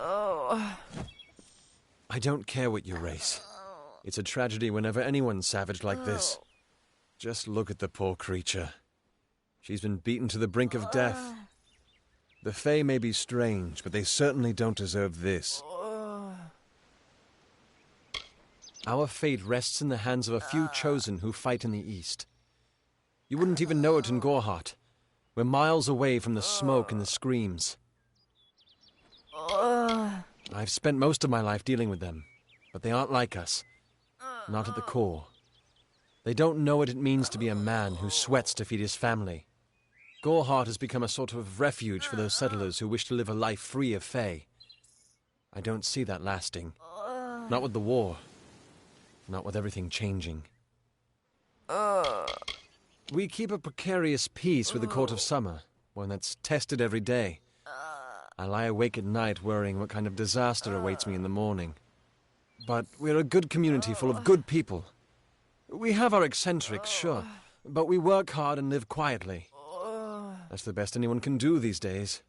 I don't care what you race. It's a tragedy whenever anyone's savage like this. Just look at the poor creature. She's been beaten to the brink of death. The Fae may be strange, but they certainly don't deserve this. Our fate rests in the hands of a few chosen who fight in the east. You wouldn't even know it in Gorhart. We're miles away from the smoke and the screams. I've spent most of my life dealing with them, but they aren't like us. Not at the core. They don't know what it means to be a man who sweats to feed his family. Gorhart has become a sort of refuge for those settlers who wish to live a life free of Fae. I don't see that lasting. Not with the war. Not with everything changing. We keep a precarious peace with the Court of Summer, one that's tested every day. I lie awake at night worrying what kind of disaster awaits me in the morning. But we're a good community full of good people. We have our eccentrics, sure, but we work hard and live quietly. That's the best anyone can do these days.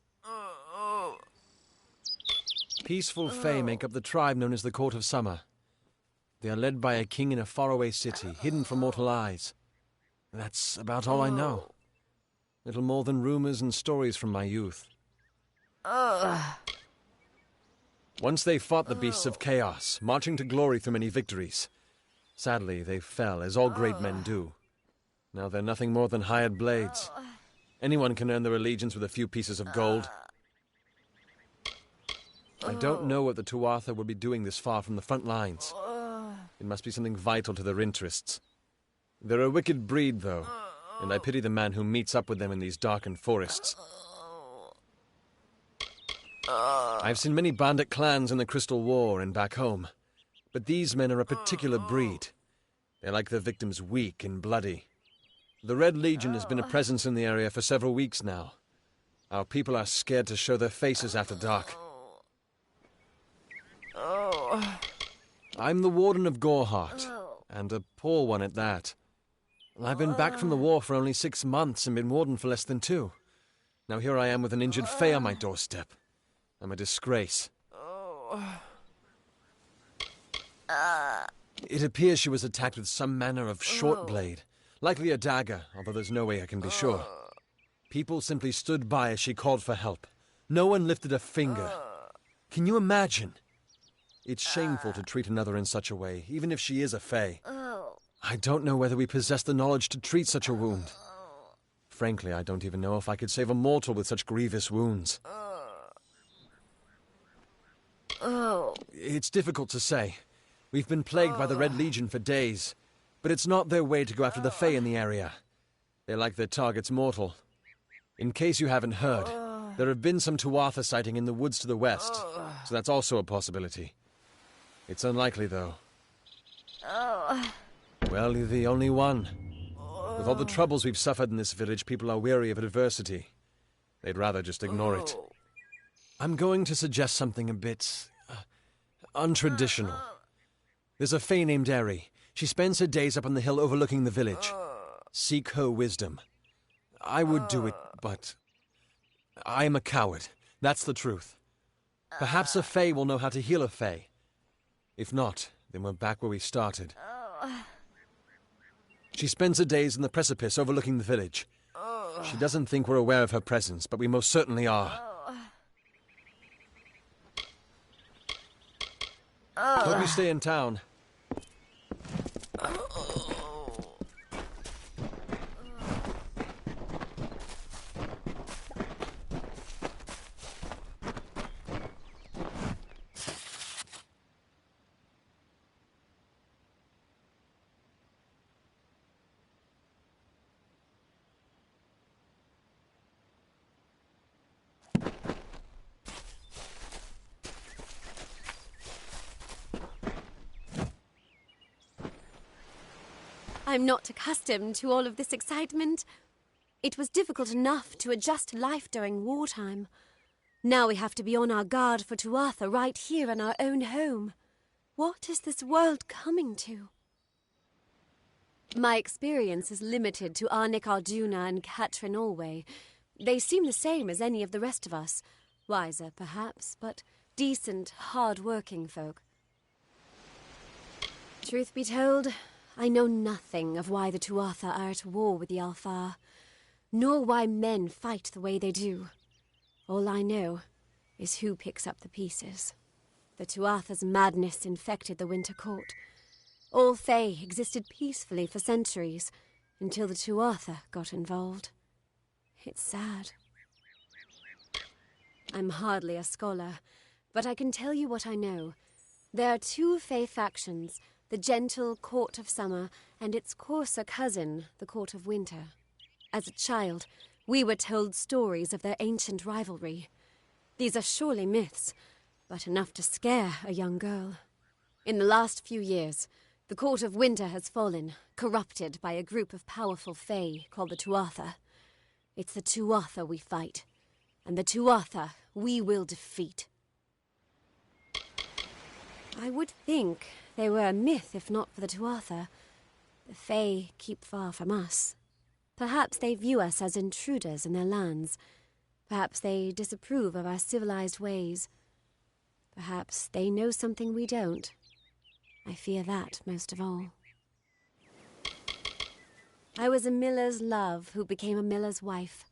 Peaceful Fae make up the tribe known as the Court of Summer. They are led by a king in a faraway city, hidden from mortal eyes. That's about all I know. Little more than rumors and stories from my youth. Once they fought the beasts of chaos, marching to glory through many victories. Sadly, they fell, as all great men do. Now they're nothing more than hired blades. Anyone can earn their allegiance with a few pieces of gold. I don't know what the Tuatha would be doing this far from the front lines. It must be something vital to their interests. They're a wicked breed, though, and I pity the man who meets up with them in these darkened forests. I've seen many bandit clans in the Crystal War and back home, but these men are a particular breed. They're like their victims weak and bloody. The Red Legion has been a presence in the area for several weeks now. Our people are scared to show their faces after dark. I'm the Warden of Gorhart, and a poor one at that. I've been back from the war for only 6 months and been Warden for less than 2. Now here I am with an injured Fae on my doorstep. I'm a disgrace. It appears she was attacked with some manner of short blade, likely a dagger, although there's no way I can be sure. People simply stood by as she called for help. No one lifted a finger. Can you imagine? It's shameful to treat another in such a way, even if she is a Fae. I don't know whether we possess the knowledge to treat such a wound. Frankly, I don't even know if I could save a mortal with such grievous wounds. It's difficult to say. We've been plagued by the Red Legion for days, but it's not their way to go after the Fae in the area. They like their targets mortal. In case you haven't heard, there have been some Tuatha sighting in the woods to the west, so that's also a possibility. It's unlikely, though. Well, you're the only one. With all the troubles we've suffered in this village, people are weary of adversity. They'd rather just ignore it. I'm going to suggest something a bit untraditional. There's a Fae named Eri. She spends her days up on the hill overlooking the village. Seek her wisdom. I would do it, but I am a coward. That's the truth. Perhaps a Fae will know how to heal a Fae. If not, then we're back where we started. She spends her days in the precipice overlooking the village. She doesn't think we're aware of her presence, but we most certainly are. Hope you stay in town. I'm not accustomed to all of this excitement. It was difficult enough to adjust to life during wartime. Now we have to be on our guard for Tuatha right here in our own home. What is this world coming to? My experience is limited to Arnik Arjuna and Katrin Allway. They seem the same as any of the rest of us. Wiser, perhaps, but Decent, hard-working folk. Truth be told, I know nothing of why the Tuatha are at war with the Alfar, nor why men fight the way they do. All I know is who picks up the pieces. The Tuatha's madness infected the Winter Court. All Fae existed peacefully for centuries, until the Tuatha got involved. It's sad. I'm hardly a scholar, but I can tell you what I know. There are two Fae factions, the gentle Court of Summer and its coarser cousin, the Court of Winter. As a child, we were told stories of their ancient rivalry. These are surely myths, but enough to scare a young girl. In the last few years, the Court of Winter has fallen, corrupted by a group of powerful Fae called the Tuatha. It's the Tuatha we fight, and the Tuatha we will defeat. I would think they were a myth if not for the Tuatha. The Fae keep far from us. Perhaps they view us as intruders in their lands. Perhaps they disapprove of our civilized ways. Perhaps they know something we don't. I fear that most of all. I was a miller's love who became a miller's wife.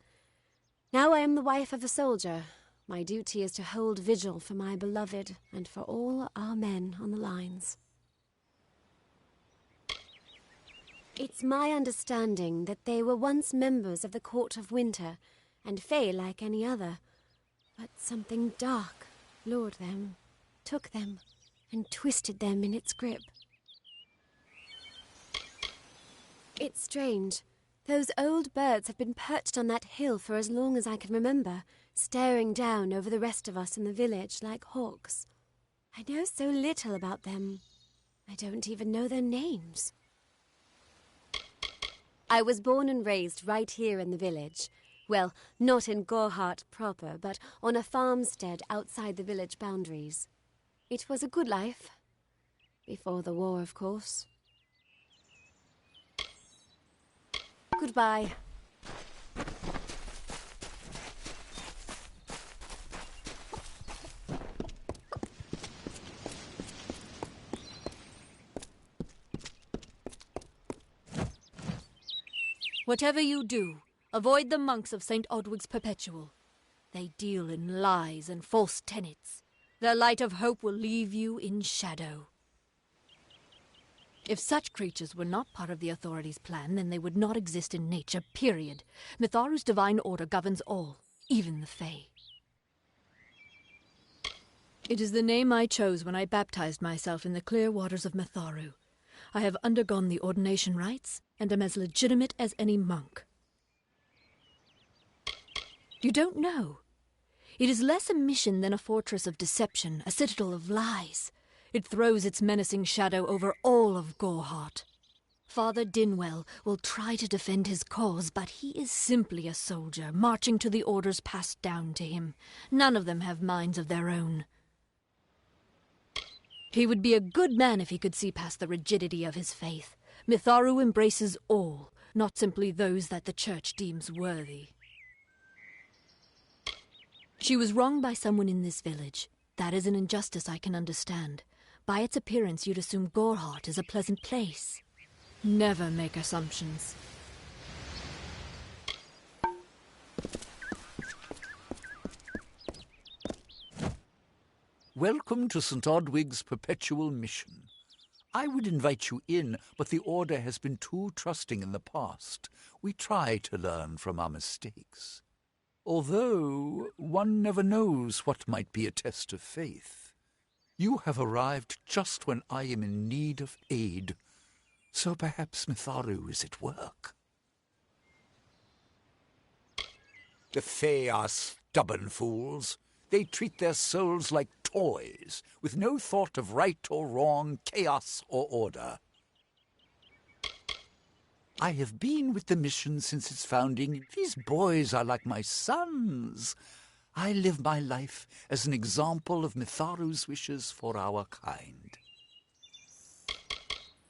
Now I am the wife of a soldier. My duty is to hold vigil for my beloved and for all our men on the lines. It's my understanding that they were once members of the Court of Winter, and Fae like any other. But something dark lured them, took them, and twisted them in its grip. It's strange. Those old birds have been perched on that hill for as long as I can remember, staring down over the rest of us in the village like hawks. I know so little about them. I don't even know their names. I was born and raised right here in the village. Well, not in Gorhart proper, but on a farmstead outside the village boundaries. It was a good life. Before the war, of course. Goodbye. Whatever you do, avoid the monks of St. Odwig's Perpetual. They deal in lies and false tenets. Their light of hope will leave you in shadow. If such creatures were not part of the authorities' plan, then they would not exist in nature, period. Mitharu's divine order governs all, even the Fae. It is the name I chose when I baptized myself in the clear waters of Mitharu. I have undergone the ordination rites, and am as legitimate as any monk. You don't know. It is less a mission than a fortress of deception, a citadel of lies. It throws its menacing shadow over all of Gorhart. Father Dinwell will try to defend his cause, but he is simply a soldier, marching to the orders passed down to him. None of them have minds of their own. He would be a good man if he could see past the rigidity of his faith. Mitharu embraces all, not simply those that the Church deems worthy. She was wronged by someone in this village. That is an injustice I can understand. By its appearance, you'd assume Gorhart is a pleasant place. Never make assumptions. Welcome to St. Odwig's Perpetual Mission. I would invite you in, but the Order has been too trusting in the past. We try to learn from our mistakes. Although one never knows what might be a test of faith. You have arrived just when I am in need of aid, so perhaps Mitharu is at work. The Fae are stubborn fools. They treat their souls like toys, with no thought of right or wrong, chaos or order. I have been with the mission since its founding. These boys are like my sons. I live my life as an example of Mitharu's wishes for our kind.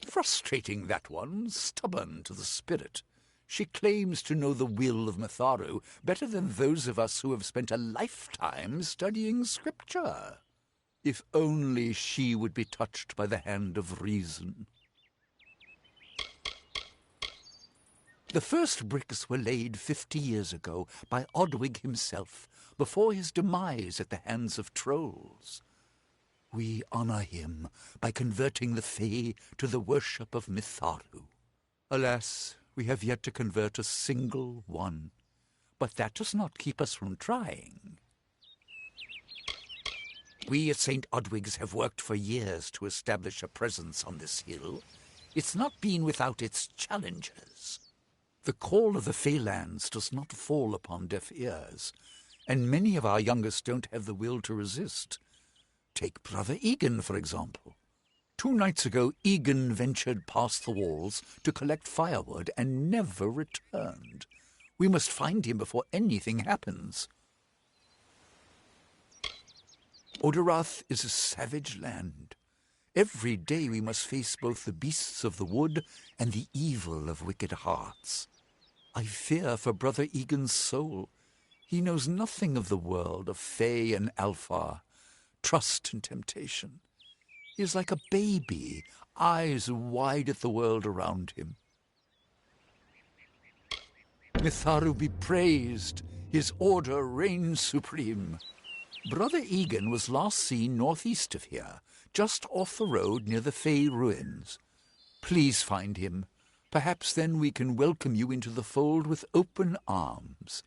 Frustrating, that one, stubborn to the spirit. She claims to know the will of Mitharu better than those of us who have spent a lifetime studying scripture. If only she would be touched by the hand of reason. The first bricks were laid 50 years ago by Odwig himself, before his demise at the hands of trolls. We honor him by converting the Fae to the worship of Mitharu. Alas, we have yet to convert a single one, but that does not keep us from trying. We at St. Odwig's have worked for years to establish a presence on this hill. It's not been without its challenges. The call of the Feylands does not fall upon deaf ears, and many of our youngest don't have the will to resist. Take Brother Egan, for example. 2 nights ago, Egan ventured past the walls to collect firewood and never returned. We must find him before anything happens. Oderath is a savage land. Every day we must face both the beasts of the wood and the evil of wicked hearts. I fear for Brother Egan's soul. He knows nothing of the world of Fae and Alpha, trust and temptation. He is like a baby, eyes wide at the world around him. Mitharu be praised, his order reigns supreme. Brother Egan was last seen northeast of here, just off the road near the Fey ruins. Please find him. Perhaps then we can welcome you into the fold with open arms.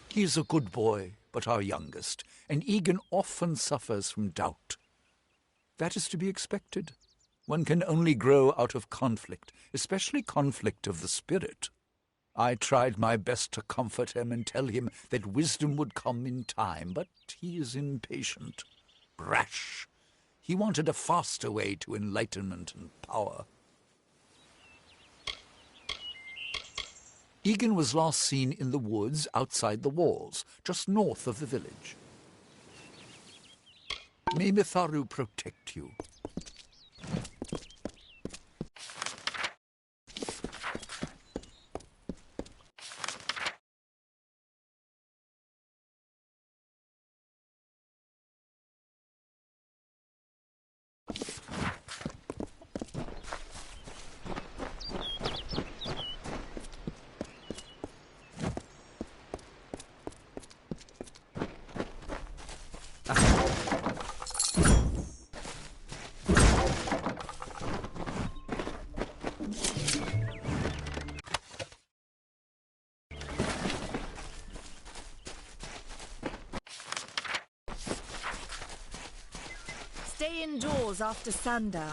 He is a good boy, but our youngest, and Egan often suffers from doubt. That is to be expected. One can only grow out of conflict, especially conflict of the spirit. I tried my best to comfort him and tell him that wisdom would come in time, but he is impatient, brash. He wanted a faster way to enlightenment and power. Egan was last seen in the woods outside the walls, just north of the village. May Mitharu protect you. Stay indoors after sundown.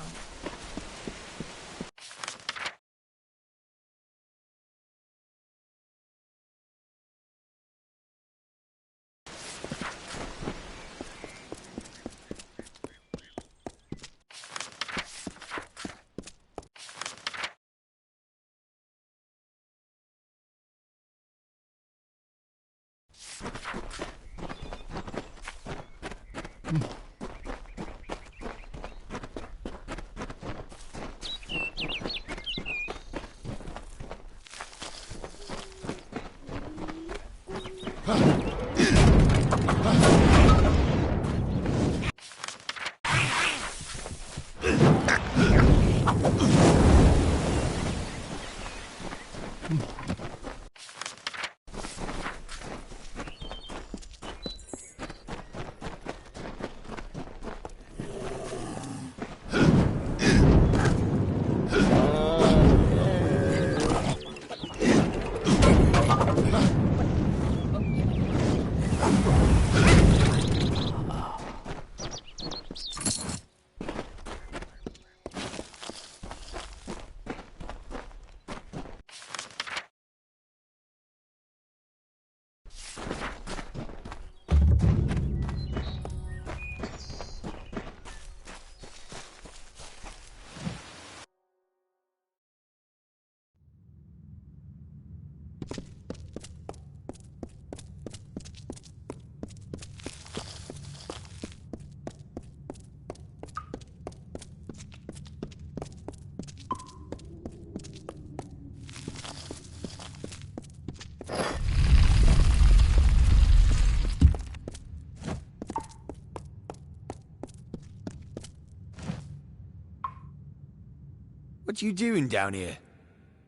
What you doing down here?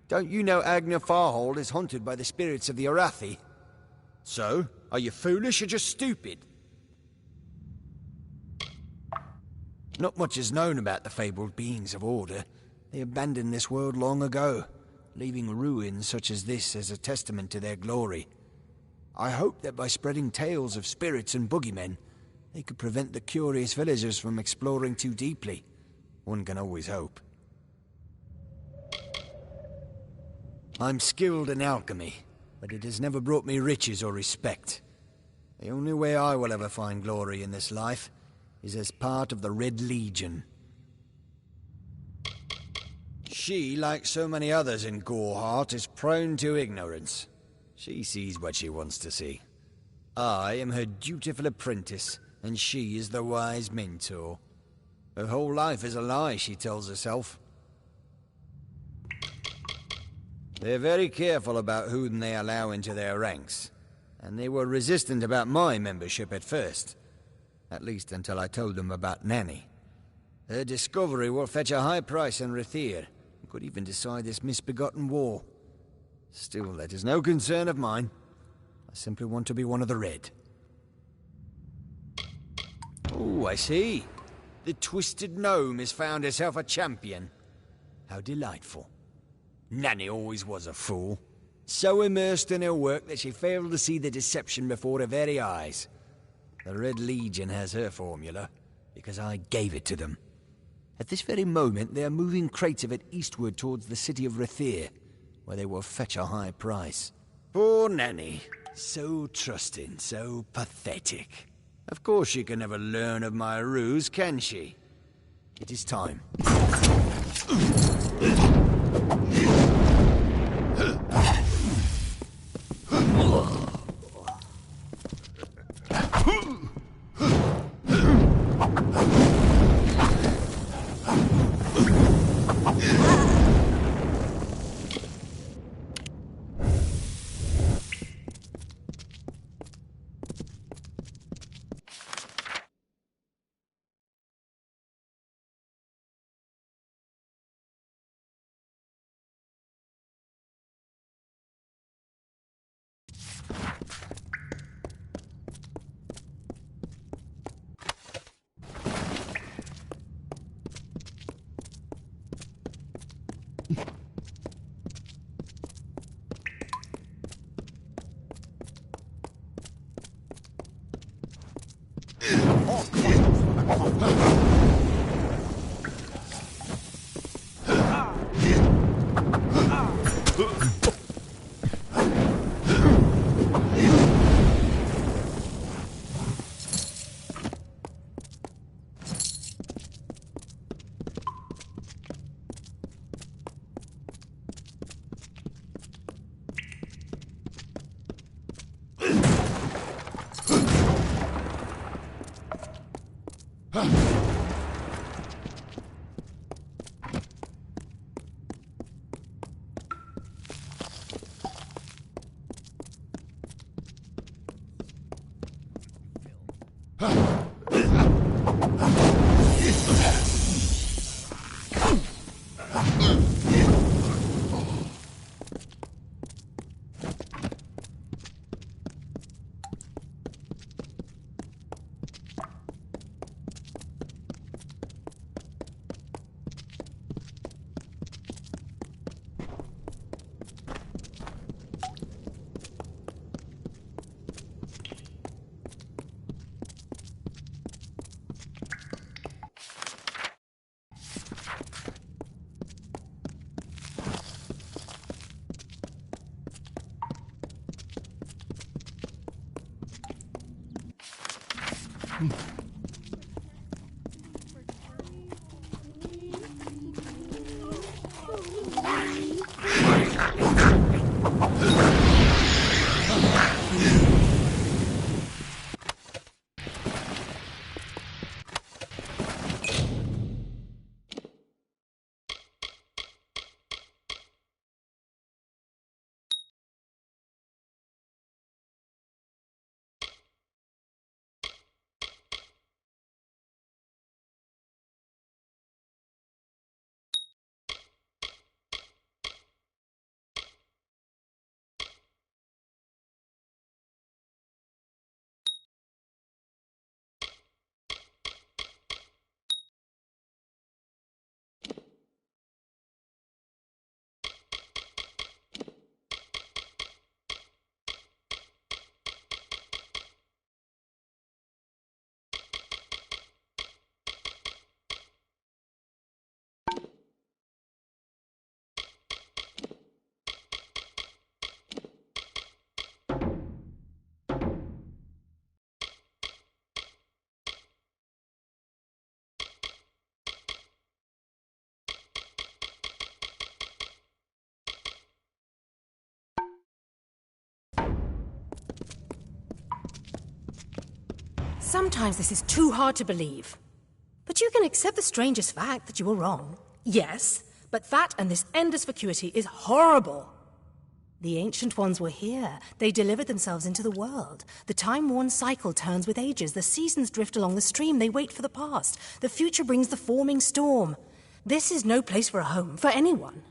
Don't you know Agner Farhold is haunted by the spirits of the Arathi? So, are you foolish or just stupid? Not much is known about the fabled beings of Order. They abandoned this world long ago, leaving ruins such as this as a testament to their glory. I hope that by spreading tales of spirits and boogeymen, they could prevent the curious villagers from exploring too deeply. One can always hope. I'm skilled in alchemy, but it has never brought me riches or respect. The only way I will ever find glory in this life is as part of the Red Legion. She, like so many others in Goreheart, is prone to ignorance. She sees what she wants to see. I am her dutiful apprentice, and she is the wise mentor. Her whole life is a lie, she tells herself. They're very careful about whom they allow into their ranks, and they were resistant about my membership at first. At least until I told them about Nanny. Her discovery will fetch a high price in Rathir, and could even decide this misbegotten war. Still, that is no concern of mine. I simply want to be one of the Red. Oh, I see. The Twisted Gnome has found herself a champion. How delightful. Nanny always was a fool. So immersed in her work that she failed to see the deception before her very eyes. The Red Legion has her formula, because I gave it to them. At this very moment, they are moving crates of it eastward towards the city of Rathir, where they will fetch a high price. Poor Nanny. So trusting, so pathetic. Of course she can never learn of my ruse, can she? It is time. Sometimes this is too hard to believe. But you can accept the strangest fact that you were wrong. Yes, but that and this endless vacuity is horrible. The Ancient Ones were here. They delivered themselves into the world. The time-worn cycle turns with ages. The seasons drift along the stream. They wait for the past. The future brings the forming storm. This is no place for a home, for anyone.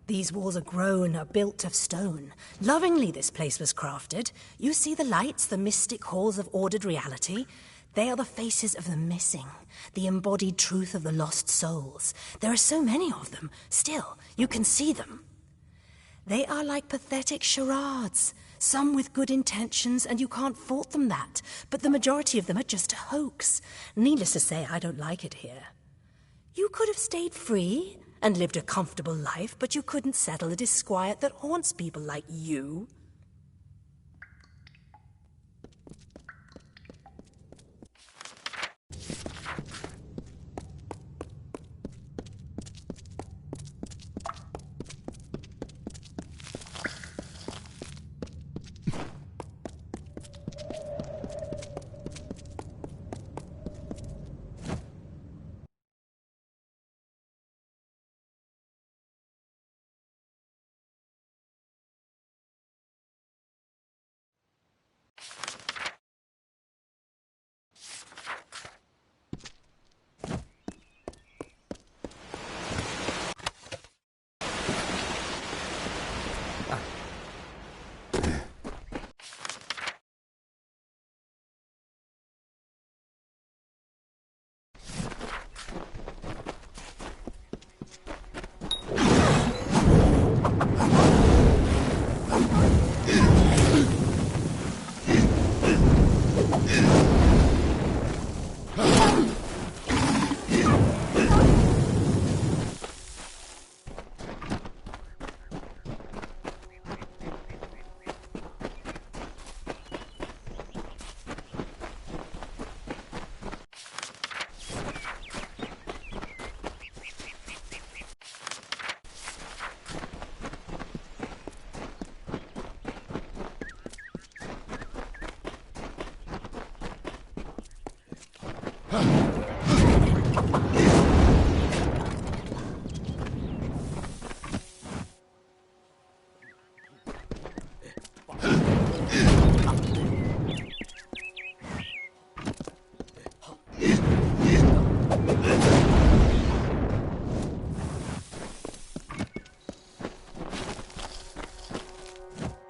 These walls are grown, are built of stone. Lovingly this place was crafted. You see the lights, the mystic halls of ordered reality? They are the faces of the missing, the embodied truth of the lost souls. There are so many of them. Still, you can see them. They are like pathetic charades, some with good intentions, and you can't fault them that. But the majority of them are just a hoax. Needless to say, I don't like it here. You could have stayed free and lived a comfortable life, but you couldn't settle the disquiet that haunts people like you.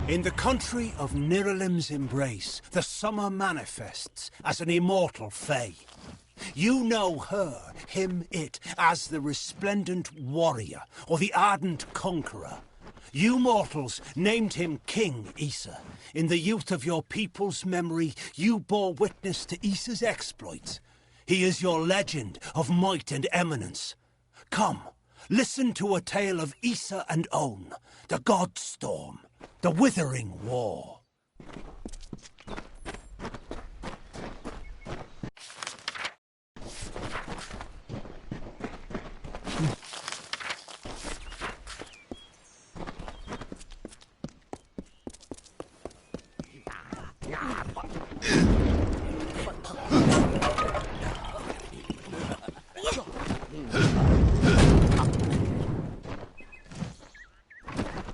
In the country of Niralim's embrace, the summer manifests as an immortal fae. You know her, him, it, as the resplendent warrior, or the ardent conqueror. You mortals named him King Issa. In the youth of your people's memory, you bore witness to Issa's exploits. He is your legend of might and eminence. Come, listen to a tale of Issa and On, the God Storm, the Withering War.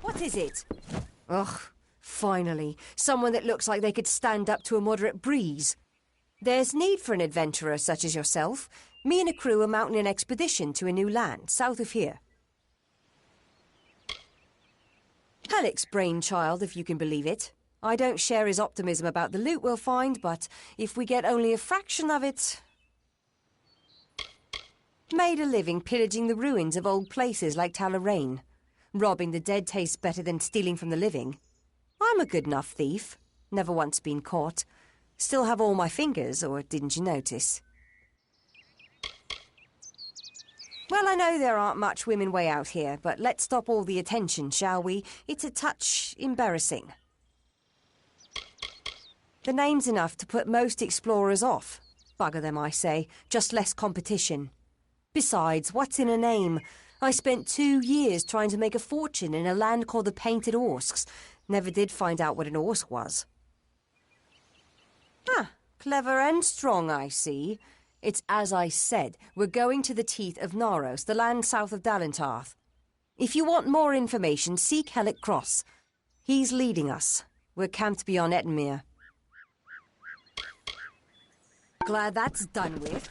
What is it? Ugh, finally. Someone that looks like they could stand up to a moderate breeze. There's need for an adventurer such as yourself. Me and a crew are mounting an expedition to a new land, south of here. Halleck's brainchild, if you can believe it. I don't share his optimism about the loot we'll find, but if we get only a fraction of it... Made a living pillaging the ruins of old places like Talarain. Robbing the dead tastes better than stealing from the living. I'm a good enough thief. Never once been caught. Still have all my fingers, or didn't you notice? Well, I know there aren't much women way out here, but let's stop all the attention, shall we? It's a touch embarrassing. The name's enough to put most explorers off. Bugger them, I say. Just less competition. Besides, what's in a name? I spent 2 years trying to make a fortune in a land called the Painted Orsks. Never did find out what an Orsk was. Ah, clever and strong, I see. It's as I said, we're going to the teeth of Naros, the land south of Dalentarth. If you want more information, seek Hellick Cross. He's leading us. We're camped beyond Ettenmere. Glad that's done with.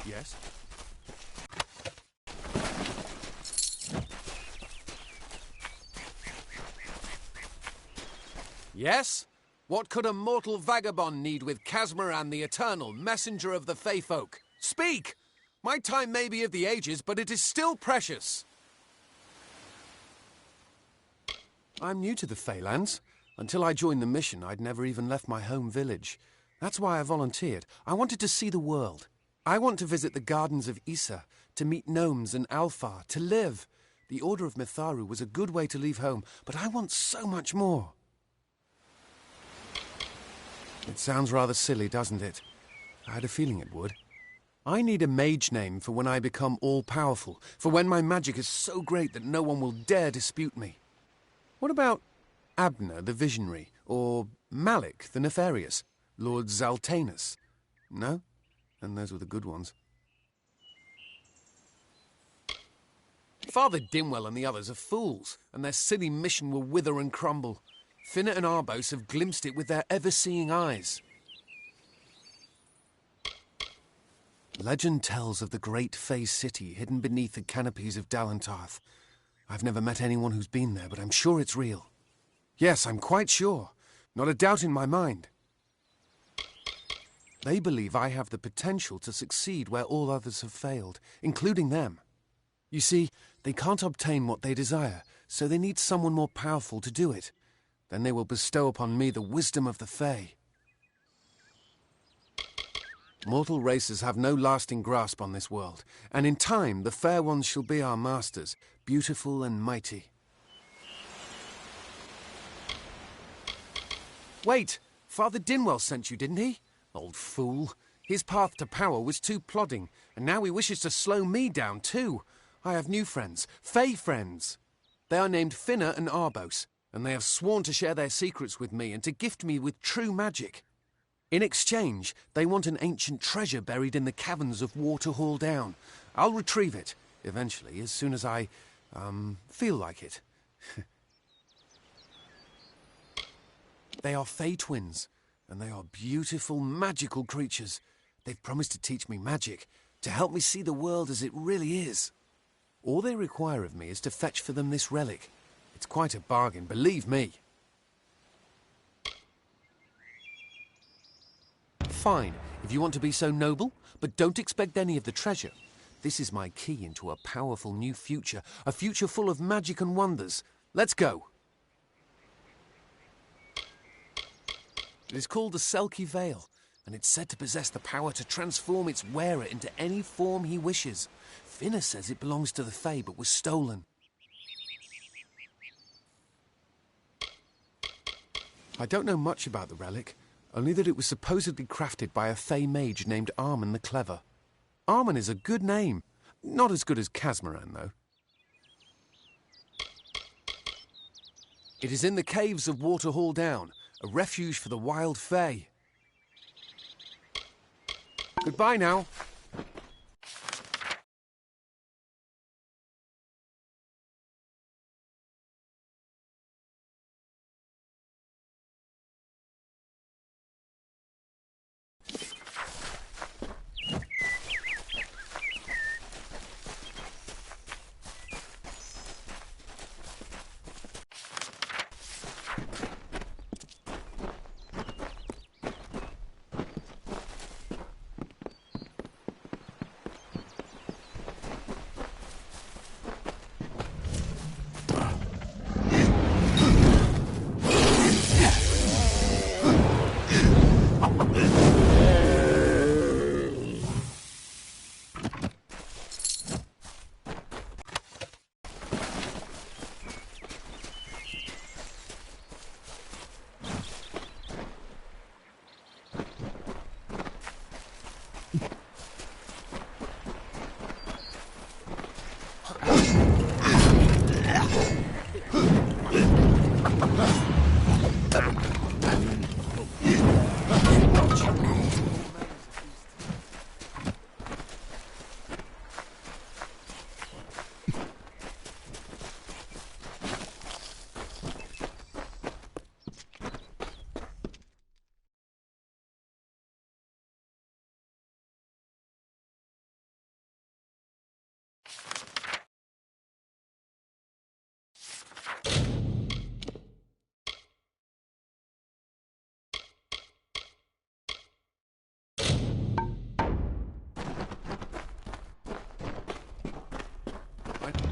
Yes? Yes? What could a mortal vagabond need with Casmaran the Eternal, messenger of the Fey folk? Speak! My time may be of the ages, but it is still precious. I'm new to the Feylands. Until I joined the mission, I'd never even left my home village. That's why I volunteered. I wanted to see the world. I want to visit the gardens of Issa, to meet gnomes and Alfar, to live. The Order of Mitharu was a good way to leave home, but I want so much more. It sounds rather silly, doesn't it? I had a feeling it would. I need a mage name for when I become all-powerful, for when my magic is so great that no one will dare dispute me. What about Abner the Visionary, or Malik the Nefarious, Lord Zaltanus? No? Then those were the good ones. Father Dimwell and the others are fools, and their silly mission will wither and crumble. Finna and Arbos have glimpsed it with their ever-seeing eyes. Legend tells of the great Fey city hidden beneath the canopies of Dalantarth. I've never met anyone who's been there, but I'm sure it's real. Yes, I'm quite sure. Not a doubt in my mind. They believe I have the potential to succeed where all others have failed, including them. You see, they can't obtain what they desire, so they need someone more powerful to do it. Then they will bestow upon me the wisdom of the Fey. Mortal races have no lasting grasp on this world, and in time the fair ones shall be our masters, beautiful and mighty. Wait! Father Dinwell sent you, didn't he? Old fool. His path to power was too plodding, and now he wishes to slow me down too. I have new friends, Fey friends. They are named Finna and Arbos, and they have sworn to share their secrets with me and to gift me with true magic. In exchange, they want an ancient treasure buried in the caverns of Waterhall Down. I'll retrieve it, eventually, as soon as I, feel like it. They are Fey twins, and they are beautiful, magical creatures. They've promised to teach me magic, to help me see the world as it really is. All they require of me is to fetch for them this relic. It's quite a bargain, believe me. Fine, if you want to be so noble, but don't expect any of the treasure. This is my key into a powerful new future, a future full of magic and wonders. Let's go. It is called the Selkie Veil, and it's said to possess the power to transform its wearer into any form he wishes. Finna says it belongs to the Fae, but was stolen. I don't know much about the relic, only that it was supposedly crafted by a Fey mage named Armen the Clever. Armen is a good name. Not as good as Casmaran, though. It is in the caves of Waterhall Down, a refuge for the wild Fey. Goodbye now.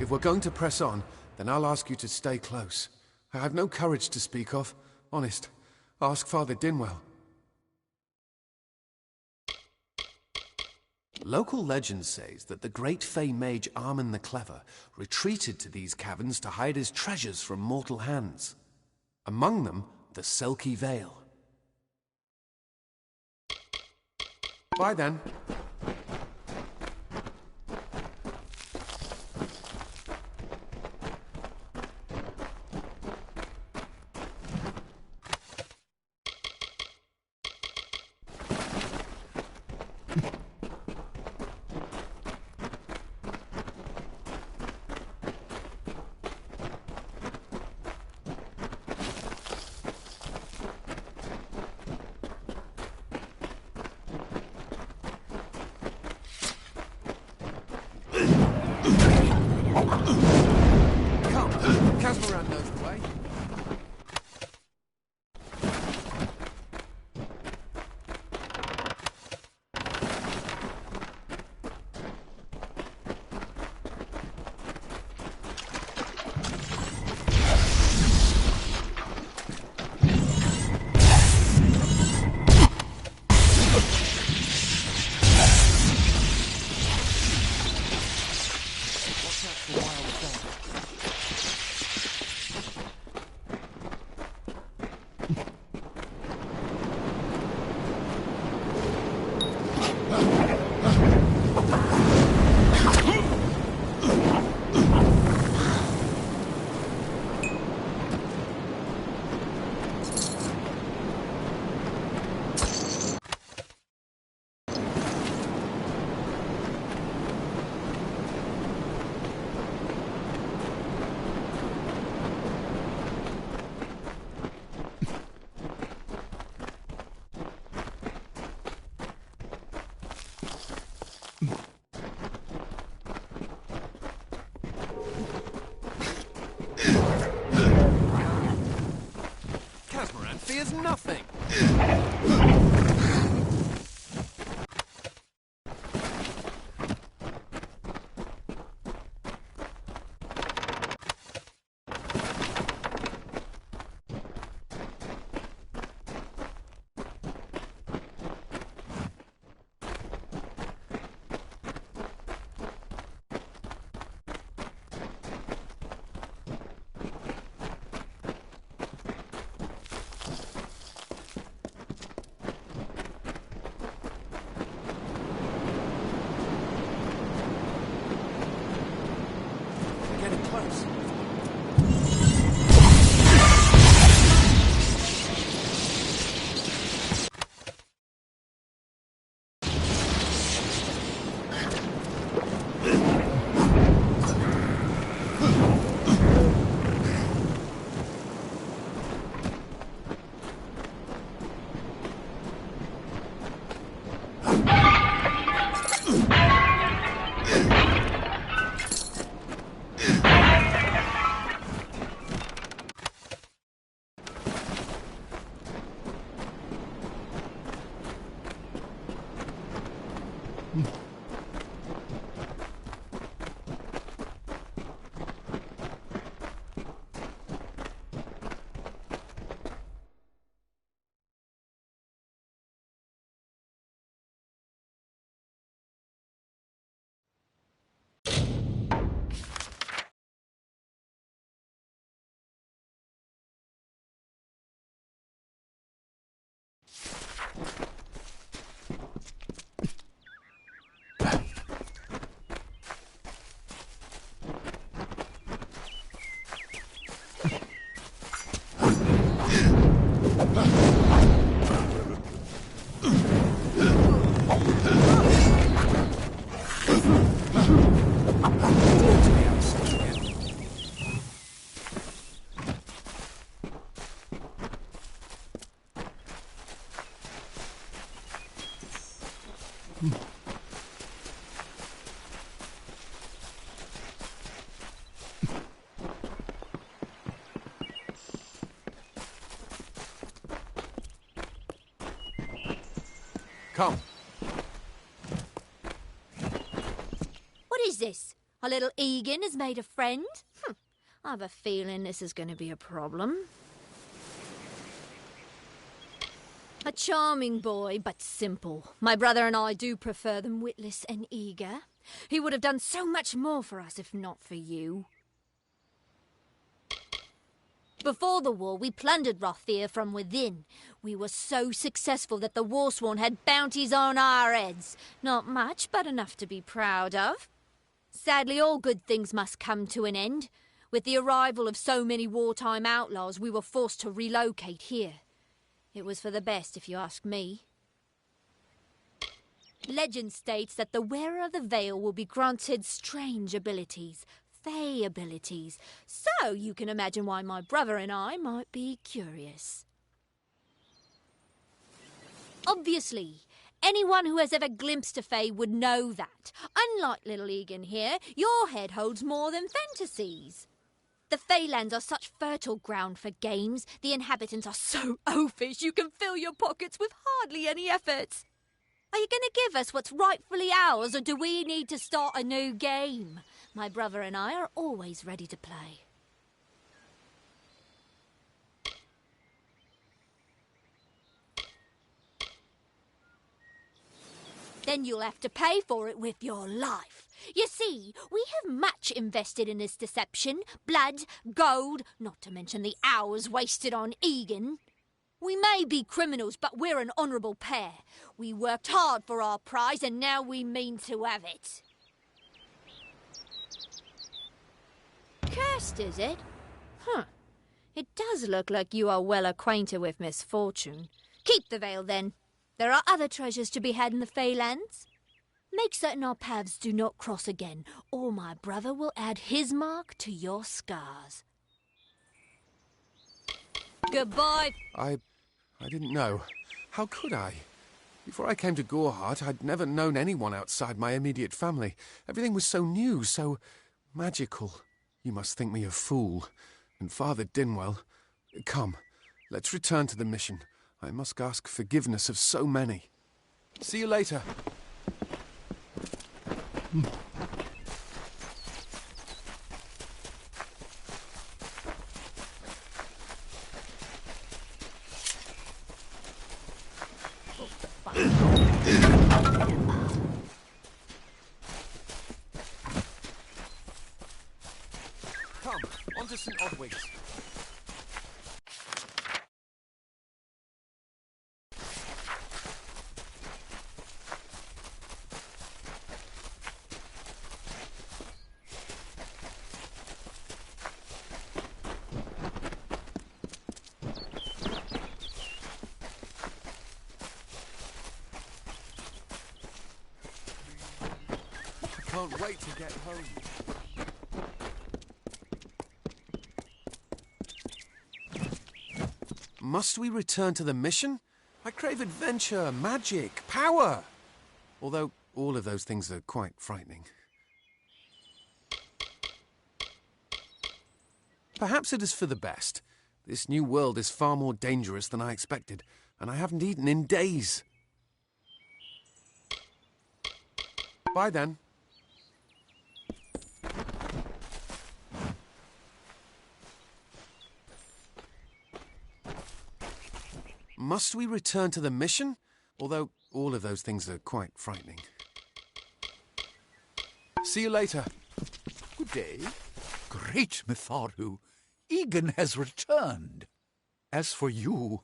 If we're going to press on, then I'll ask you to stay close. I have no courage to speak of. Honest. Ask Father Dinwell. Local legend says that the great Fey mage Armin the Clever retreated to these caverns to hide his treasures from mortal hands. Among them, the Selkie Veil. Bye then. Casmaran knows the way. Watch out for wild dogs. Casmaran fears nothing. Getting close. Come. What is this? Our little Egan has made a friend. I've a feeling this is going to be a problem. A charming boy, but simple. My brother and I do prefer them witless and eager. He would have done so much more for us if not for you. Before the war, we plundered Rothier from within. We were so successful that the Warsworn had bounties on our heads. Not much, but enough to be proud of. Sadly, all good things must come to an end. With the arrival of so many wartime outlaws, we were forced to relocate here. It was for the best, if you ask me. Legend states that the wearer of the veil will be granted strange abilities, fey abilities, so you can imagine why my brother and I might be curious. Obviously, anyone who has ever glimpsed a fey would know that. Unlike little Egan here, your head holds more than fantasies. The Feylands are such fertile ground for games. The inhabitants are so oafish you can fill your pockets with hardly any effort. Are you going to give us what's rightfully ours, or do we need to start a new game? My brother and I are always ready to play. Then you'll have to pay for it with your life. You see, we have much invested in this deception. Blood, gold, not to mention the hours wasted on Egan. We may be criminals, but we're an honourable pair. We worked hard for our prize, and now we mean to have it. Cursed, is it? It does look like you are well acquainted with misfortune. Keep the veil, then. There are other treasures to be had in the Feylands. Make certain our paths do not cross again, or my brother will add his mark to your scars. Goodbye. I didn't know. How could I? Before I came to Goreheart, I'd never known anyone outside my immediate family. Everything was so new, so magical. You must think me a fool. And Father Dinwell... Come, let's return to the mission. I must ask forgiveness of so many. See you later. Come, on to St. Odwig's. Can't wait to get home. Must we return to the mission? I crave adventure, magic, power. Although all of those things are quite frightening. Perhaps it is for the best. This new world is far more dangerous than I expected, and I haven't eaten in days. Bye then. Must we return to the mission? Although all of those things are quite frightening. See you later. Good day. Great Mitharu, Egan has returned. As for you,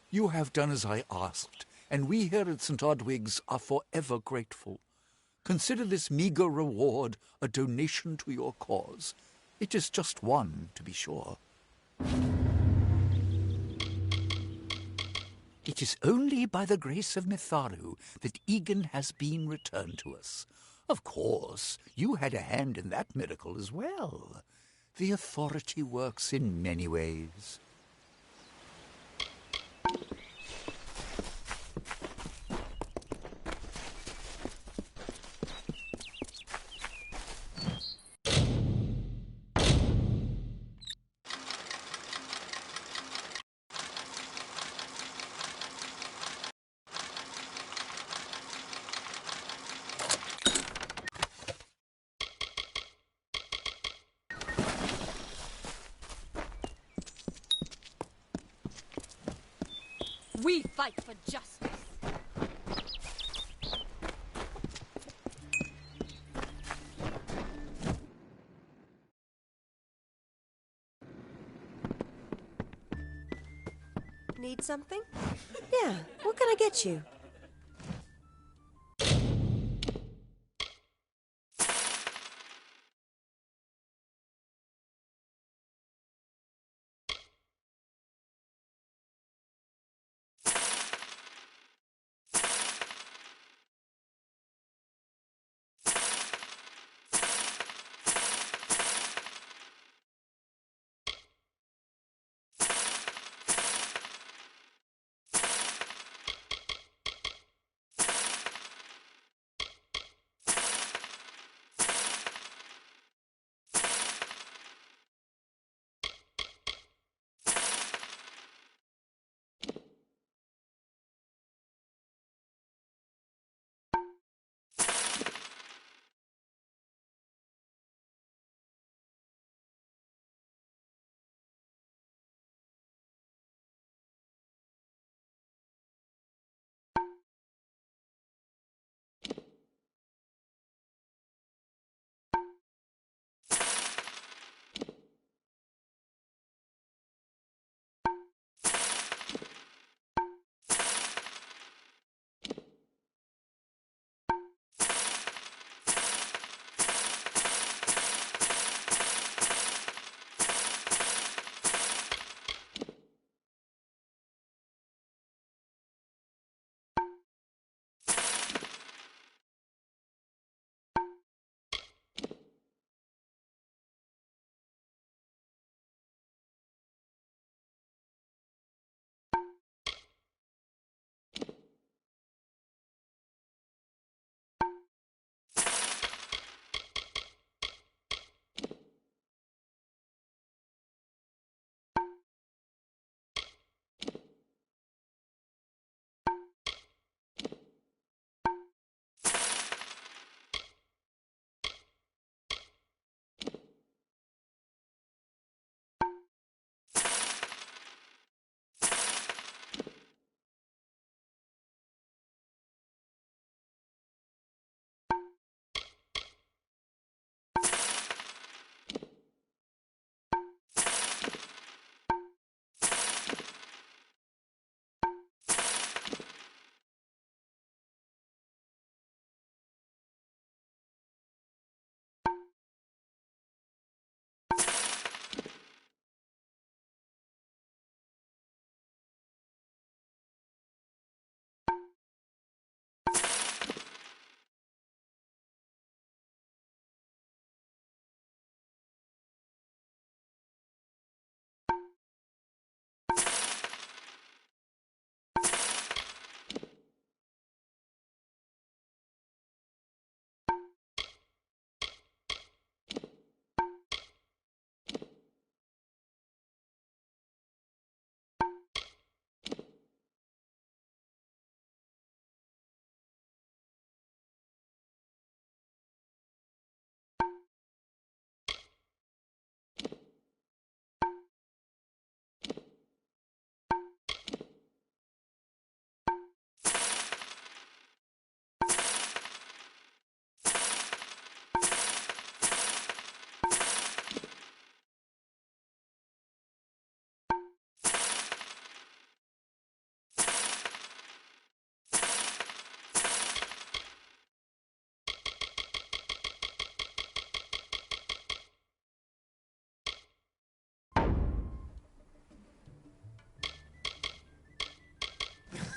you have done as I asked, and we here at St. Odwig's are forever grateful. Consider this meagre reward a donation to your cause. It is just one, to be sure. It is only by the grace of Mitharu that Egan has been returned to us. Of course, you had a hand in that miracle as well. The authority works in many ways. We fight for justice. Need something? Yeah, what can I get you?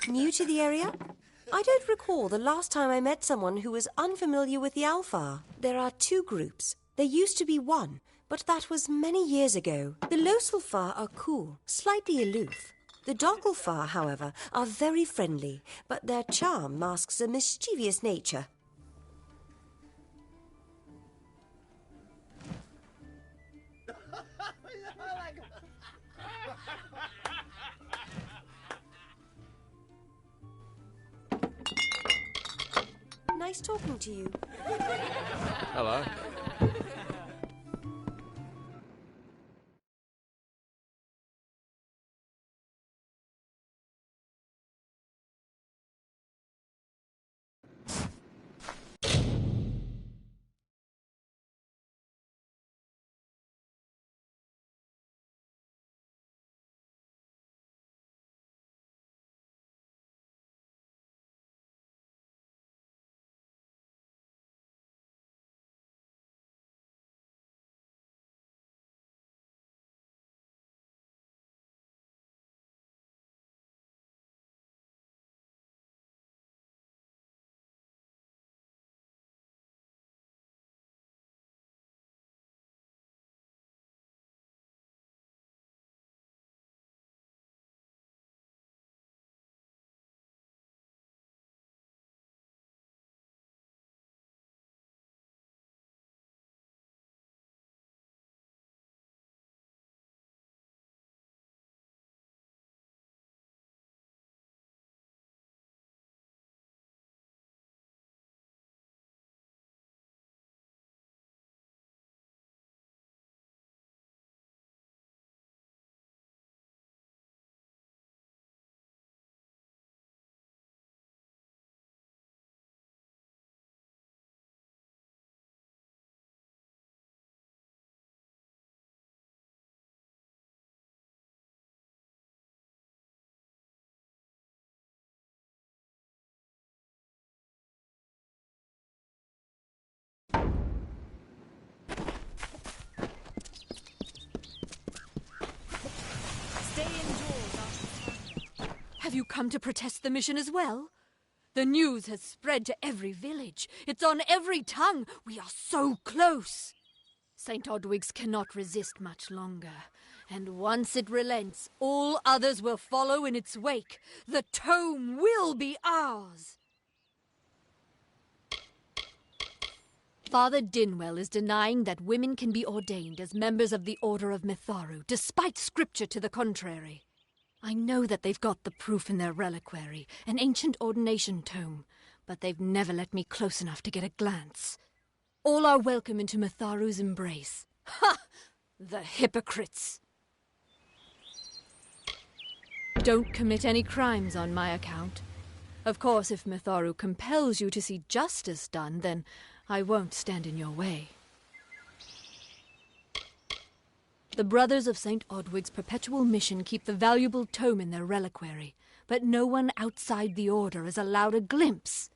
New to the area? I don't recall the last time I met someone who was unfamiliar with the Alpha. There are two groups. There used to be one, but that was many years ago. The Loselfar are cool, slightly aloof. The Dockelfar, however, are very friendly, but their charm masks a mischievous nature. Nice talking to you. Hello. Have you come to protest the mission as well? The news has spread to every village. It's on every tongue. We are so close. St. Odwig's cannot resist much longer. And once it relents, all others will follow in its wake. The tome will be ours. Father Dinwell is denying that women can be ordained as members of the Order of Mitharu, despite scripture to the contrary. I know that they've got the proof in their reliquary, an ancient ordination tome, but they've never let me close enough to get a glance. All are welcome into Mitharu's embrace. Ha! The hypocrites! Don't commit any crimes on my account. Of course, if Mitharu compels you to see justice done, then I won't stand in your way. The Brothers of St. Odwig's perpetual mission keep the valuable tome in their reliquary, but no one outside the Order is allowed a glimpse.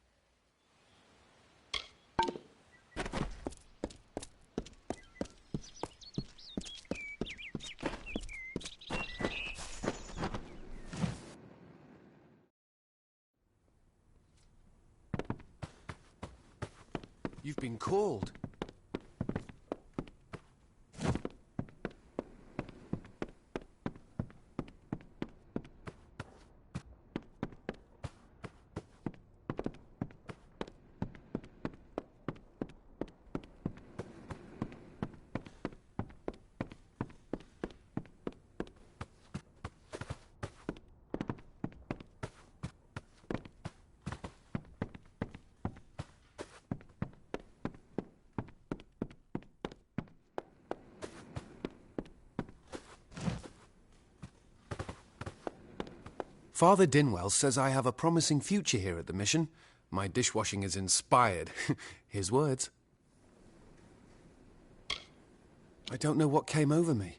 You've been called. Father Dinwell says I have a promising future here at the mission. My dishwashing is inspired. His words. I don't know what came over me.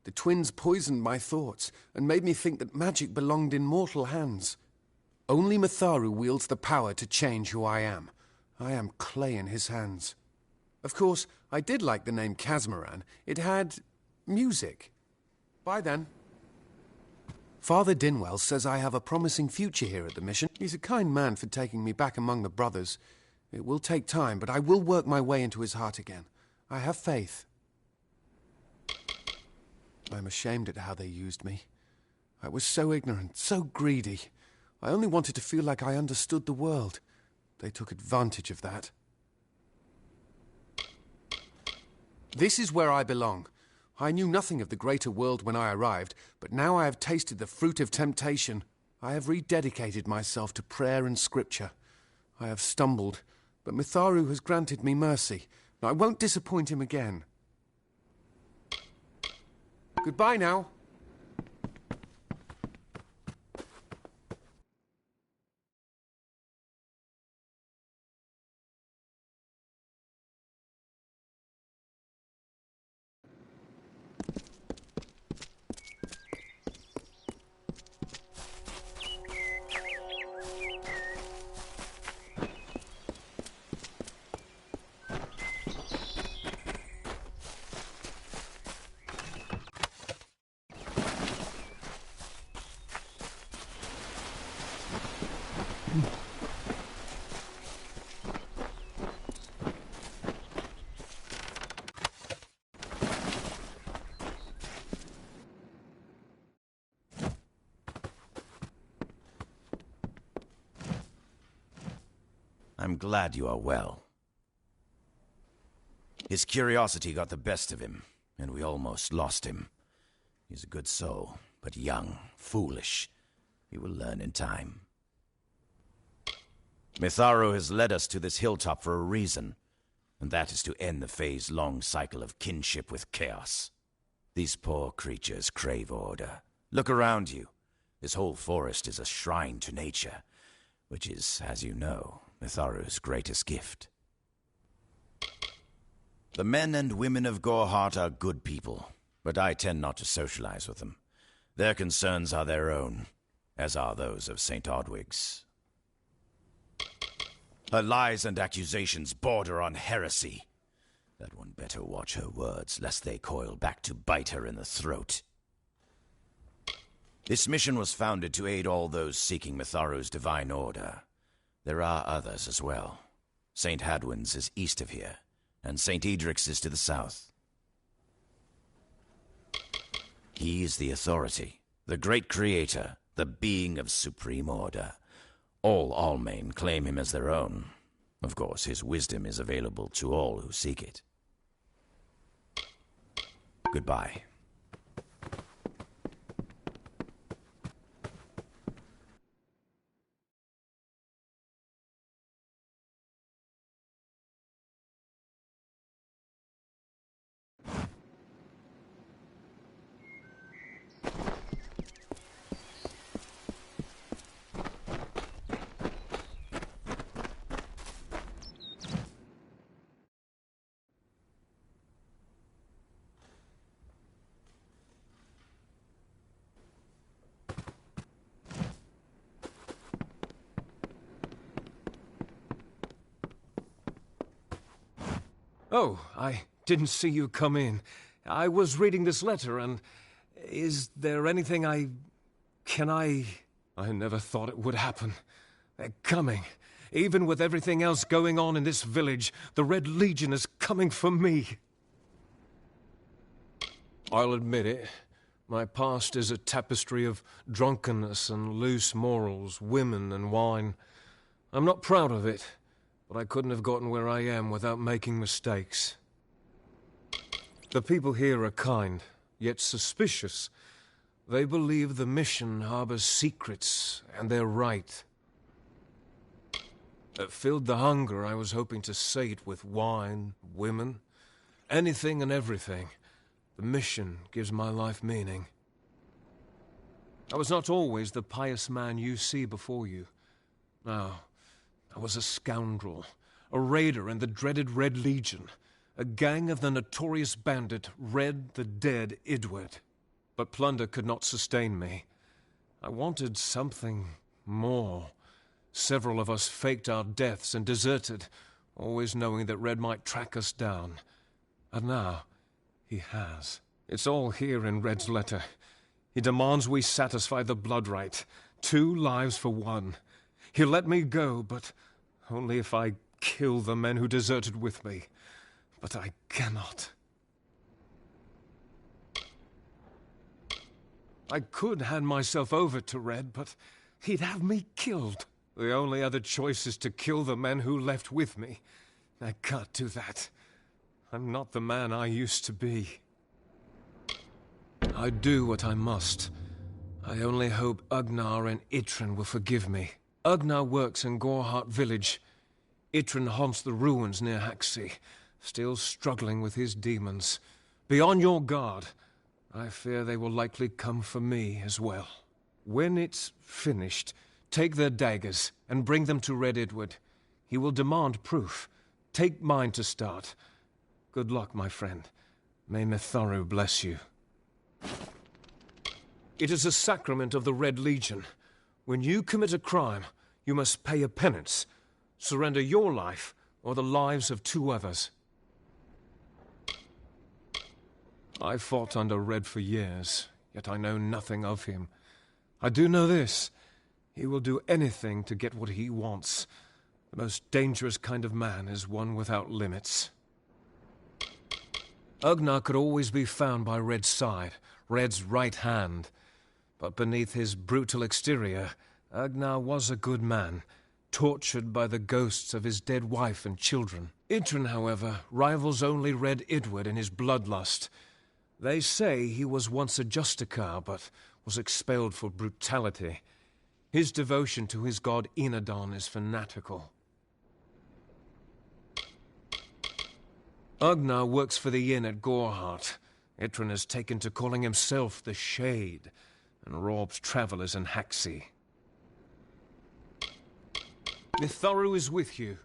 The twins poisoned my thoughts and made me think that magic belonged in mortal hands. Only Mitharu wields the power to change who I am. I am clay in his hands. Of course, I did like the name Casmaran. It had music. Bye then. Father Dinwell says I have a promising future here at the mission. He's a kind man for taking me back among the brothers. It will take time, but I will work my way into his heart again. I have faith. I'm ashamed at how they used me. I was so ignorant, so greedy. I only wanted to feel like I understood the world. They took advantage of that. This is where I belong. I knew nothing of the greater world when I arrived, but now I have tasted the fruit of temptation. I have rededicated myself to prayer and scripture. I have stumbled, but Mitharu has granted me mercy. I won't disappoint him again. Goodbye now. I'm glad you are well. His curiosity got the best of him, and we almost lost him. He's a good soul, but young, foolish. He will learn in time. Mitharu has led us to this hilltop for a reason, and that is to end the phase-long cycle of kinship with chaos. These poor creatures crave order. Look around you. This whole forest is a shrine to nature, which is, as you know, Mitharu's greatest gift. The men and women of Gorhart are good people, but I tend not to socialize with them. Their concerns are their own, as are those of St. Odwig's. Her lies and accusations border on heresy. That one better watch her words, lest they coil back to bite her in the throat. This mission was founded to aid all those seeking Mitharu's divine order. There are others as well. St. Hadwin's is east of here, and St. Edric's is to the south. He is the authority, the great creator, the being of supreme order. All Almain claim him as their own. Of course, his wisdom is available to all who seek it. Goodbye. Oh, I didn't see you come in. I was reading this letter, and is there anything I never thought it would happen. They're coming. Even with everything else going on in this village, the Red Legion is coming for me. I'll admit it. My past is a tapestry of drunkenness and loose morals, women and wine. I'm not proud of it. But I couldn't have gotten where I am without making mistakes. The people here are kind, yet suspicious. They believe the mission harbors secrets, and they're right. It filled the hunger I was hoping to sate with wine, women, anything and everything. The mission gives my life meaning. I was not always the pious man you see before you. No. I was a scoundrel, a raider in the dreaded Red Legion, a gang of the notorious bandit Red the Dead Idward. But plunder could not sustain me. I wanted something more. Several of us faked our deaths and deserted, always knowing that Red might track us down. And now, he has. It's all here in Red's letter. He demands we satisfy the blood rite. 2 lives for 1. He'll let me go, but only if I kill the men who deserted with me. But I cannot. I could hand myself over to Red, but he'd have me killed. The only other choice is to kill the men who left with me. I can't do that. I'm not the man I used to be. I do what I must. I only hope Ugnar and Itrin will forgive me. Ugnar works in Gorhart village. Itrin haunts the ruins near Haxi, still struggling with his demons. Be on your guard. I fear they will likely come for me as well. When it's finished, take their daggers and bring them to Red Idward. He will demand proof. Take mine to start. Good luck, my friend. May Mitharu bless you. It is a sacrament of the Red Legion. When you commit a crime, you must pay a penance. Surrender your life or the lives of 2 others. I fought under Red for years, yet I know nothing of him. I do know this. He will do anything to get what he wants. The most dangerous kind of man is one without limits. Ugnar could always be found by Red's side, Red's right hand. But beneath his brutal exterior, Ugnar was a good man, tortured by the ghosts of his dead wife and children. Itrin, however, rivals only Red Idward in his bloodlust. They say he was once a Justicar, but was expelled for brutality. His devotion to his god Enadon is fanatical. Ugnar works for the inn at Gorhart. Itrin has taken to calling himself the Shade, and robs travelers in Haxi. Mitharu is with you.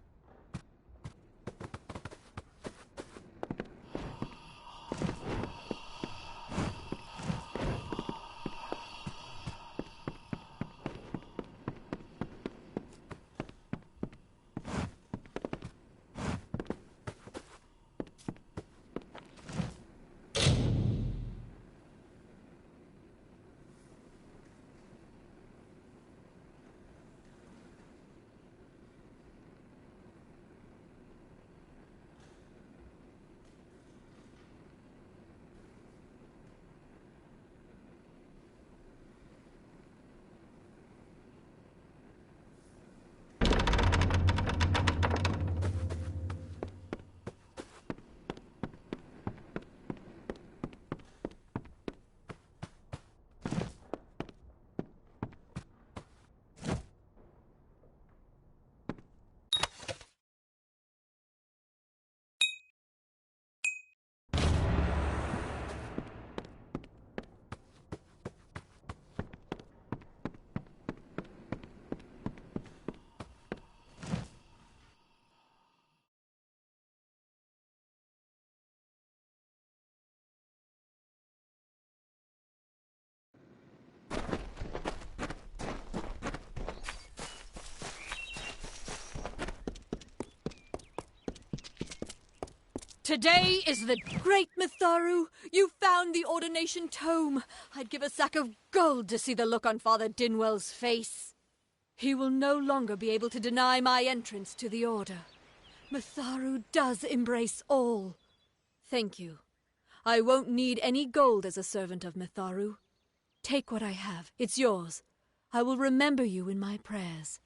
Today is the great Mitharu. You found the ordination tome. I'd give a sack of gold to see the look on Father Dinwell's face. He will no longer be able to deny my entrance to the order. Mitharu does embrace all. Thank you. I won't need any gold as a servant of Mitharu. Take what I have. It's yours. I will remember you in my prayers.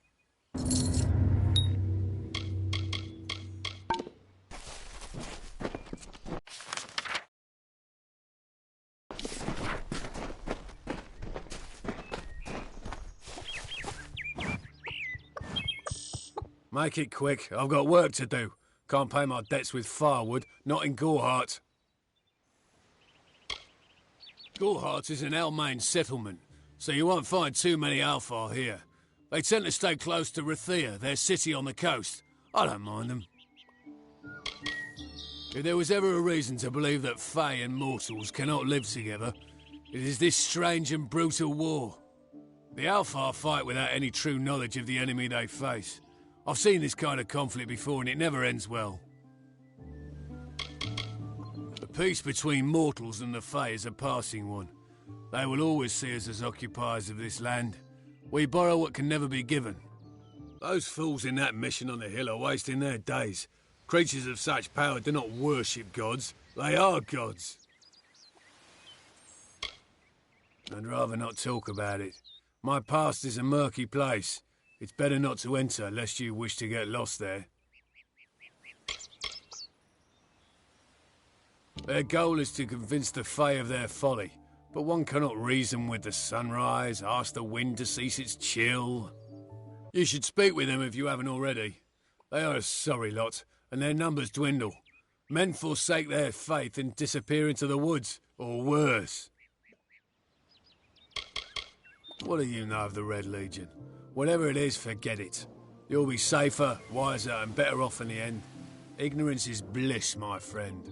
Make it quick. I've got work to do. Can't pay my debts with firewood, not in Gorhart. Gorhart is an Almain settlement, so you won't find too many Alfar here. They tend to stay close to Rathia, their city on the coast. I don't mind them. If there was ever a reason to believe that Fae and mortals cannot live together, it is this strange and brutal war. The Alfar fight without any true knowledge of the enemy they face. I've seen this kind of conflict before and it never ends well. The peace between mortals and the Fae is a passing one. They will always see us as occupiers of this land. We borrow what can never be given. Those fools in that mission on the hill are wasting their days. Creatures of such power do not worship gods. They are gods. I'd rather not talk about it. My past is a murky place. It's better not to enter, lest you wish to get lost there. Their goal is to convince the Fae of their folly, but one cannot reason with the sunrise, ask the wind to cease its chill. You should speak with them if you haven't already. They are a sorry lot, and their numbers dwindle. Men forsake their faith and disappear into the woods, or worse. What do you know of the Red Legion? Whatever it is, forget it. You'll be safer, wiser, and better off in the end. Ignorance is bliss, my friend.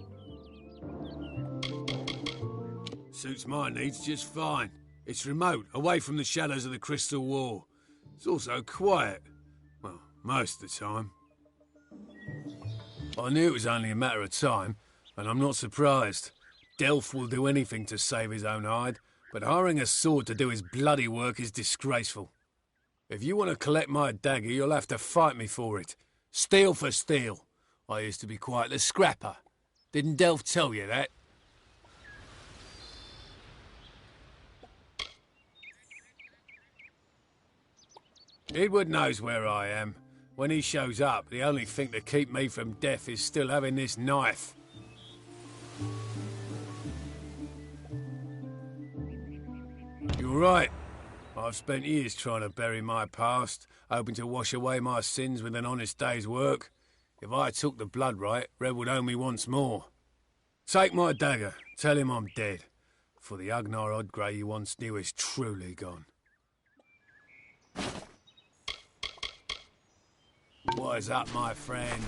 Suits my needs just fine. It's remote, away from the shadows of the Crystal War. It's also quiet. Well, most of the time. I knew it was only a matter of time, and I'm not surprised. Delph will do anything to save his own hide, but hiring a sword to do his bloody work is disgraceful. If you want to collect my dagger, you'll have to fight me for it. Steel for steel. I used to be quite the scrapper. Didn't Delph tell you that? Edward knows where I am. When he shows up, the only thing to keep me from death is still having this knife. You're right. I've spent years trying to bury my past, hoping to wash away my sins with an honest day's work. If I took the blood right, Red would owe me once more. Take my dagger, tell him I'm dead, for the Agnar Odgrey you once knew is truly gone. Wise up, my friend.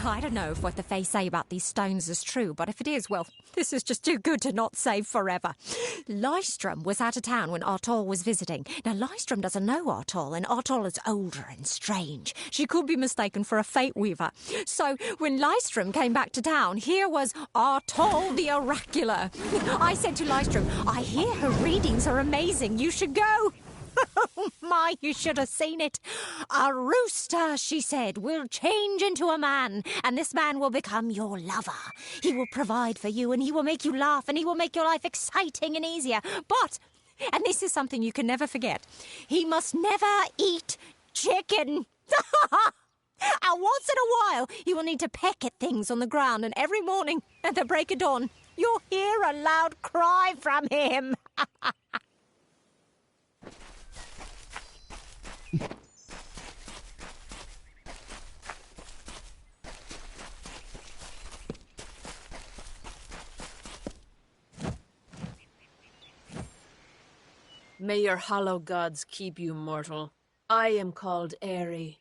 I don't know if what the Fae say about these stones is true, but if it is, well, this is just too good to not save forever. Lystrom was out of town when Artol was visiting. Now, Lystrom doesn't know Artol, and Artol is older and strange. She could be mistaken for a fate weaver. So, when Lystrom came back to town, here was Artol the Oracular. I said to Lystrom, I hear her readings are amazing. You should go. Oh, my, you should have seen it. A rooster, she said, will change into a man, and this man will become your lover. He will provide for you, and he will make you laugh, and he will make your life exciting and easier. But, and this is something you can never forget, he must never eat chicken. And once in a while, he will need to peck at things on the ground, and every morning at the break of dawn, you'll hear a loud cry from him. May your hollow gods keep you mortal. I am called Aerie.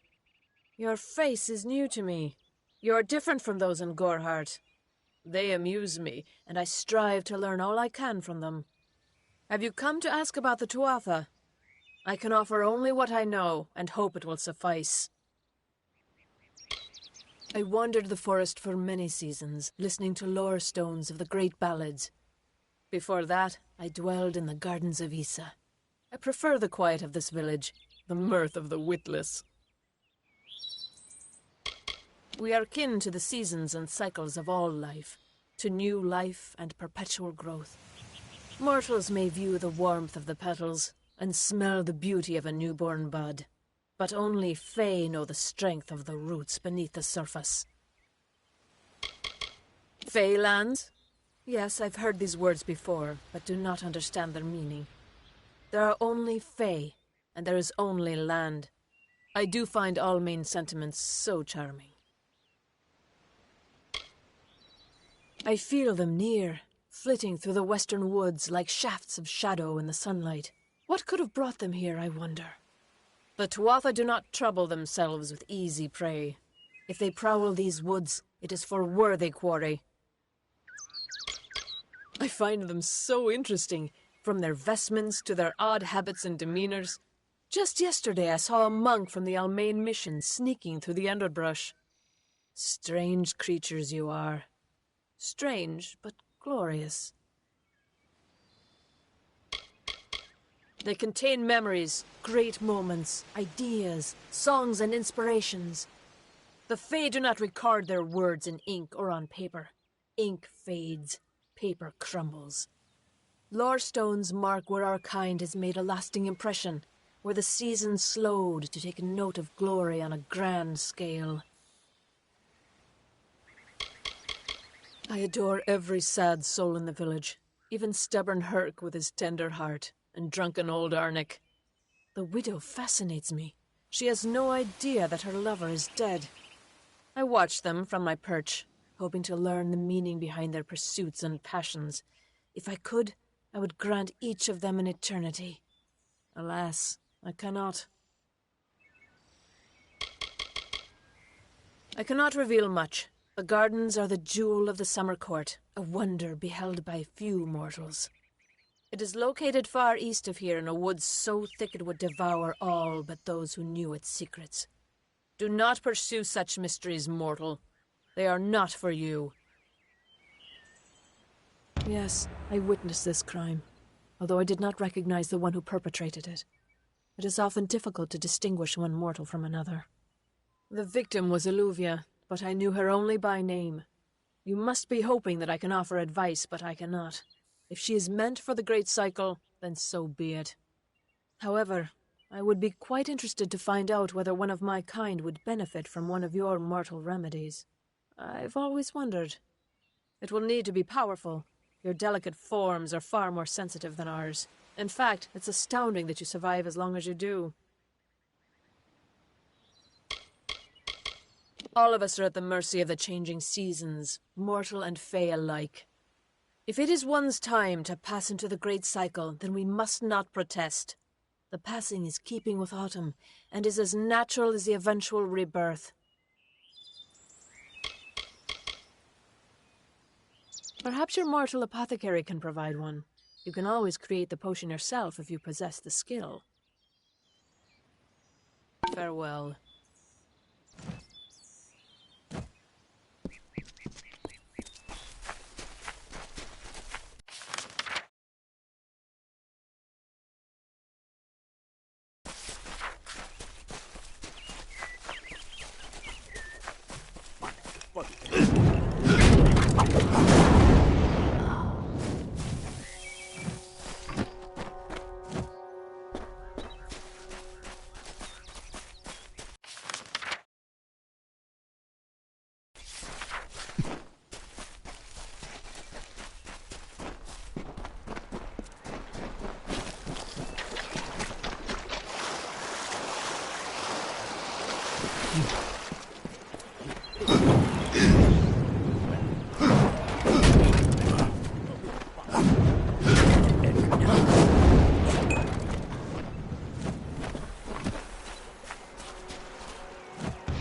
Your face is new to me. You are different from those in Gorhart. They amuse me, and I strive to learn all I can from them. Have you come to ask about the Tuatha? I can offer only what I know, and hope it will suffice. I wandered the forest for many seasons, listening to lore stones of the great ballads. Before that, I dwelled in the gardens of Issa. I prefer the quiet of this village, the mirth of the witless. We are kin to the seasons and cycles of all life, to new life and perpetual growth. Mortals may view the warmth of the petals and smell the beauty of a newborn bud, but only Fae know the strength of the roots beneath the surface. Fae lands? Yes, I've heard these words before, but do not understand their meaning. There are only Fae, and there is only land. I do find all main sentiments so charming. I feel them near, flitting through the western woods like shafts of shadow in the sunlight. What could have brought them here, I wonder? The Tuatha do not trouble themselves with easy prey. If they prowl these woods, it is for worthy quarry. I find them so interesting, from their vestments to their odd habits and demeanors. Just yesterday I saw a monk from the Almain mission sneaking through the underbrush. Strange creatures you are. Strange, but glorious. They contain memories, great moments, ideas, songs and inspirations. The Fae do not record their words in ink or on paper. Ink fades, paper crumbles. Lore stones mark where our kind has made a lasting impression, where the seasons slowed to take note of glory on a grand scale. I adore every sad soul in the village, even stubborn Herc with his tender heart, and drunken old Arnick. The widow fascinates me. She has no idea that her lover is dead. I watch them from my perch, hoping to learn the meaning behind their pursuits and passions. If I could, I would grant each of them an eternity. Alas, I cannot. I cannot reveal much. The gardens are the jewel of the summer court, a wonder beheld by few mortals. It is located far east of here in a wood so thick it would devour all but those who knew its secrets. Do not pursue such mysteries, mortal. They are not for you. Yes, I witnessed this crime, although I did not recognize the one who perpetrated it. It is often difficult to distinguish one mortal from another. The victim was Illuvia, but I knew her only by name. You must be hoping that I can offer advice, but I cannot. If she is meant for the Great Cycle, then so be it. However, I would be quite interested to find out whether one of my kind would benefit from one of your mortal remedies. I've always wondered. It will need to be powerful. Your delicate forms are far more sensitive than ours. In fact, it's astounding that you survive as long as you do. All of us are at the mercy of the changing seasons, mortal and fey alike. If it is one's time to pass into the Great Cycle, then we must not protest. The passing is keeping with autumn, and is as natural as the eventual rebirth. Perhaps your mortal apothecary can provide one. You can always create the potion yourself if you possess the skill. Farewell.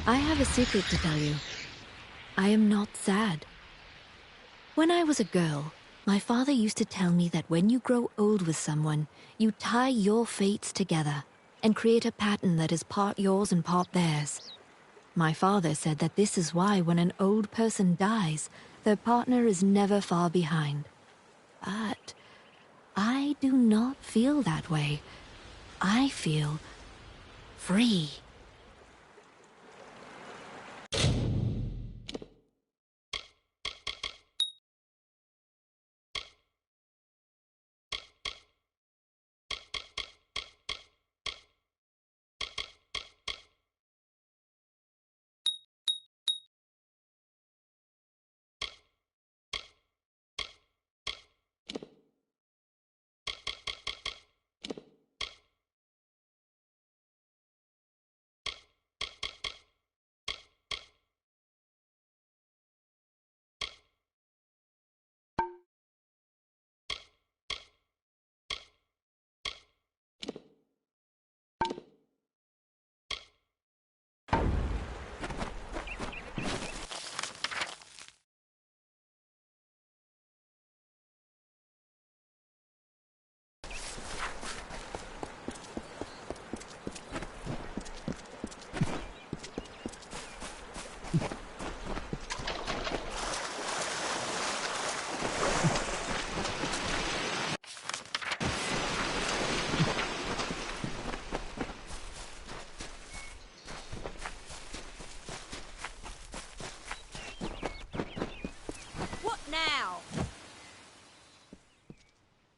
I have a secret to tell you. I am not sad. When I was a girl, my father used to tell me that when you grow old with someone, you tie your fates together and create a pattern that is part yours and part theirs. My father said that this is why when an old person dies, their partner is never far behind. But I do not feel that way. I feel free.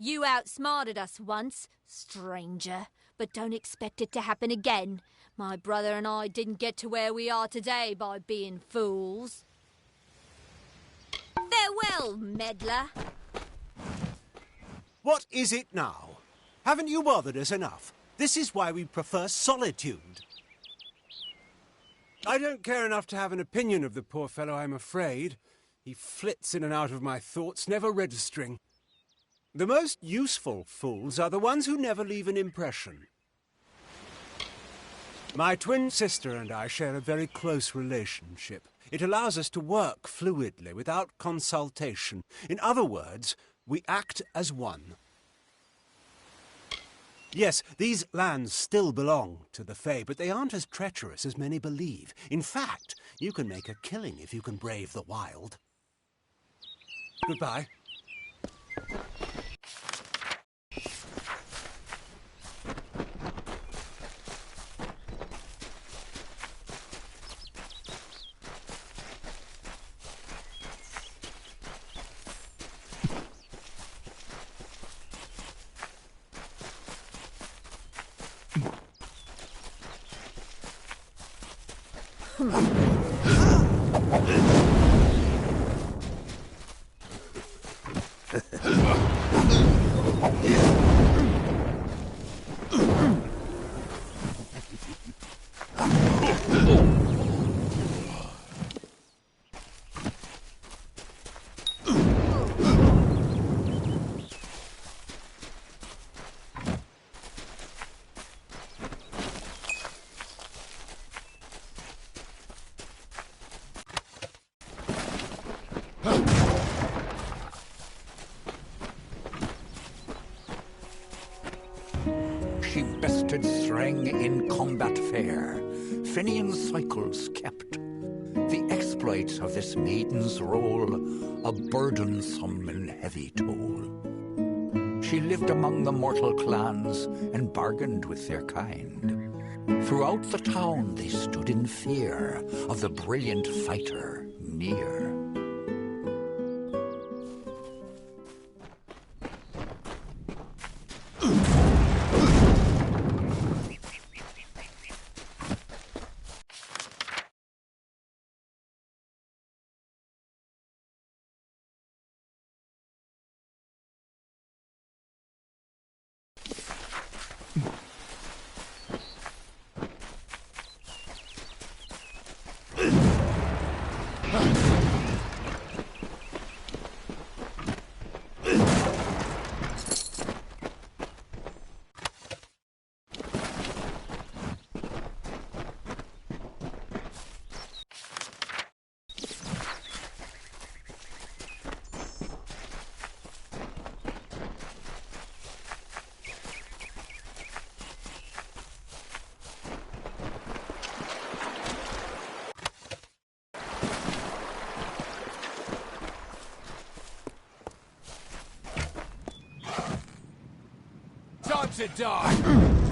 You outsmarted us once, stranger, but don't expect it to happen again. My brother and I didn't get to where we are today by being fools. Farewell, meddler. What is it now? Haven't you bothered us enough? This is why we prefer solitude. I don't care enough to have an opinion of the poor fellow, I'm afraid. He flits in and out of my thoughts, never registering. The most useful fools are the ones who never leave an impression. My twin sister and I share a very close relationship. It allows us to work fluidly without consultation. In other words, we act as one. Yes, these lands still belong to the Fae, but they aren't as treacherous as many believe. In fact, you can make a killing if you can brave the wild. Goodbye. She bested Threng in combat fair, Fenian cycles kept. The exploits of this maiden's role, a burdensome and heavy toll. She lived among the mortal clans and bargained with their kind. Throughout the town they stood in fear of the brilliant fighter near. Time to die!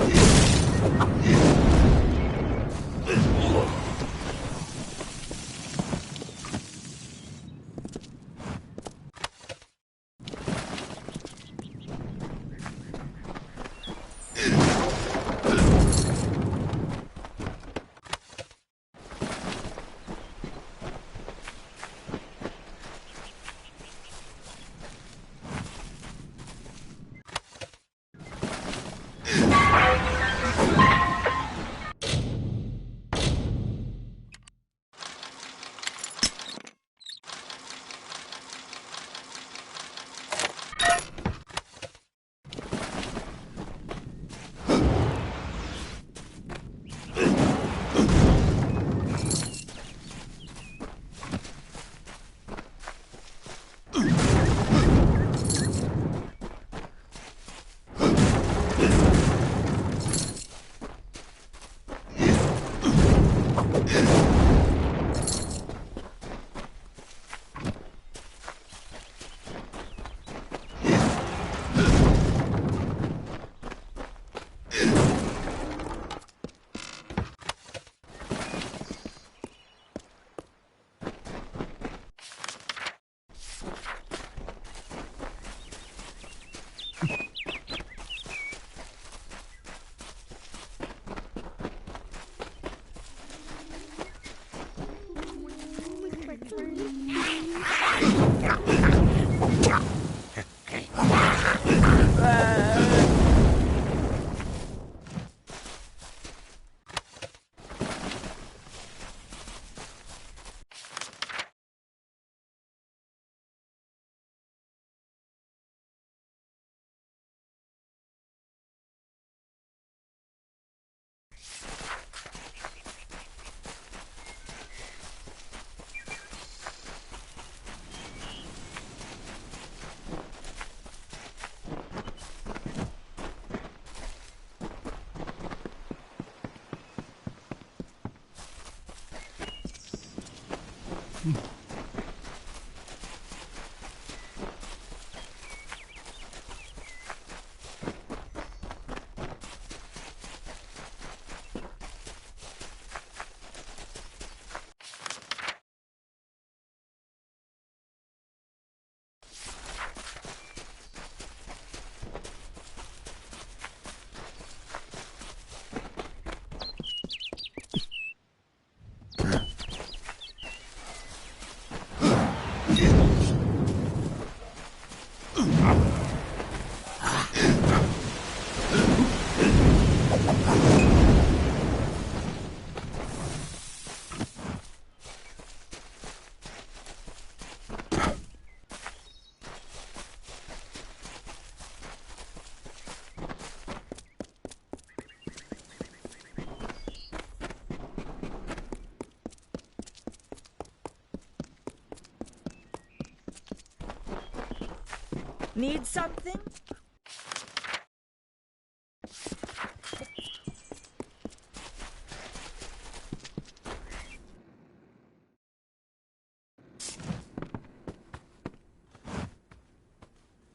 Need something?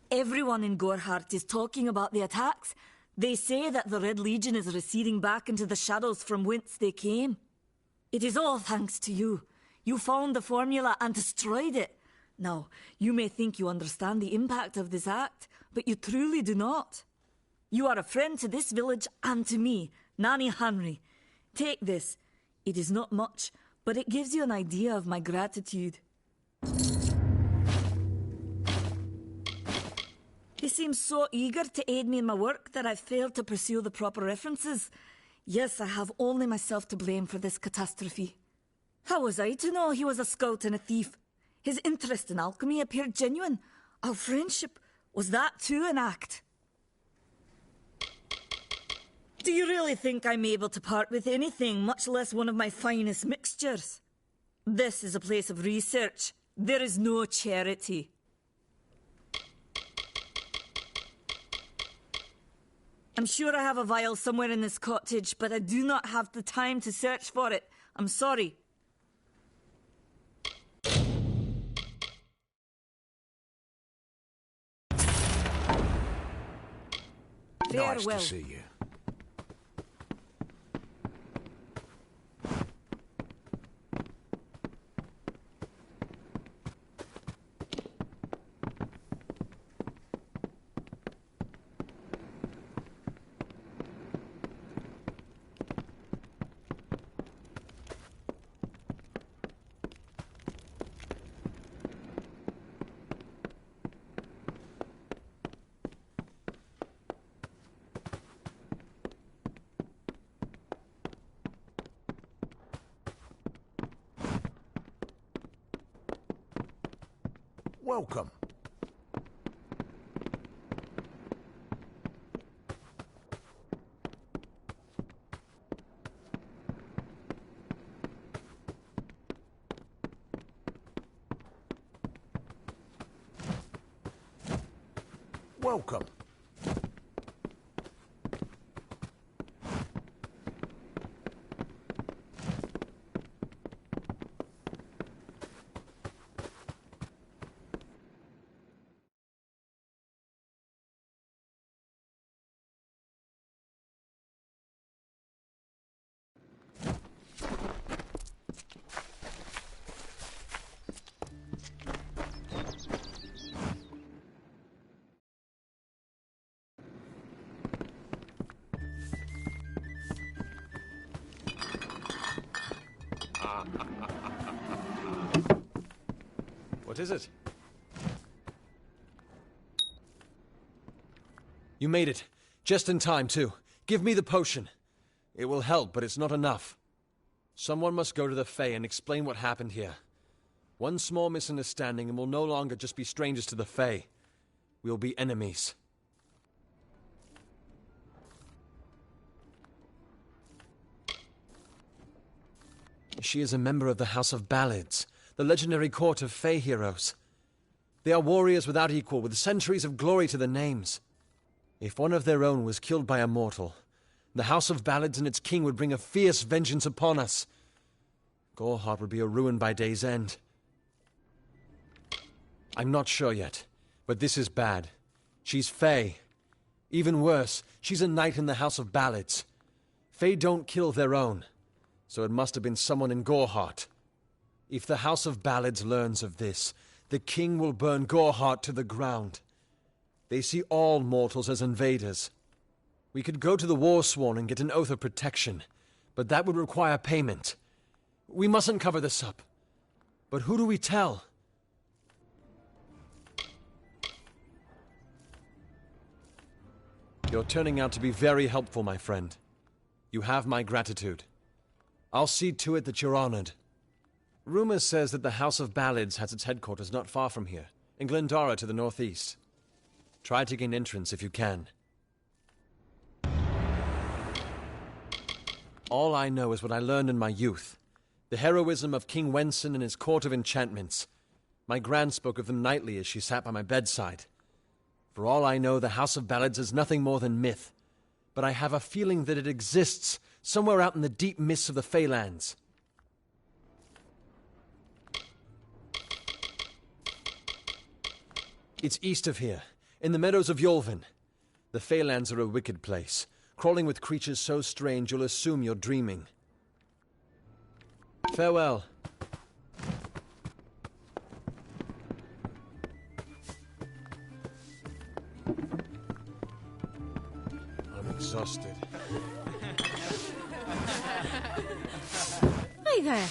Everyone in Gorhart is talking about the attacks. They say that the Red Legion is receding back into the shadows from whence they came. It is all thanks to you. You found the formula and destroyed it. Now, you may think you understand the impact of this act, but you truly do not. You are a friend to this village and to me, Nanny Henry. Take this. It is not much, but it gives you an idea of my gratitude. He seems so eager to aid me in my work that I failed to pursue the proper references. Yes, I have only myself to blame for this catastrophe. How was I to know he was a scout and a thief? His interest in alchemy appeared genuine. Our friendship, was that too an act? Do you really think I'm able to part with anything, much less one of my finest mixtures? This is a place of research. There is no charity. I'm sure I have a vial somewhere in this cottage, but I do not have the time to search for it. I'm sorry. Nice Farewell. to see you. Welcome. Welcome. What is it? You made it. Just in time, too. Give me the potion. It will help, but it's not enough. Someone must go to the Fae and explain what happened here. One small misunderstanding and we'll no longer just be strangers to the Fae. We'll be enemies. She is a member of the House of Ballads, the legendary court of Fae heroes. They are warriors without equal, with centuries of glory to their names. If one of their own was killed by a mortal, the House of Ballads and its king would bring a fierce vengeance upon us. Gorhart would be a ruin by day's end. I'm not sure yet, but this is bad. She's Fey. Even worse, she's a knight in the House of Ballads. Fey don't kill their own, so it must have been someone in Goreheart. If the House of Ballads learns of this, the king will burn Goreheart to the ground. They see all mortals as invaders. We could go to the Warsworn and get an oath of protection, but that would require payment. We mustn't cover this up. But who do we tell? You're turning out to be very helpful, my friend. You have my gratitude. I'll see to it that you're honored. Rumor says that the House of Ballads has its headquarters not far from here, in Glendara to the northeast. Try to gain entrance if you can. All I know is what I learned in my youth. The heroism of King Wenson and his court of enchantments. My gran spoke of them nightly as she sat by my bedside. For all I know, the House of Ballads is nothing more than myth. But I have a feeling that it exists somewhere out in the deep mists of the Feylands. It's east of here, in the meadows of Yolvin. The Feylands are a wicked place, crawling with creatures so strange you'll assume you're dreaming. Farewell. I'm exhausted. Hey there.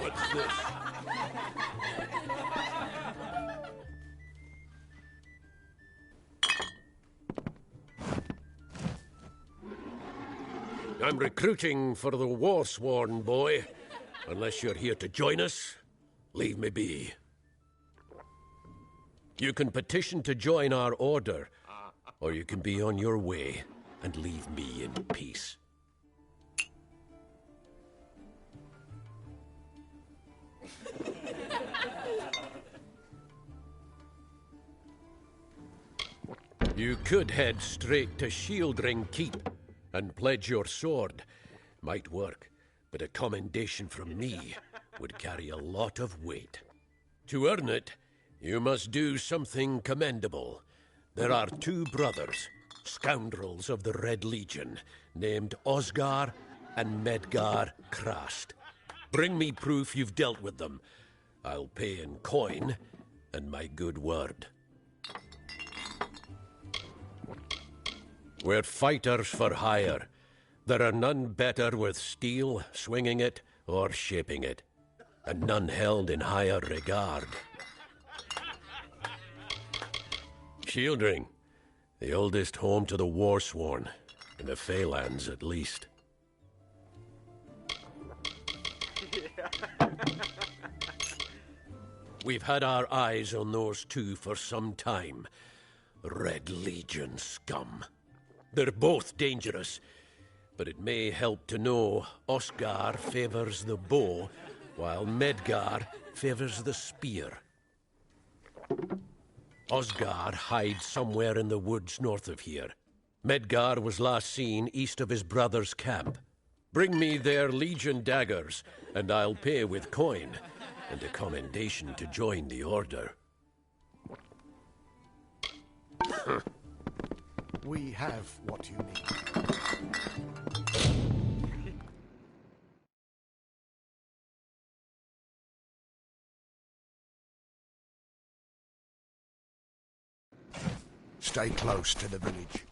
What's this? I'm recruiting for the Warsworn, boy. Unless you're here to join us, leave me be. You can petition to join our order, or you can be on your way and leave me in peace. You could head straight to Shieldring Keep and pledge your sword. Might work, but a commendation from me would carry a lot of weight. To earn it, you must do something commendable. There are two brothers, scoundrels of the Red Legion, named Osgar and Medgar Krast. Bring me proof you've dealt with them. I'll pay in coin and my good word. We're fighters for hire. There are none better with steel, swinging it, or shaping it, and none held in higher regard. Shieldring, the oldest home to the Warsworn, in the Feylands at least. We've had our eyes on those two for some time. Red Legion scum. They're both dangerous, but it may help to know Osgar favors the bow, while Medgar favors the spear. Osgar hides somewhere in the woods north of here. Medgar was last seen east of his brother's camp. Bring me their Legion daggers, and I'll pay with coin, and a commendation to join the order. We have what you need. Stay close to the village.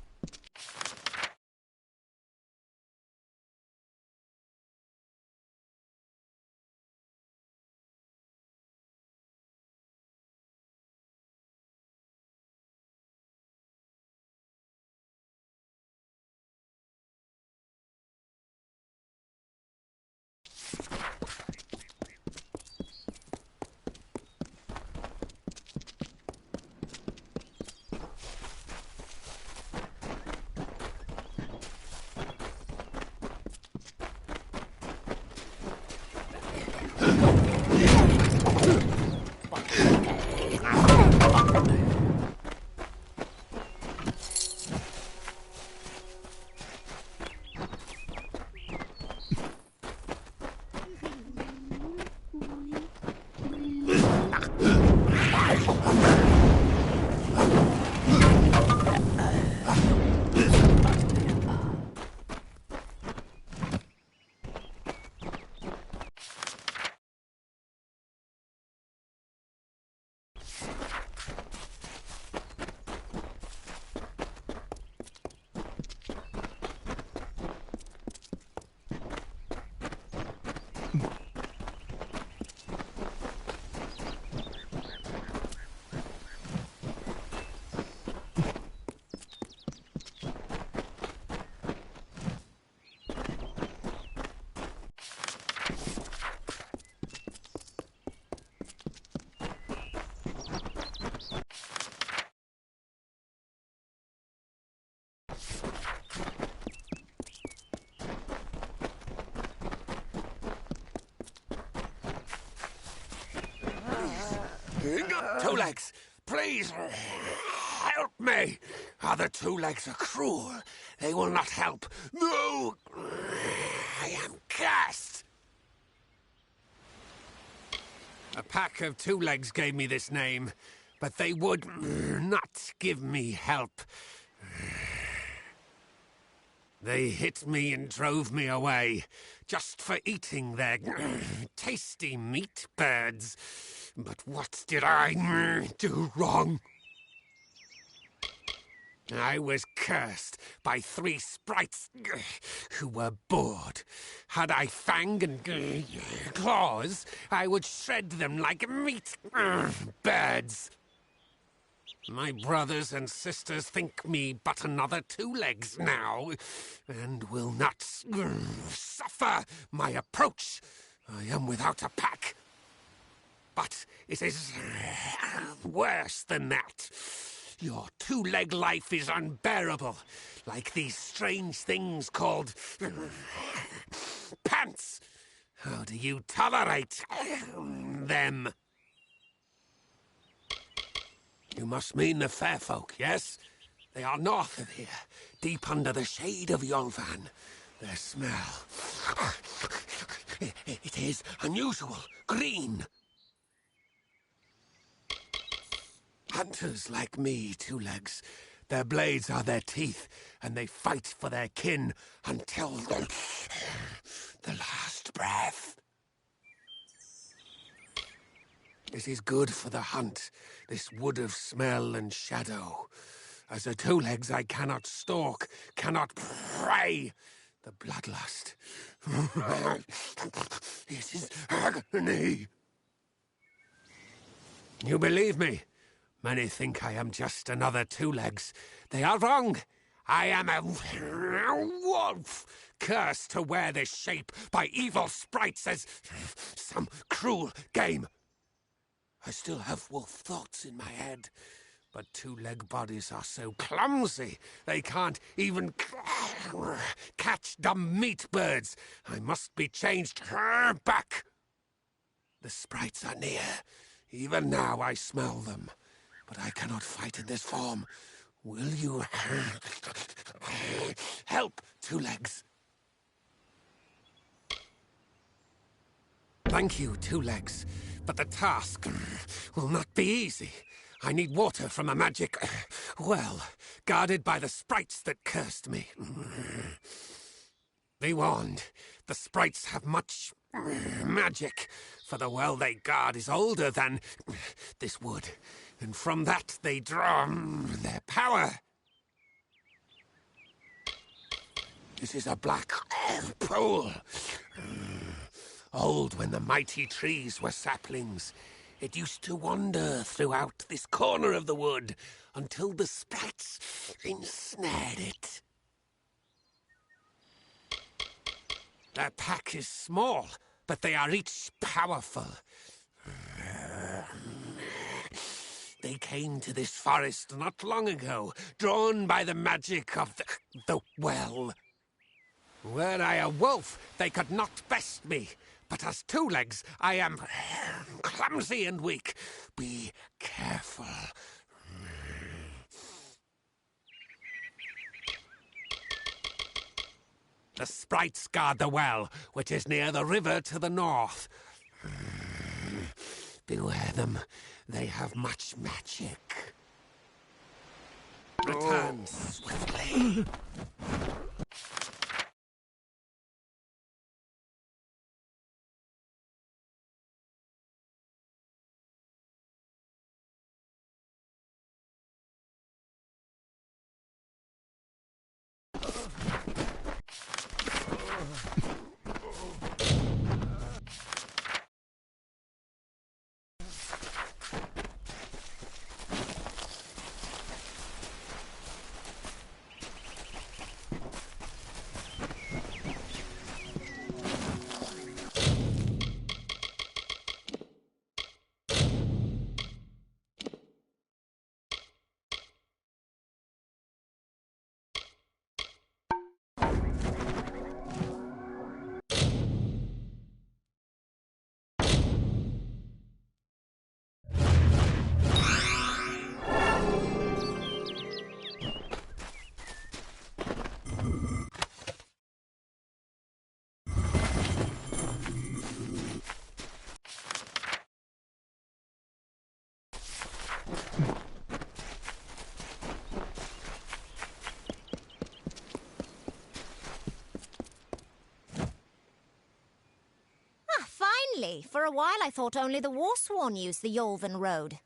Two Legs, please, help me. Other Two Legs are cruel. They will not help. No! I am cursed. A pack of Two Legs gave me this name, but they would not give me help. They hit me and drove me away, just for eating their tasty meat birds. But what did I do wrong? I was cursed by 3 sprites who were bored. Had I fang and claws, I would shred them like meat birds. My brothers and sisters think me but another Two Legs now, and will not suffer my approach. I am without a pack. But it is worse than that. Your two-leg life is unbearable, like these strange things called pants. How do you tolerate them? You must mean the fair folk, yes? They are north of here, deep under the shade of Yolvan. Their smell... it is unusual, green. Hunters like me, Two Legs. Their blades are their teeth, and they fight for their kin until the last breath. It is good for the hunt, this wood of smell and shadow. As a Two Legs, I cannot stalk, cannot prey. The bloodlust. It is agony. You believe me? Many think I am just another Two Legs. They are wrong. I am a wolf, cursed to wear this shape by evil sprites as some cruel game. I still have wolf thoughts in my head, but two-leg bodies are so clumsy they can't even catch dumb meat birds. I must be changed back. The sprites are near. Even now I smell them, but I cannot fight in this form. Will you help, Two Legs? Thank you, Two Legs, but the task will not be easy. I need water from a magic well, guarded by the sprites that cursed me. Be warned, the sprites have much magic, for the well they guard is older than this wood, and from that they draw their power. This is a black pool. Old when the mighty trees were saplings. It used to wander throughout this corner of the wood until the sprites ensnared it. Their pack is small, but they are each powerful. They came to this forest not long ago, drawn by the magic of the well. Were I a wolf, they could not best me. But as Two Legs, I am clumsy and weak. Be careful. The sprites guard the well, which is near the river to the north. Beware them. They have much magic. Return swiftly. Really? For a while I thought only the Warsworn used the Yolven Road.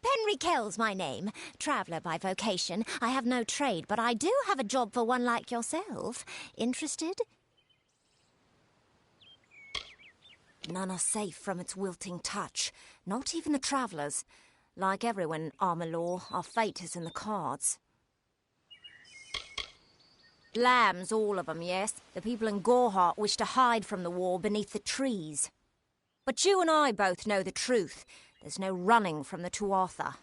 Penry Kell's my name. Traveller by vocation. I have no trade, but I do have a job for one like yourself. Interested? None are safe from its wilting touch. Not even the travellers. Like everyone in Amalur, our fate is in the cards. Lambs, all of them, yes. The people in Gorhart wish to hide from the war beneath the trees. But you and I both know the truth. There's no running from the Tuatha.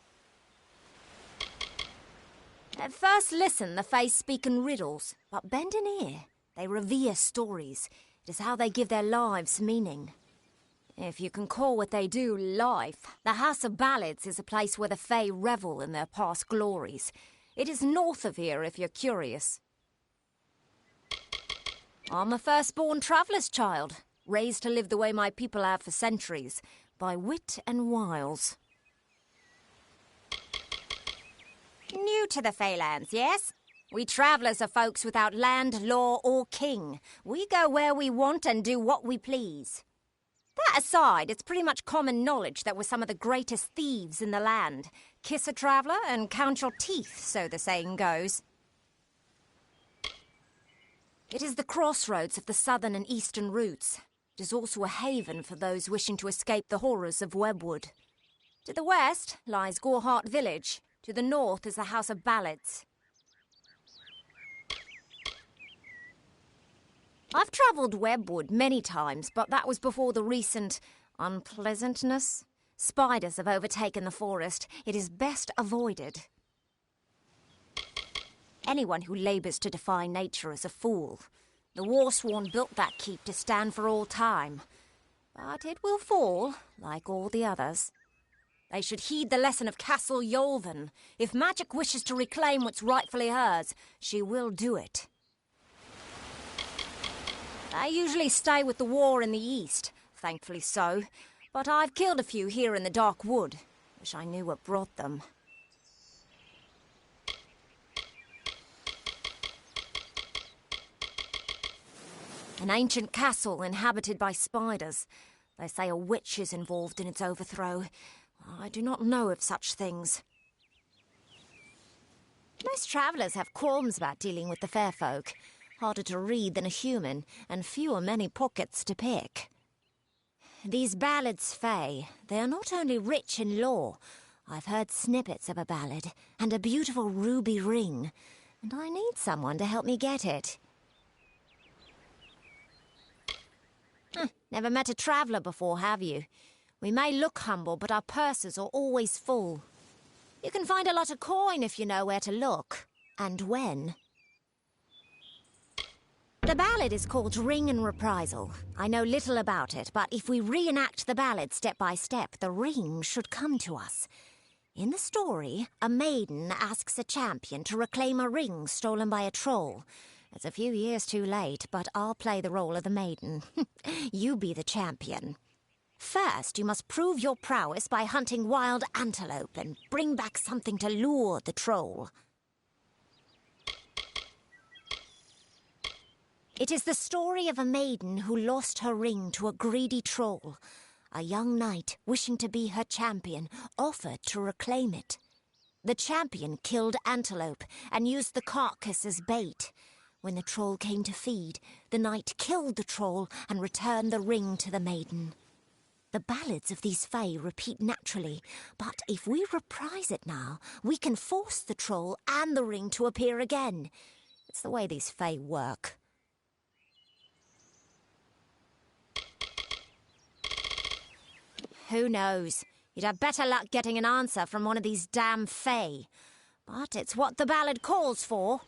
At first listen, the Fae speak in riddles, but bend an ear. They revere stories. It is how they give their lives meaning. If you can call what they do life, the House of Ballads is a place where the Fae revel in their past glories. It is north of here if you're curious. I'm a firstborn traveller's child, raised to live the way my people have for centuries, by wit and wiles. New to the Feylands, yes? We travellers are folks without land, law or king. We go where we want and do what we please. That aside, it's pretty much common knowledge that we're some of the greatest thieves in the land. Kiss a traveller and count your teeth, so the saying goes. It is the crossroads of the southern and eastern routes. It is also a haven for those wishing to escape the horrors of Webwood. To the west lies Gorhart village. To the north is the House of Ballads. I've travelled Webwood many times, but that was before the recent unpleasantness. Spiders have overtaken the forest. It is best avoided. Anyone who labours to defy nature is a fool. The Warsworn built that keep to stand for all time. But it will fall, like all the others. They should heed the lesson of Castle Yolven. If magic wishes to reclaim what's rightfully hers, she will do it. They usually stay with the war in the east, thankfully so. But I've killed a few here in the Dark Wood. Wish I knew what brought them. An ancient castle inhabited by spiders. They say a witch is involved in its overthrow. I do not know of such things. Most travellers have qualms about dealing with the fair folk. Harder to read than a human, and fewer many pockets to pick. These ballads, Fae, they are not only rich in lore. I've heard snippets of a ballad, and a beautiful ruby ring, and I need someone to help me get it. Never met a traveller before, have you? We may look humble, but our purses are always full. You can find a lot of coin if you know where to look, and when. The ballad is called Ring and Reprisal. I know little about it, but if we reenact the ballad step by step, the ring should come to us. In the story, a maiden asks a champion to reclaim a ring stolen by a troll. It's a few years too late, but I'll play the role of the maiden. You be the champion. First, you must prove your prowess by hunting wild antelope and bring back something to lure the troll. It is the story of a maiden who lost her ring to a greedy troll. A young knight, wishing to be her champion, offered to reclaim it. The champion killed antelope and used the carcass as bait. When the troll came to feed, the knight killed the troll and returned the ring to the maiden. The ballads of these Fae repeat naturally, but if we reprise it now, we can force the troll and the ring to appear again. It's the way these Fae work. Who knows? You'd have better luck getting an answer from one of these damn Fae. But it's what the ballad calls for.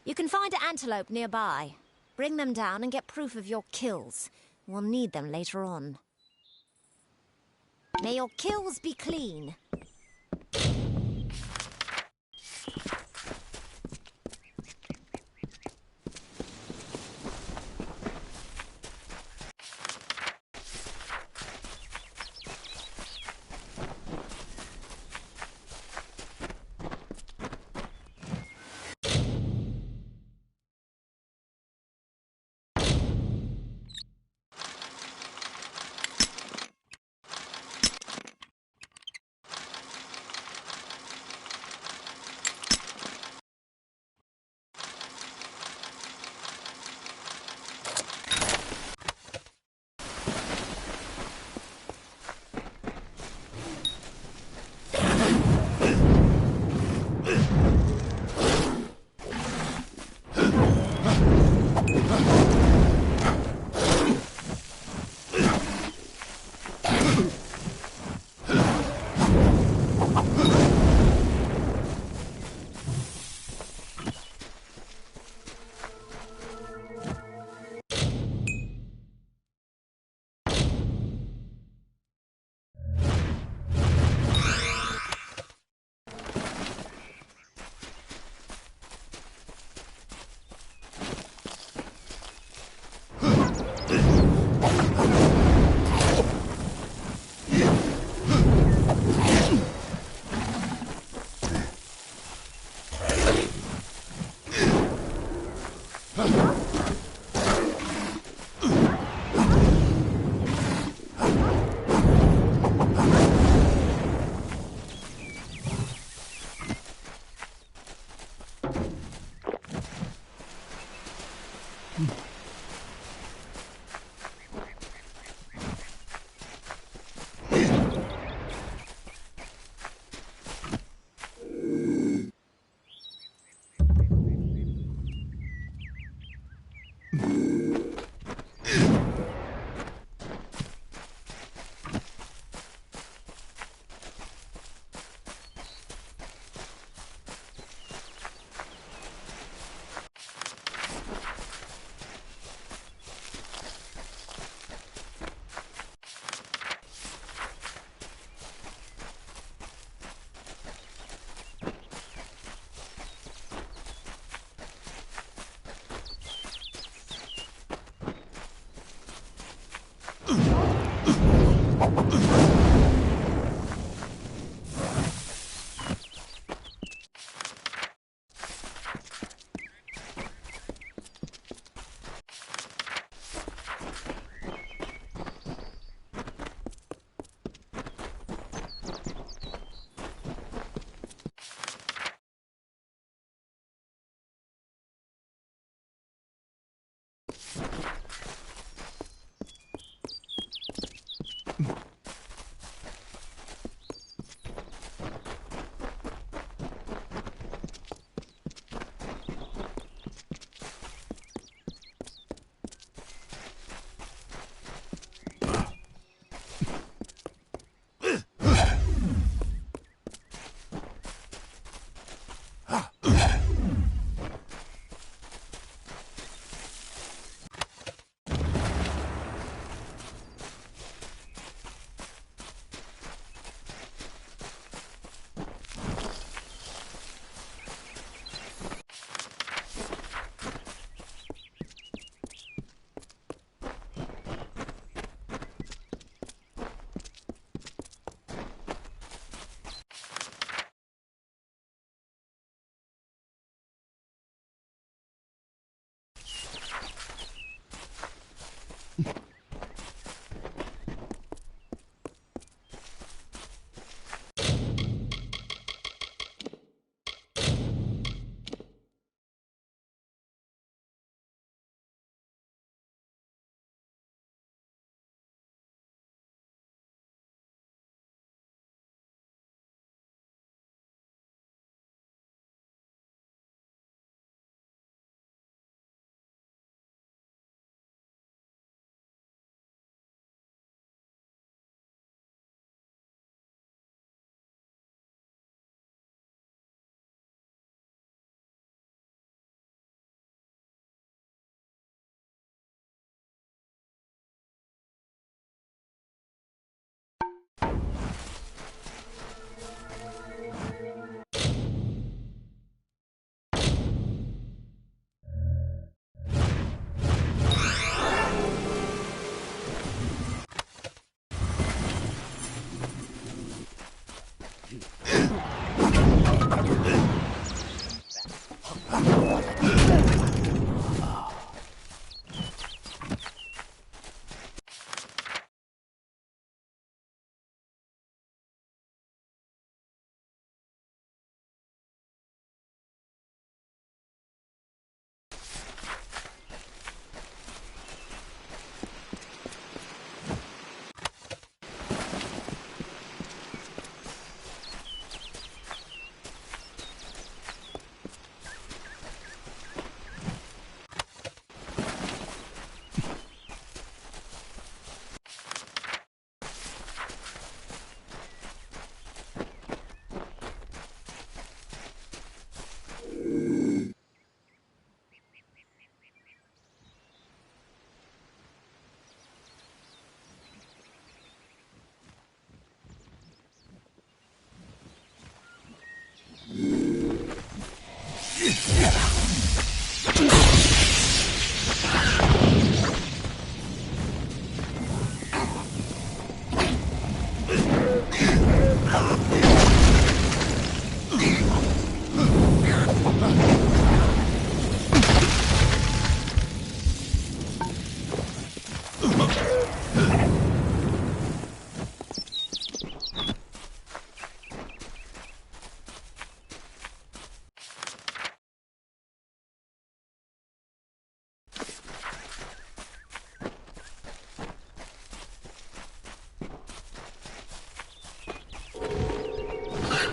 You can find an antelope nearby. Bring them down and get proof of your kills. We'll need them later on. May your kills be clean.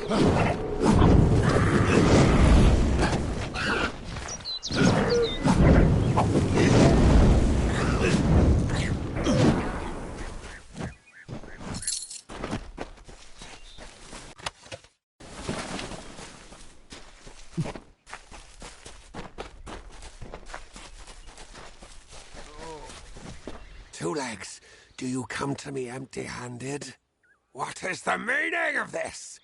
Two Legs, do you come to me empty-handed? What is the meaning of this?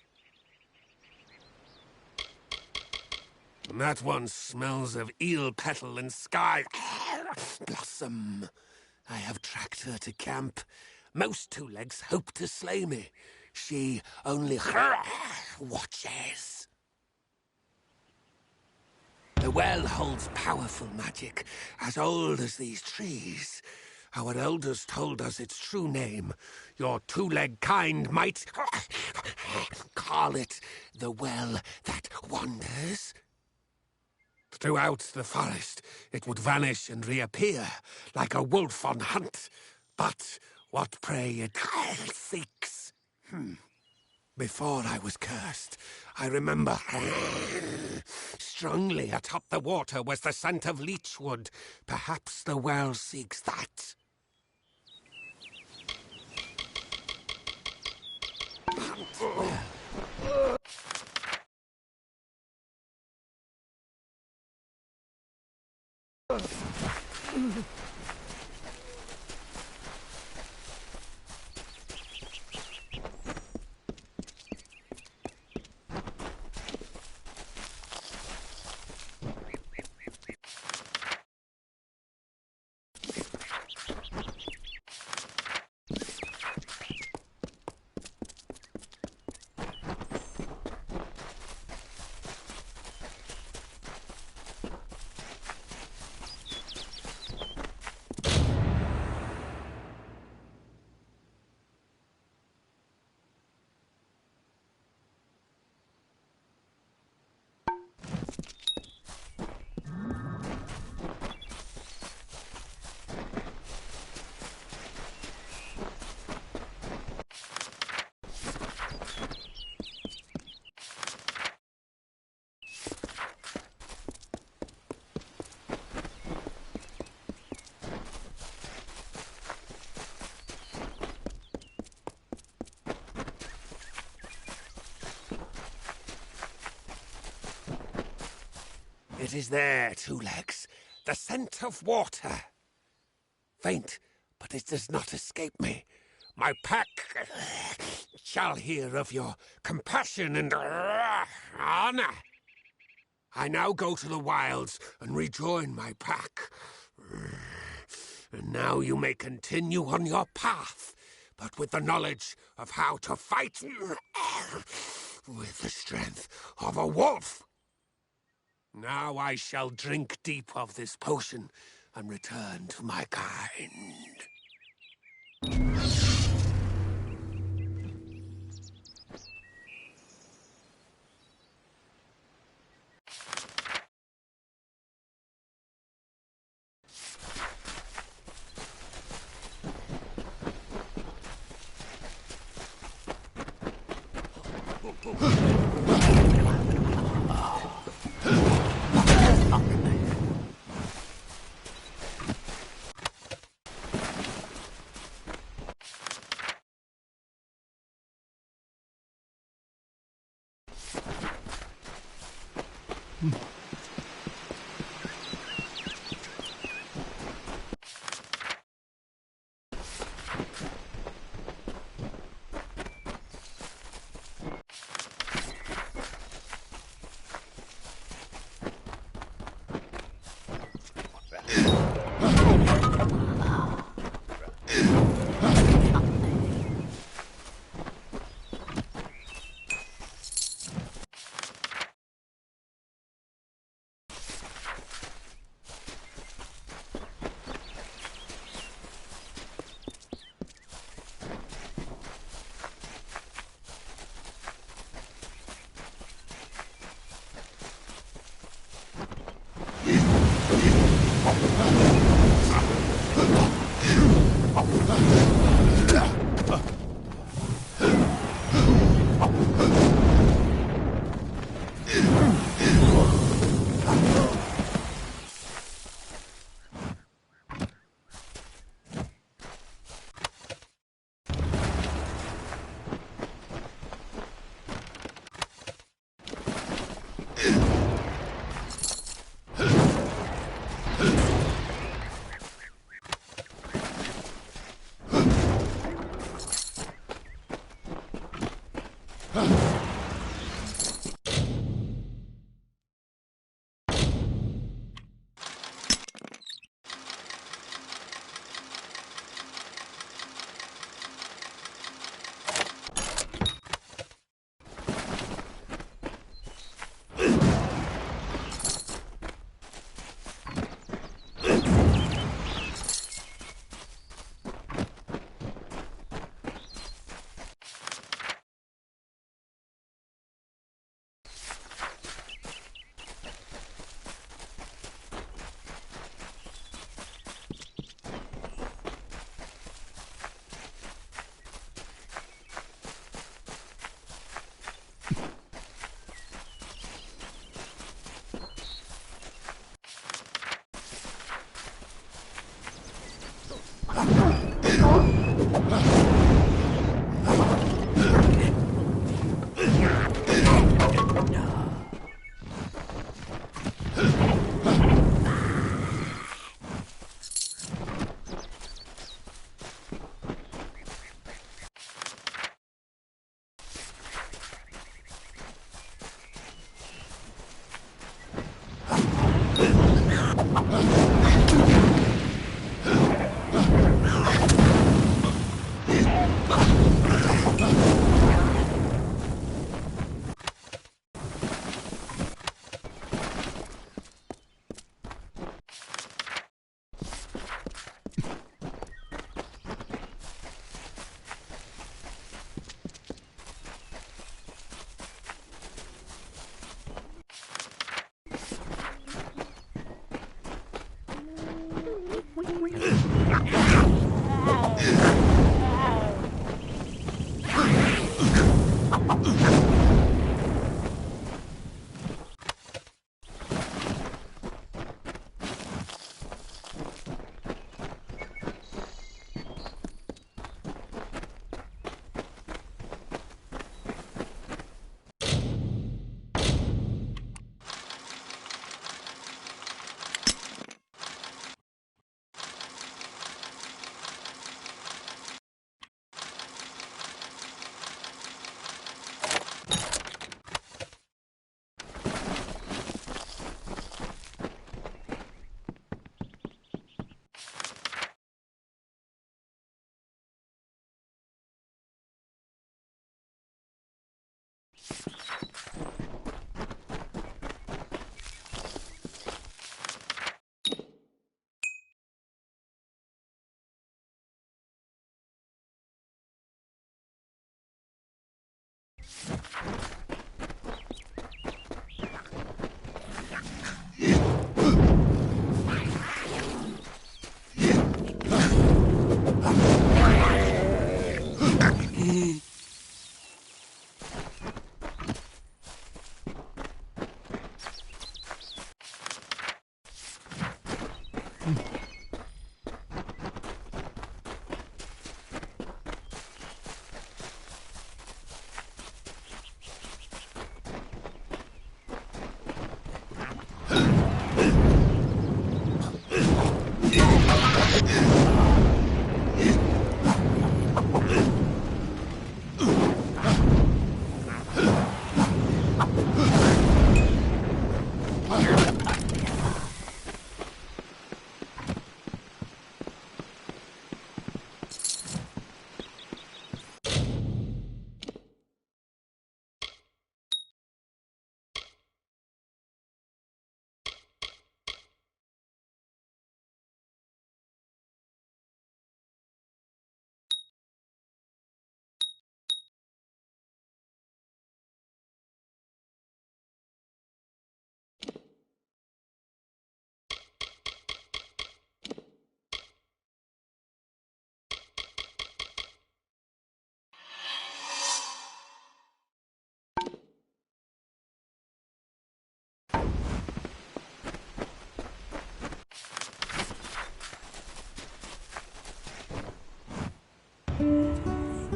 And that one smells of eel petal and sky blossom. I have tracked her to camp. Most Two Legs hope to slay me. She only watches. The well holds powerful magic, as old as these trees. Our elders told us its true name. Your two-leg kind might call it the Well That Wanders. Throughout the forest, it would vanish and reappear, like a wolf on hunt. But what prey it seeks. Before I was cursed, I remember strongly atop the water was the scent of leechwood. Perhaps the well seeks that. It is there, Two Legs. The scent of water. Faint, but it does not escape me. My pack shall hear of your compassion and honor. I now go to the wilds and rejoin my pack. And now you may continue on your path, but with the knowledge of how to fight with the strength of a wolf. Now I shall drink deep of this potion and return to my kind.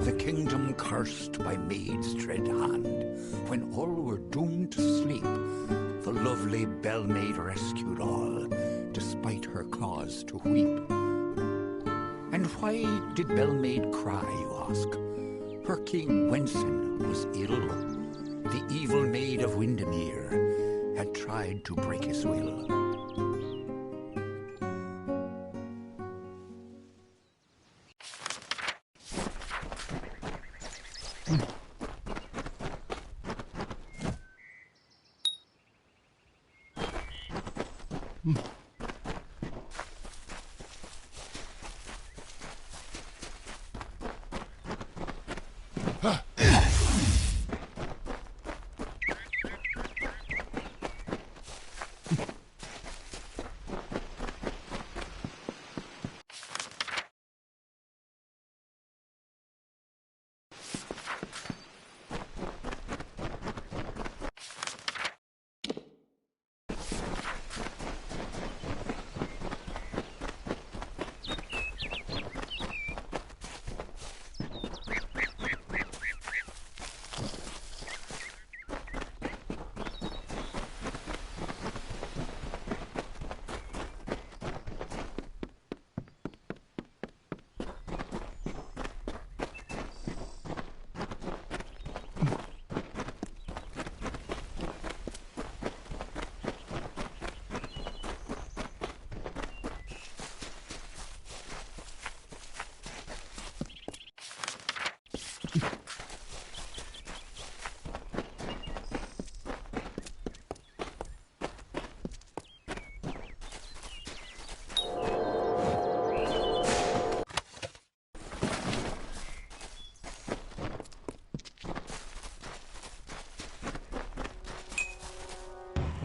The kingdom cursed by maid's dread hand, when all were doomed to sleep, the lovely bell-maid rescued all, despite her cause to weep. And why did bell-maid cry, you ask? Her king Wenson was was ill. The evil maid of Windermere had tried to break his will.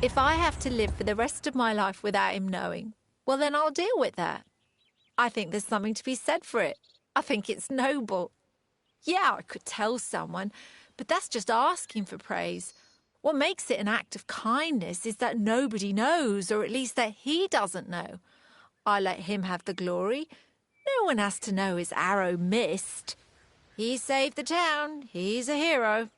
If I have to live for the rest of my life without him knowing, well, then I'll deal with that. I think there's something to be said for it. I think it's noble. Yeah, I could tell someone, but that's just asking for praise. What makes it an act of kindness is that nobody knows, or at least that he doesn't know. I let him have the glory. No one has to know his arrow missed. He saved the town. He's a hero.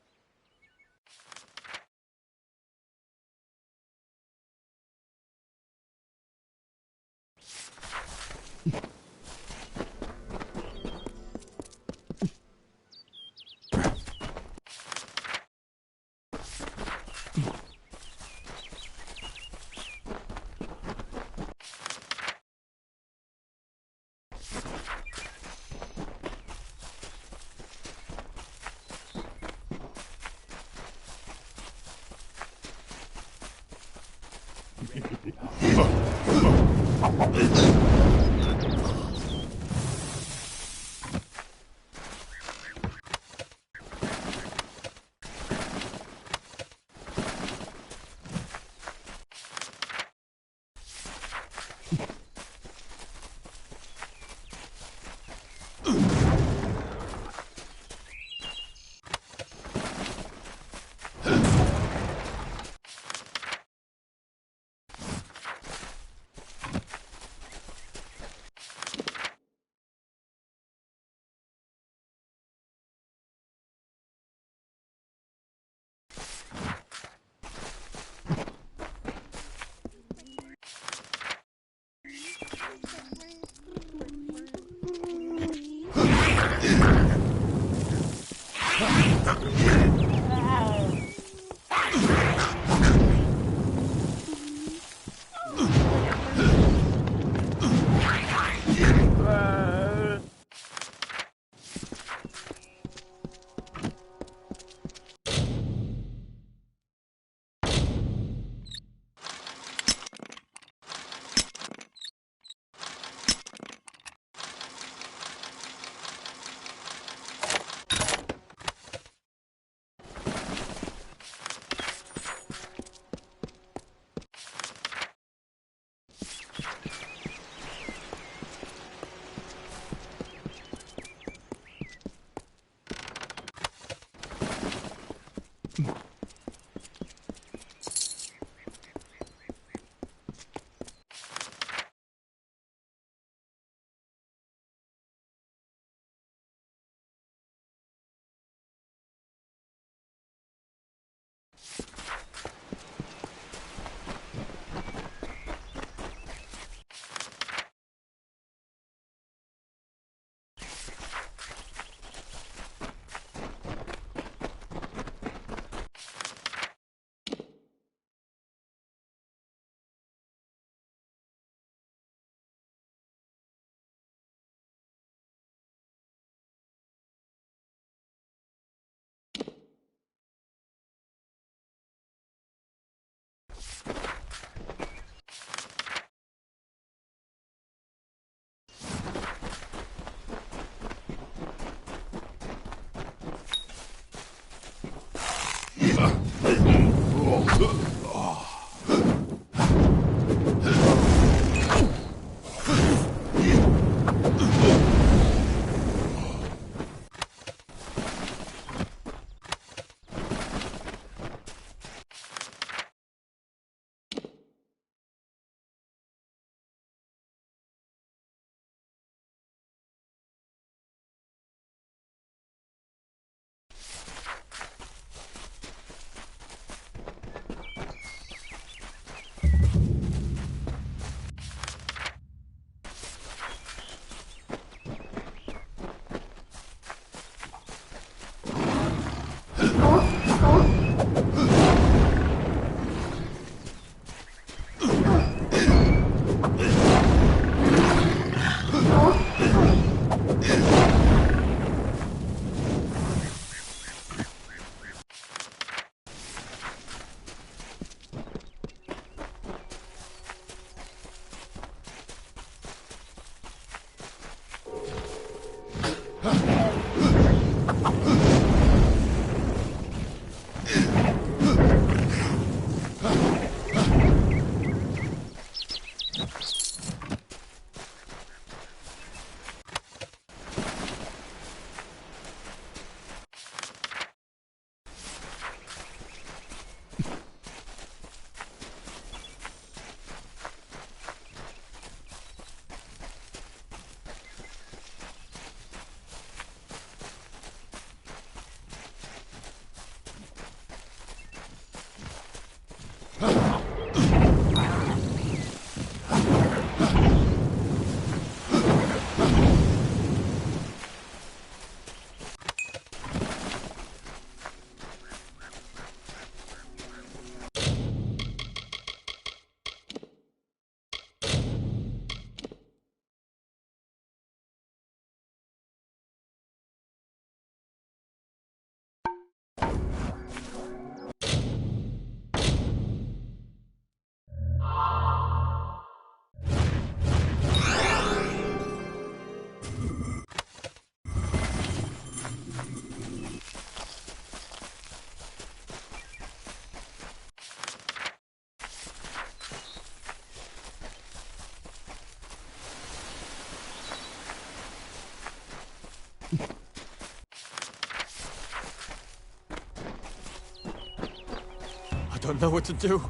I don't know what to do.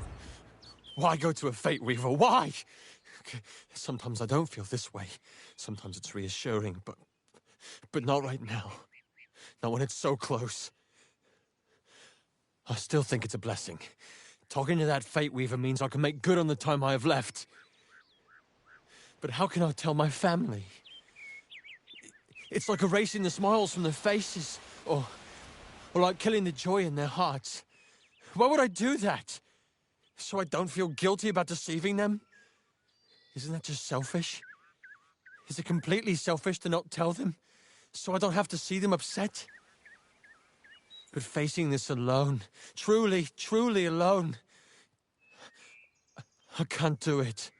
Why go to a Fate Weaver? Why? Sometimes I don't feel this way. Sometimes it's reassuring, but not right now. Not when it's so close. I still think it's a blessing. Talking to that Fate Weaver means I can make good on the time I have left. But how can I tell my family? It's like erasing the smiles from their faces, or like killing the joy in their hearts. Why would I do that? So I don't feel guilty about deceiving them? Isn't that just selfish? Is it completely selfish to not tell them, so I don't have to see them upset? But facing this alone, truly, truly alone, I can't do it.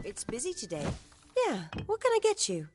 It's busy today. Yeah, what can I get you?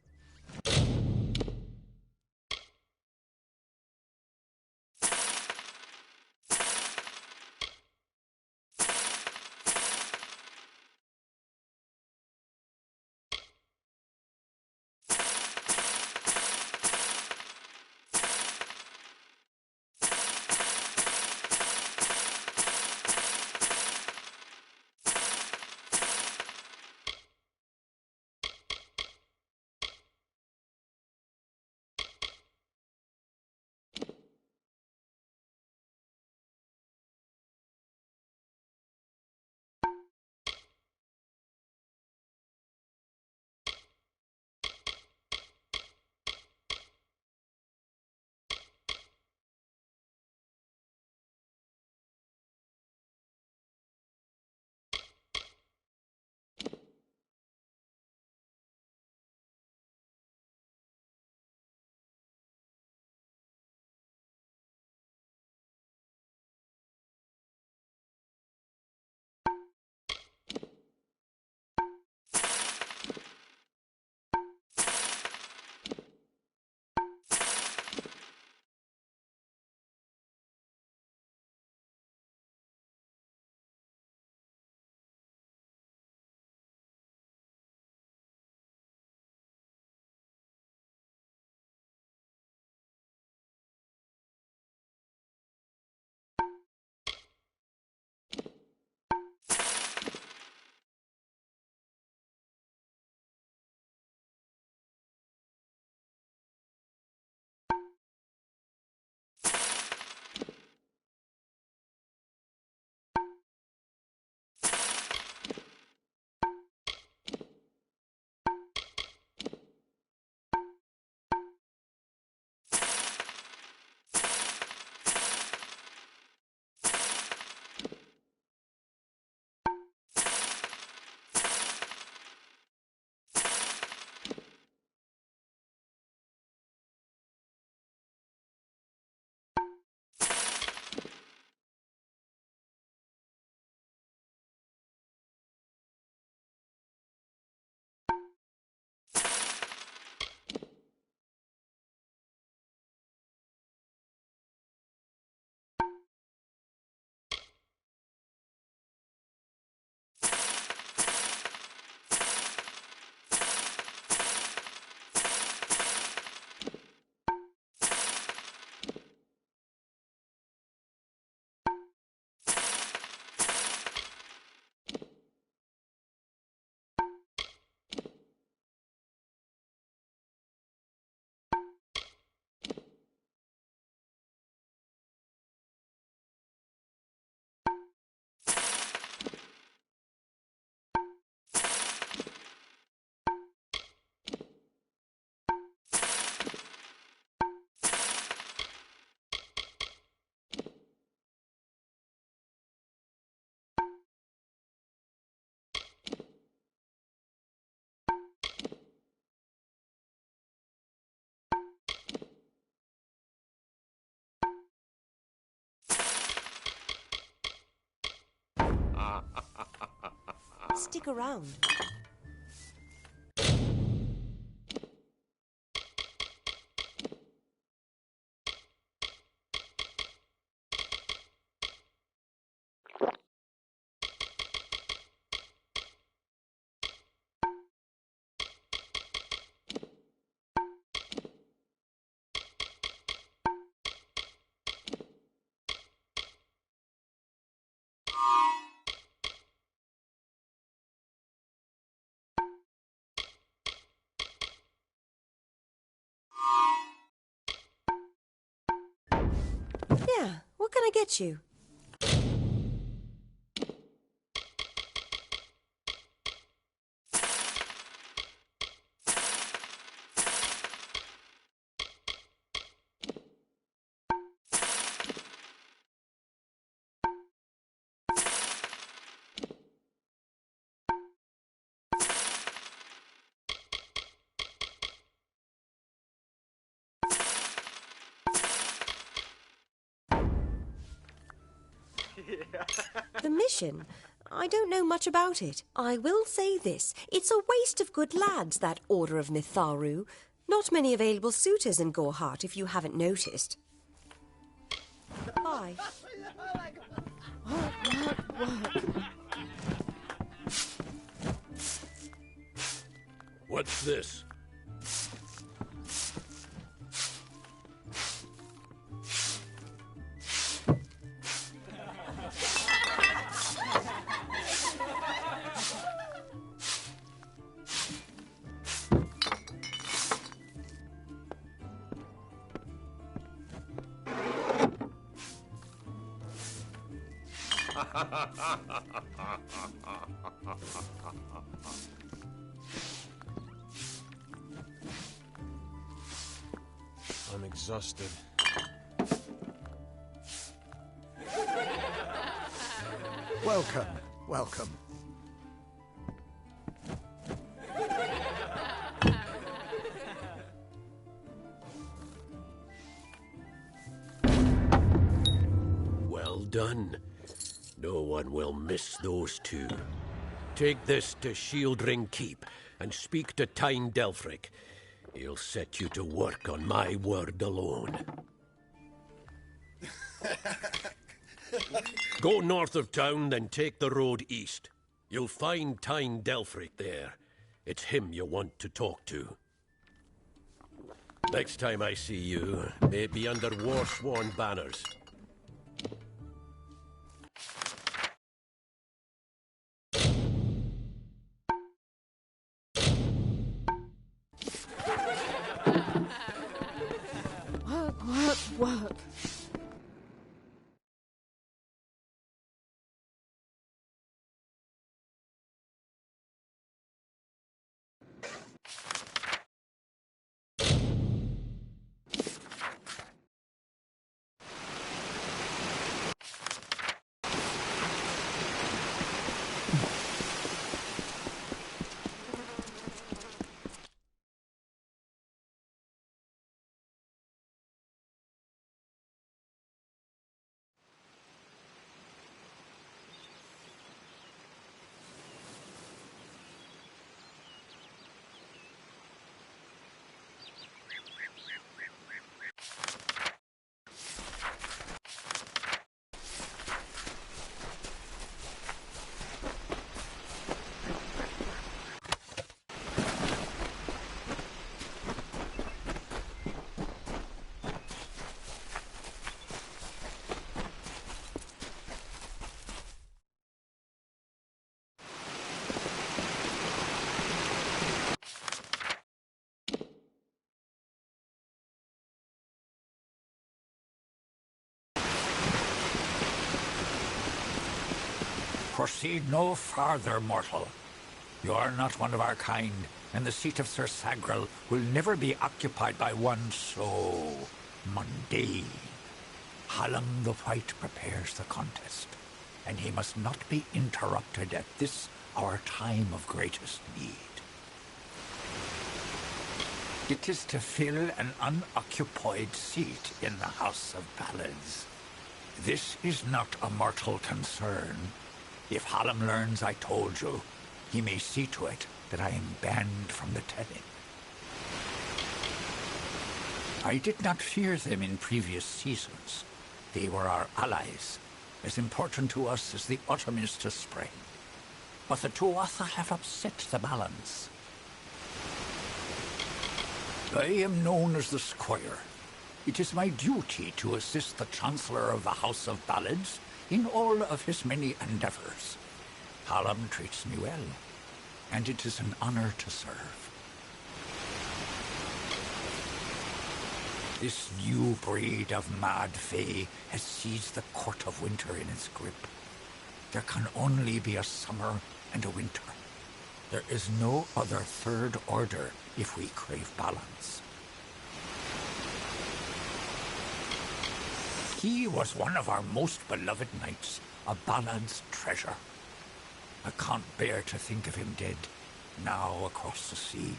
Stick around. Yeah, what can I get you? The mission? I don't know much about it. I will say this. It's a waste of good lads, that Order of Mitharu. Not many available suitors in Gorhart, if you haven't noticed. Bye. Work. What's this? I'm exhausted. Welcome, welcome. Well done. No one will miss those two. Take this to Shieldring Keep and speak to Tyne Delfric. He'll set you to work on my word alone. Go north of town, then take the road east. You'll find Tyne Delfric there. It's him you want to talk to. Next time I see you, may it be under war-sworn banners. Work. Proceed no farther, mortal. You are not one of our kind, and the seat of Sir Sagrel will never be occupied by one so mundane. Hallam the White prepares the contest, and he must not be interrupted at this, our time of greatest need. It is to fill an unoccupied seat in the House of Ballads. This is not a mortal concern. If Hallam learns I told you, he may see to it that I am banned from the telling. I did not fear them in previous seasons. They were our allies, as important to us as the autumn is to spring. But the Tuatha have upset the balance. I am known as the Squire. It is my duty to assist the Chancellor of the House of Ballads in all of his many endeavors. Hallam treats me well, and it is an honor to serve. This new breed of mad fae has seized the Court of Winter in its grip. There can only be a summer and a winter. There is no other third order if we crave balance. He was one of our most beloved knights, a Ballad's treasure. I can't bear to think of him dead, now across the sea,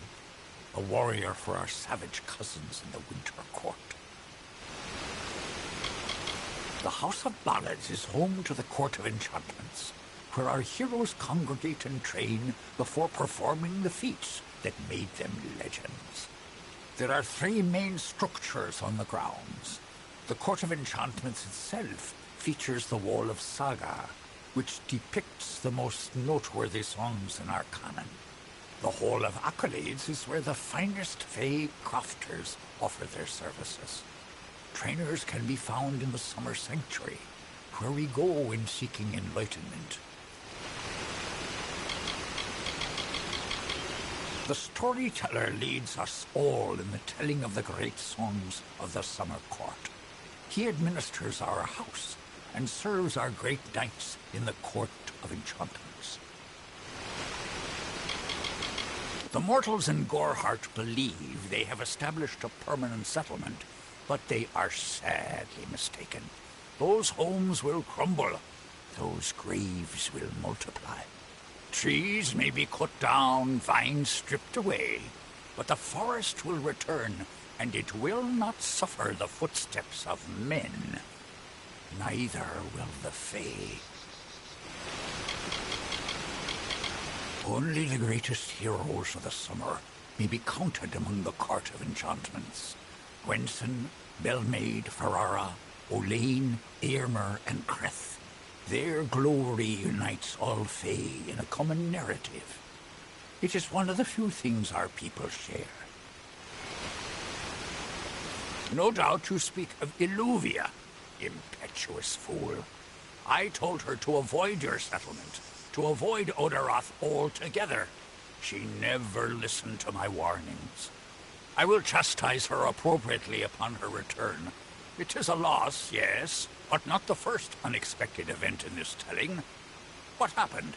a warrior for our savage cousins in the Winter Court. The House of Ballads is home to the Court of Enchantments, where our heroes congregate and train before performing the feats that made them legends. There are 3 main structures on the grounds. The Court of Enchantments itself features the Wall of Saga, which depicts the most noteworthy songs in our canon. The Hall of Accolades is where the finest Fae crafters offer their services. Trainers can be found in the Summer Sanctuary, where we go when seeking enlightenment. The storyteller leads us all in the telling of the great songs of the Summer Court. He administers our house and serves our great knights in the Court of Enchantments. The mortals in Gorehart believe they have established a permanent settlement, but they are sadly mistaken. Those homes will crumble. Those graves will multiply. Trees may be cut down, vines stripped away, but the forest will return, and it will not suffer the footsteps of men. Neither will the Fae. Only the greatest heroes of the summer may be counted among the Court of Enchantments. Gwenson, Belmaid, Ferrara, Olaine, Eirmer, and Creth. Their glory unites all Fae in a common narrative. It is one of the few things our people share. No doubt you speak of Illuvia, impetuous fool. I told her to avoid your settlement, to avoid Odorath altogether. She never listened to my warnings. I will chastise her appropriately upon her return. It is a loss, yes, but not the first unexpected event in this telling. What happened?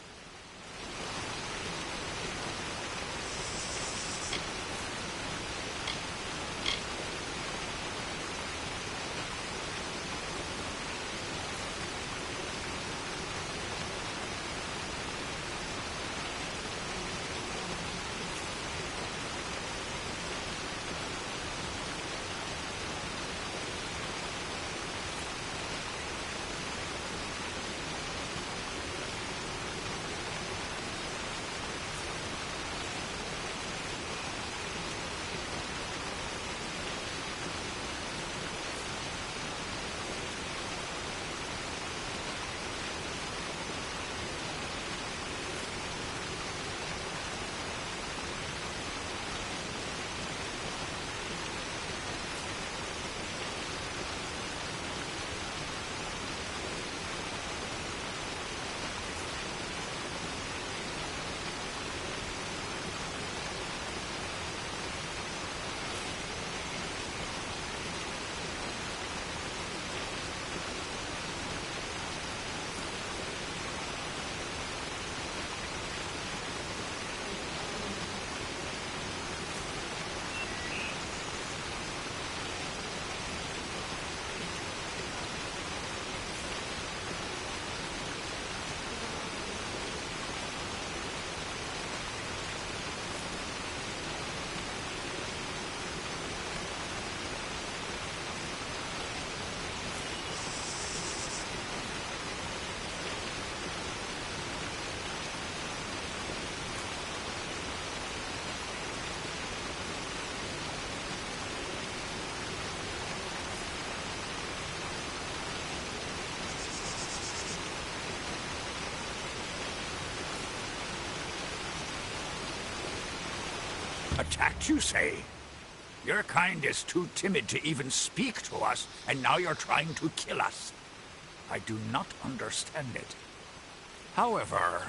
Attacked, you say? Your kind is too timid to even speak to us, and now you're trying to kill us. I do not understand it. However,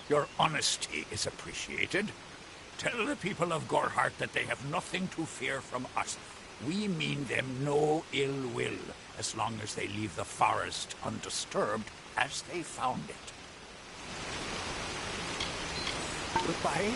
your honesty is appreciated. Tell the people of Gorehart that they have nothing to fear from us. We mean them no ill will, as long as they leave the forest undisturbed as they found it. Goodbye.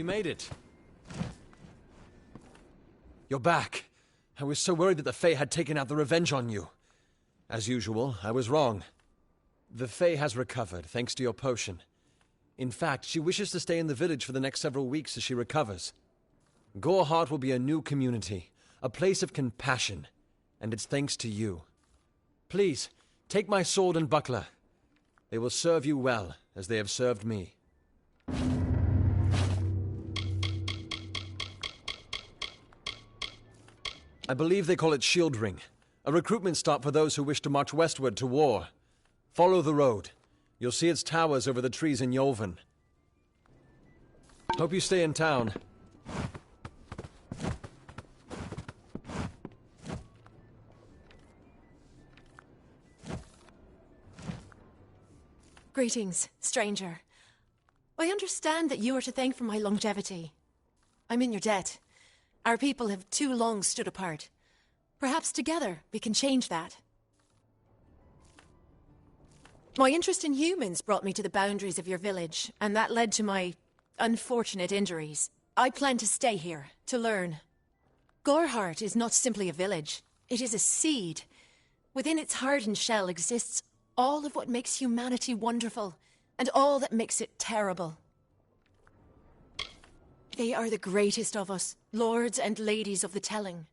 You made it. You're back. I was so worried that the Fae had taken out the revenge on you. As usual, I was wrong. The Fae has recovered, thanks to your potion. In fact, she wishes to stay in the village for the next several weeks as she recovers. Goreheart will be a new community, a place of compassion, and it's thanks to you. Please, take my sword and buckler. They will serve you well, as they have served me. I believe they call it Shield Ring, a recruitment stop for those who wish to march westward to war. Follow the road. You'll see its towers over the trees in Yolven. Hope you stay in town. Greetings, stranger. I understand that you are to thank for my longevity. I'm in your debt. Our people have too long stood apart. Perhaps together we can change that. My interest in humans brought me to the boundaries of your village, and that led to my unfortunate injuries. I plan to stay here, to learn. Goreheart is not simply a village. It is a seed. Within its hardened shell exists all of what makes humanity wonderful, and all that makes it terrible. They are the greatest of us, lords and ladies of the telling.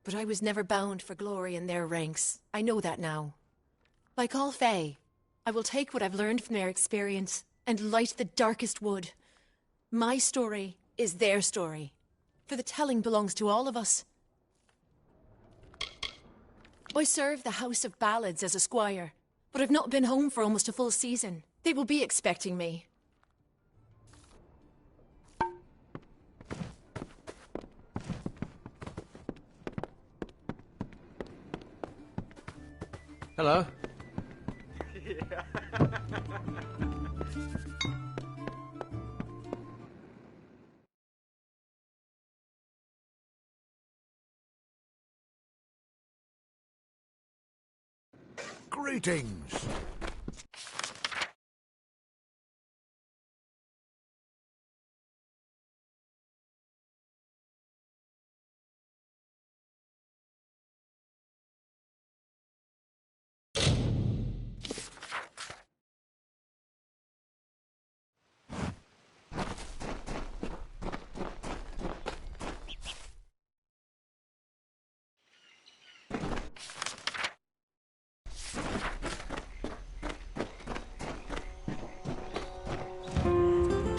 But I was never bound for glory in their ranks. I know that now. Like all Fae, I will take what I've learned from their experience and light the darkest wood. My story is their story, for the telling belongs to all of us. I serve the House of Ballads as a squire, but I've not been home for almost a full season. They will be expecting me. Hello. Greetings.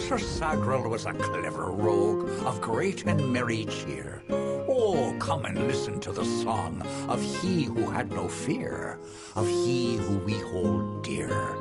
Sir Sagrel was a clever rogue of great and merry cheer. Oh, come and listen to the song of he who had no fear, of he who we hold dear.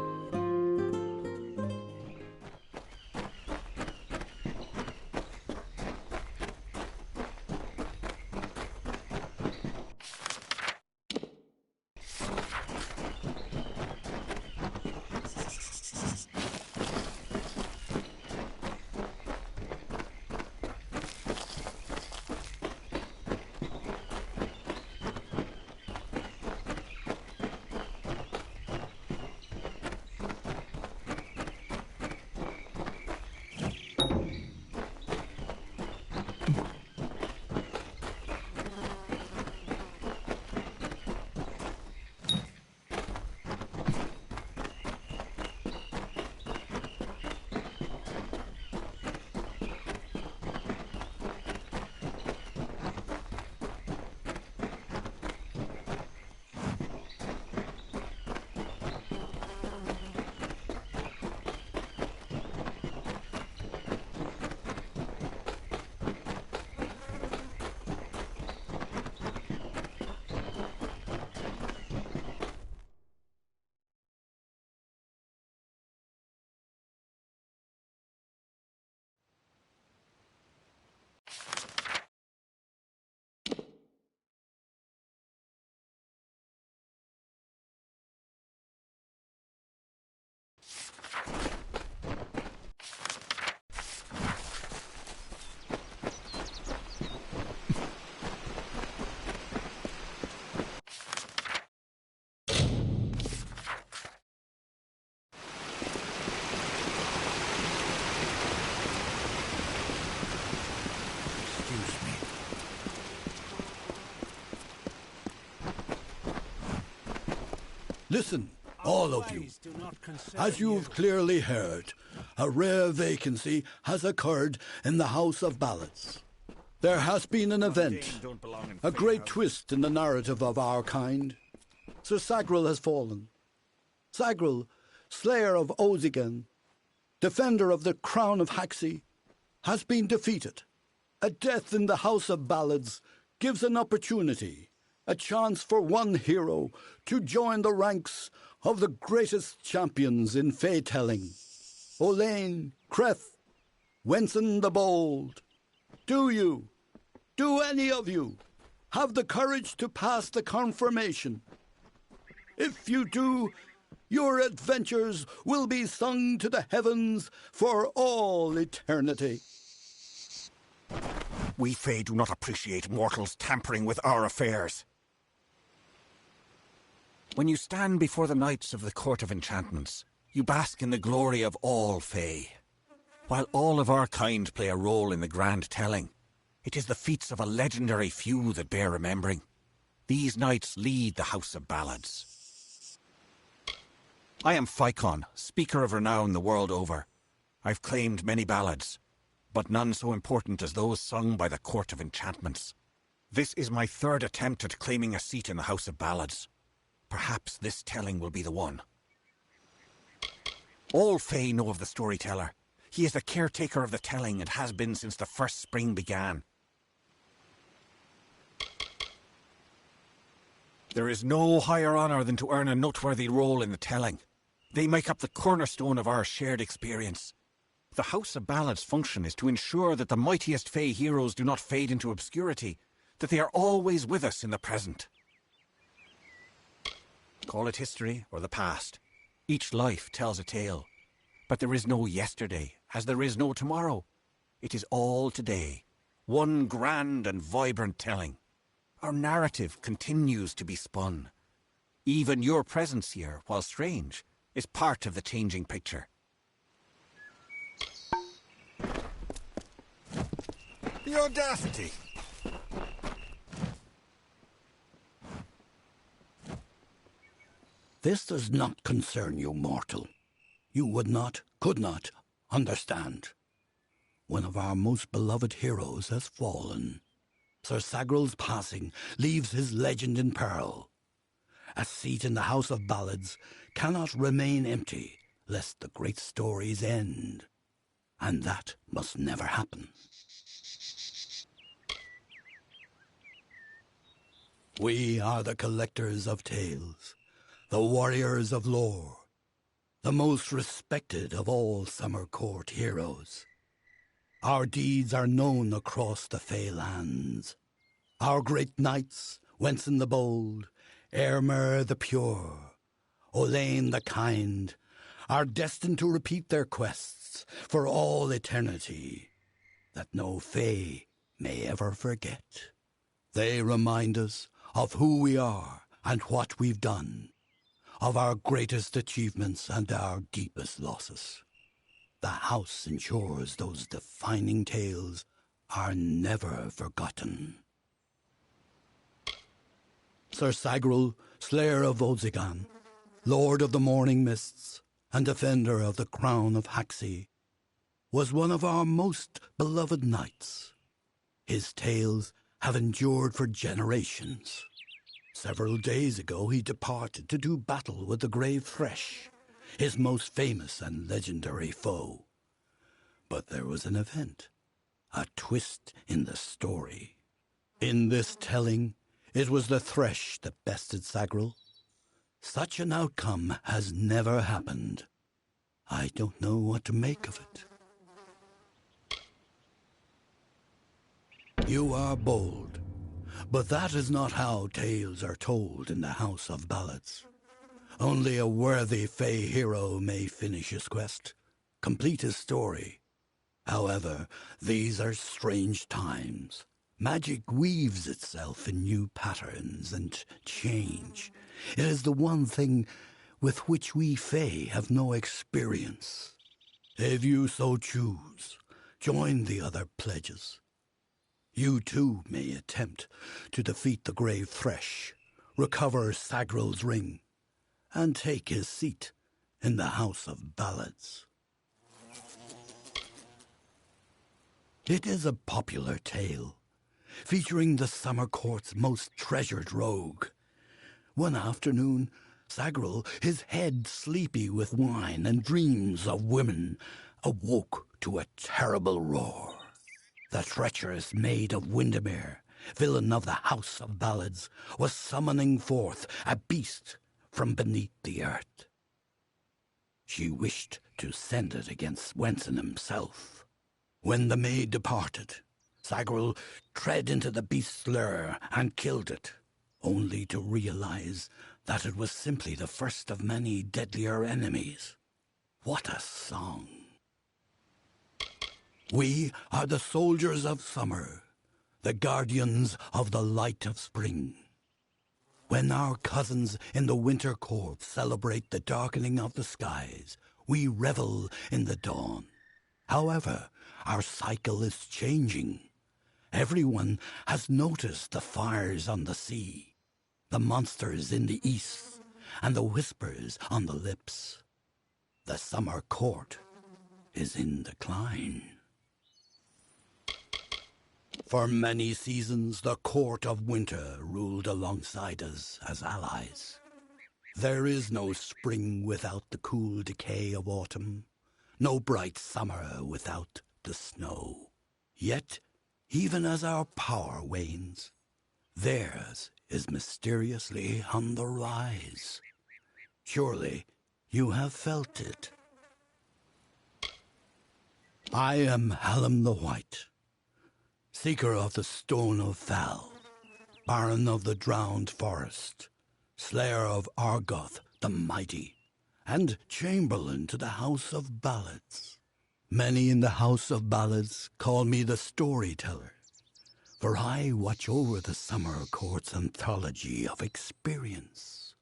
Listen, all of you. As you've clearly heard, a rare vacancy has occurred in the House of Ballads. There has been an event, a great twist in the narrative of our kind. Sir Sagril has fallen. Sagril, slayer of Ozigan, defender of the crown of Haxi, has been defeated. A death in the House of Ballads gives an opportunity, a chance for one hero to join the ranks of the greatest champions in fey-telling. Olain, Creth, Wenson the Bold. Do any of you, have the courage to pass the confirmation? If you do, your adventures will be sung to the heavens for all eternity. We Fae do not appreciate mortals tampering with our affairs. When you stand before the knights of the Court of Enchantments, you bask in the glory of all Fae. While all of our kind play a role in the grand telling, it is the feats of a legendary few that bear remembering. These knights lead the House of Ballads. I am Phaikon, speaker of renown the world over. I've claimed many ballads, but none so important as those sung by the Court of Enchantments. This is my third attempt at claiming a seat in the House of Ballads. Perhaps this telling will be the one. All Fae know of the storyteller. He is the caretaker of the telling and has been since the first spring began. There is no higher honor than to earn a noteworthy role in the telling. They make up the cornerstone of our shared experience. The House of Ballads' function is to ensure that the mightiest Fae heroes do not fade into obscurity, that they are always with us in the present. Call it history or the past. Each life tells a tale. But there is no yesterday, as there is no tomorrow. It is all today, one grand and vibrant telling. Our narrative continues to be spun. Even your presence here, while strange, is part of the changing picture. The audacity! This does not concern you, mortal. You would not, could not, understand. One of our most beloved heroes has fallen. Sir Sagril's passing leaves his legend in peril. A seat in the House of Ballads cannot remain empty, lest the great stories end. And that must never happen. We are the collectors of tales, the warriors of lore, the most respected of all Summer Court heroes. Our deeds are known across the Fey lands. Our great knights, Wenson the Bold, Eomer the Pure, Olain the Kind, are destined to repeat their quests for all eternity, that no Fey may ever forget. They remind us of who we are and what we've done, of our greatest achievements and our deepest losses. The house ensures those defining tales are never forgotten. Sir Sagril, slayer of Ozigan, lord of the morning mists, and defender of the crown of Haxi, was one of our most beloved knights. His tales have endured for generations. Several days ago he departed to do battle with the Grave Thresh, his most famous and legendary foe. But there was an event, a twist in the story. In this telling, it was the Thresh that bested Sagril. Such an outcome has never happened. I don't know what to make of it. You are bold, but that is not how tales are told in the House of Ballads. Only a worthy Fey hero may finish his quest, complete his story. However, these are strange times. Magic weaves itself in new patterns and change. It is the one thing with which we Fey have no experience. If you so choose, join the other pledges. You too may attempt to defeat the Grave Thresh, recover Sagril's ring, and take his seat in the House of Ballads. It is a popular tale, featuring the summer court's most treasured rogue. One afternoon, Sagrel, his head sleepy with wine and dreams of women, awoke to a terrible roar. The treacherous maid of Windermere, villain of the House of Ballads, was summoning forth a beast from beneath the earth. She wished to send it against Wenson himself. When the maid departed, Sagrel tread into the beast's lair and killed it, only to realize that it was simply the first of many deadlier enemies. What a song! We are the soldiers of summer, the guardians of the light of spring. When our cousins in the winter court celebrate the darkening of the skies, we revel in the dawn. However, our cycle is changing. Everyone has noticed the fires on the sea, the monsters in the east, and the whispers on the lips. The summer court is in decline. For many seasons, the court of winter ruled alongside us as allies. There is no spring without the cool decay of autumn, no bright summer without the snow. Yet, even as our power wanes, theirs is mysteriously on the rise. Surely you have felt it. I am Hallam the White, seeker of the Stone of Val, Baron of the Drowned Forest, slayer of Argoth the Mighty, and Chamberlain to the House of Ballads. Many in the House of Ballads call me the Storyteller, for I watch over the summer court's anthology of experience.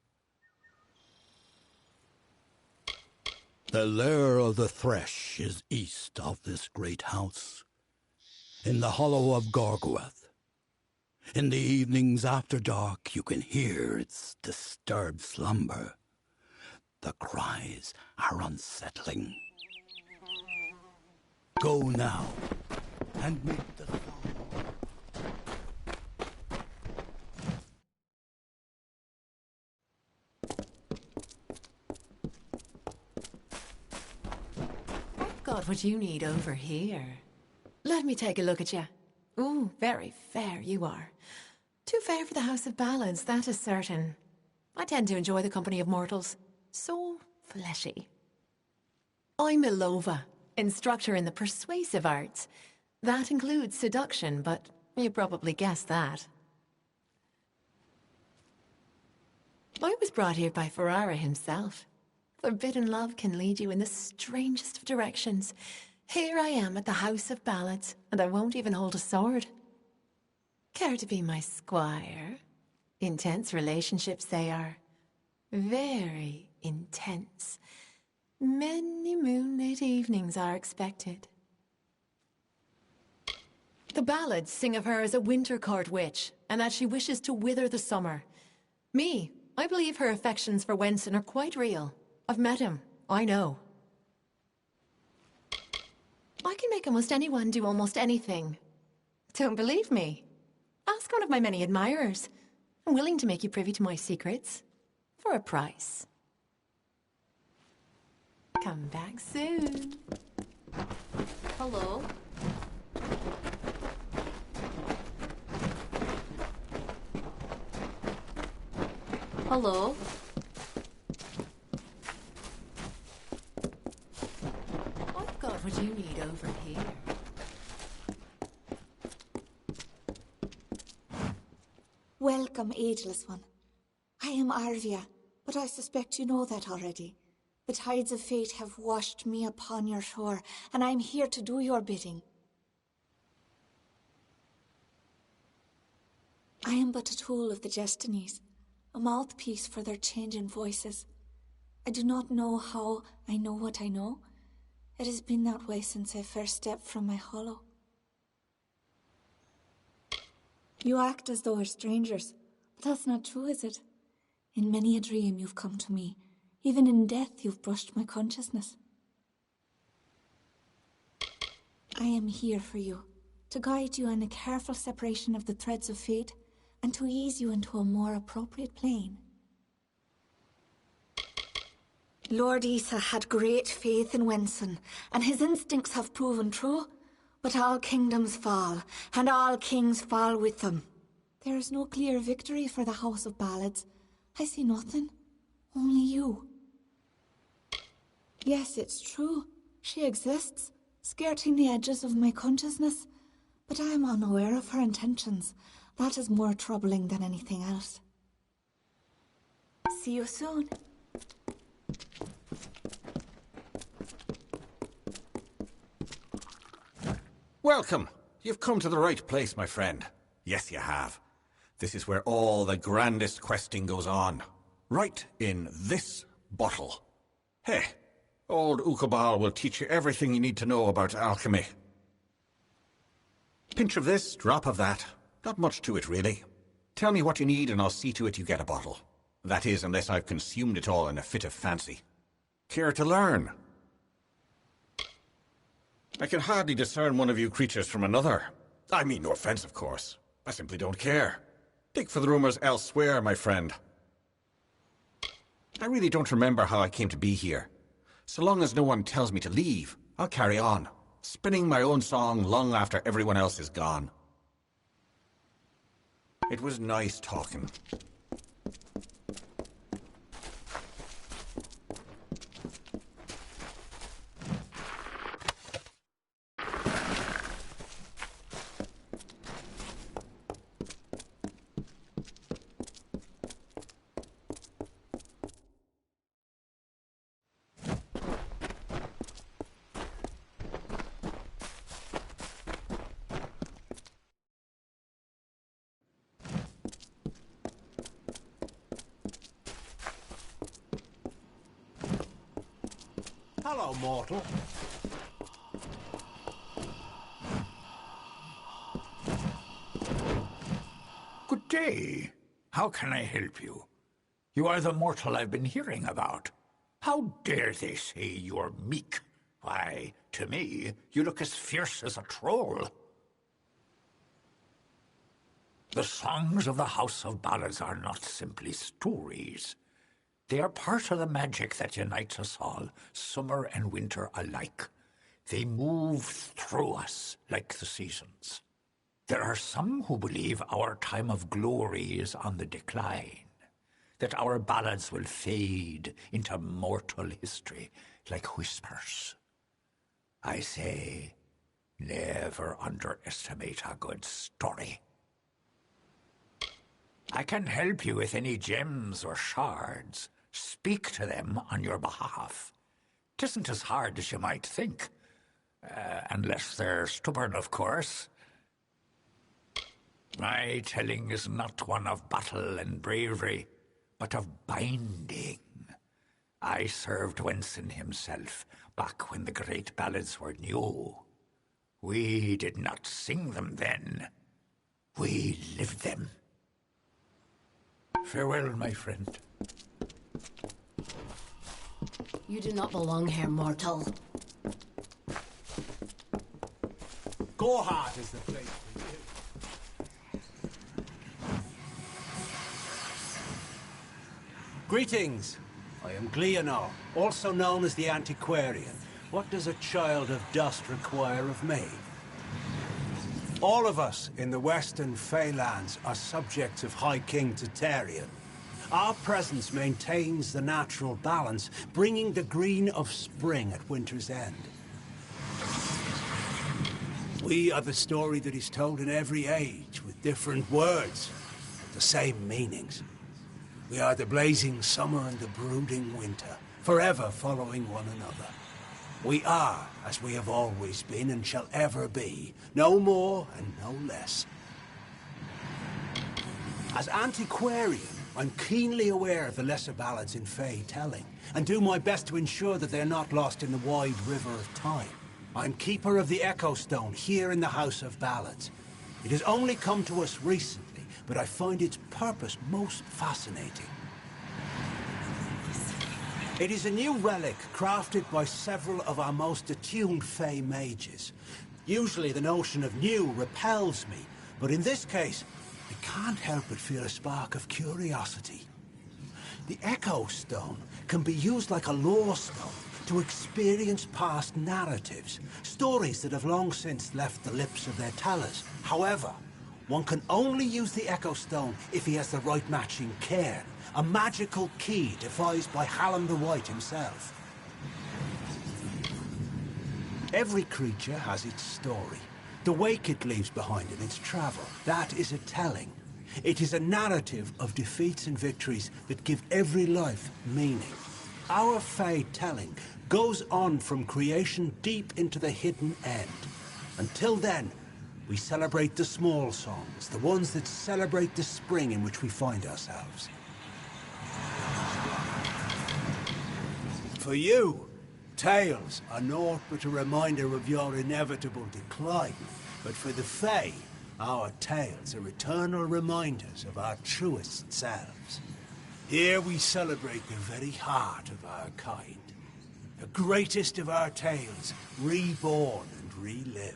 The lair of the Thresh is east of this great house, in the hollow of Gorgwath. In the evenings after dark, you can hear its disturbed slumber. The cries are unsettling. Go now, and make the song. I've got what you need over here. Let me take a look at you. Ooh, very fair you are. Too fair for the House of Ballads, that is certain. I tend to enjoy the company of mortals. So fleshy. I'm Ilova, instructor in the persuasive arts. That includes seduction, but you probably guessed that. I was brought here by Ferrara himself. Forbidden love can lead you in the strangest of directions. Here I am at the House of Ballads, and I won't even hold a sword. Care to be my squire? Intense relationships they are. Very intense. Many moonlit evenings are expected. The ballads sing of her as a winter court witch, and that she wishes to wither the summer. Me, I believe her affections for Wenson are quite real. I've met him, I know. I can make almost anyone do almost anything. Don't believe me? Ask one of my many admirers. I'm willing to make you privy to my secrets. For a price. Come back soon. Hello? Hello? I've got what you need over here. Welcome, ageless one. I am Arvia, but I suspect you know that already. The tides of fate have washed me upon your shore, and I am here to do your bidding. I am but a tool of the Destinies, a mouthpiece for their changing voices. I do not know how I know what I know. It has been that way since I first stepped from my hollow. You act as though we're strangers, but that's not true, is it? In many a dream you've come to me. Even in death you've brushed my consciousness. I am here for you, to guide you in a careful separation of the threads of fate, and to ease you into a more appropriate plane. Lord Isa had great faith in Wenson, and his instincts have proven true. But all kingdoms fall, and all kings fall with them. There is no clear victory for the House of Ballads. I see nothing. Only you. Yes, it's true. She exists, skirting the edges of my consciousness. But I am unaware of her intentions. That is more troubling than anything else. See you soon. Welcome. You've come to the right place, my friend. Yes, you have. This is where all the grandest questing goes on. Right in this bottle. Hey, old Ukabal will teach you everything you need to know about alchemy. Pinch of this, drop of that. Not much to it, really. Tell me what you need and I'll see to it you get a bottle. That is, unless I've consumed it all in a fit of fancy. Care to learn? I can hardly discern one of you creatures from another. I mean no offense, of course. I simply don't care. Dig for the rumors elsewhere, my friend. I really don't remember how I came to be here. So long as no one tells me to leave, I'll carry on, spinning my own song long after everyone else is gone. It was nice talking. Hello, mortal. Good day. How can I help you? You are the mortal I've been hearing about. How dare they say you're meek? Why, to me, you look as fierce as a troll. The songs of the House of Ballads are not simply stories. They are part of the magic that unites us all, summer and winter alike. They move through us like the seasons. There are some who believe our time of glory is on the decline, that our ballads will fade into mortal history like whispers. I say, never underestimate a good story. I can help you with any gems or shards. Speak to them on your behalf. 'Tisn't as hard as you might think. Unless they're stubborn, of course. My telling is not one of battle and bravery, but of binding. I served Wenson himself back when the great ballads were new. We did not sing them then. We lived them. Farewell, my friend. You do not belong here, mortal. Gorhart is the place for you. Greetings. I am Gleonor, also known as the Antiquarian. What does a child of dust require of me? All of us in the Western Feylands are subjects of High King Tatarian. Our presence maintains the natural balance, bringing the green of spring at winter's end. We are the story that is told in every age, with different words, but the same meanings. We are the blazing summer and the brooding winter, forever following one another. We are, as we have always been and shall ever be, no more and no less. As Antiquarian, I'm keenly aware of the lesser ballads in Fey telling, and do my best to ensure that they're not lost in the wide river of time. I'm Keeper of the Echo Stone here in the House of Ballads. It has only come to us recently, but I find its purpose most fascinating. It is a new relic crafted by several of our most attuned Fey mages. Usually the notion of new repels me, but in this case, I can't help but feel a spark of curiosity. The Echo Stone can be used like a lore stone to experience past narratives, stories that have long since left the lips of their tellers. However, one can only use the Echo Stone if he has the right matching cairn, a magical key devised by Hallam the White himself. Every creature has its story, the wake it leaves behind in its travel. That is a telling. It is a narrative of defeats and victories that give every life meaning. Our Fey telling goes on from creation deep into the hidden end. Until then, we celebrate the small songs, the ones that celebrate the spring in which we find ourselves. For you, tales are naught but a reminder of your inevitable decline. But for the Fae, our tales are eternal reminders of our truest selves. Here we celebrate the very heart of our kind. The greatest of our tales, reborn and relived.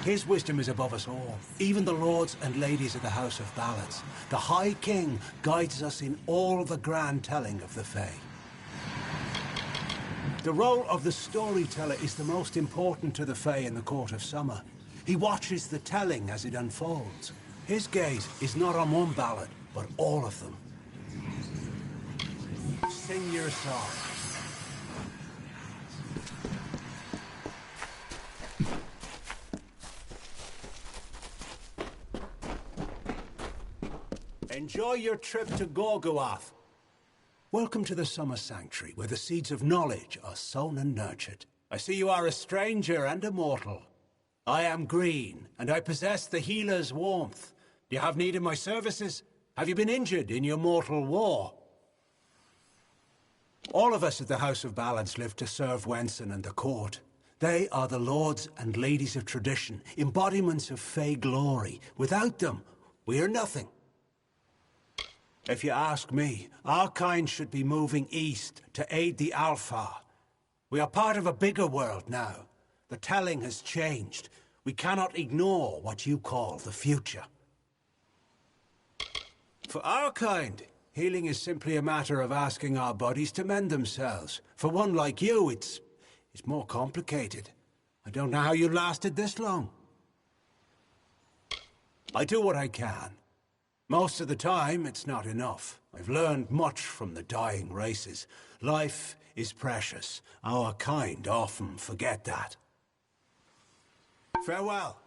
His wisdom is above us all, even the lords and ladies of the House of Ballads. The High King guides us in all the grand telling of the Fae. The role of the storyteller is the most important to the Fae in the Court of Summer. He watches the telling as it unfolds. His gaze is not on one ballad, but all of them. Sing your song. Enjoy your trip to Gorgoath. Welcome to the Summer Sanctuary, where the seeds of knowledge are sown and nurtured. I see you are a stranger and a mortal. I am Green, and I possess the healer's warmth. Do you have need of my services? Have you been injured in your mortal war? All of us at the House of Ballads live to serve Wenson and the court. They are the lords and ladies of tradition, embodiments of Fey glory. Without them, we are nothing. If you ask me, our kind should be moving east to aid the Alpha. We are part of a bigger world now. The telling has changed. We cannot ignore what you call the future. For our kind, healing is simply a matter of asking our bodies to mend themselves. For one like you, it's more complicated. I don't know how you lasted this long. I do what I can. Most of the time, it's not enough. I've learned much from the dying races. Life is precious. Our kind often forget that. Farewell.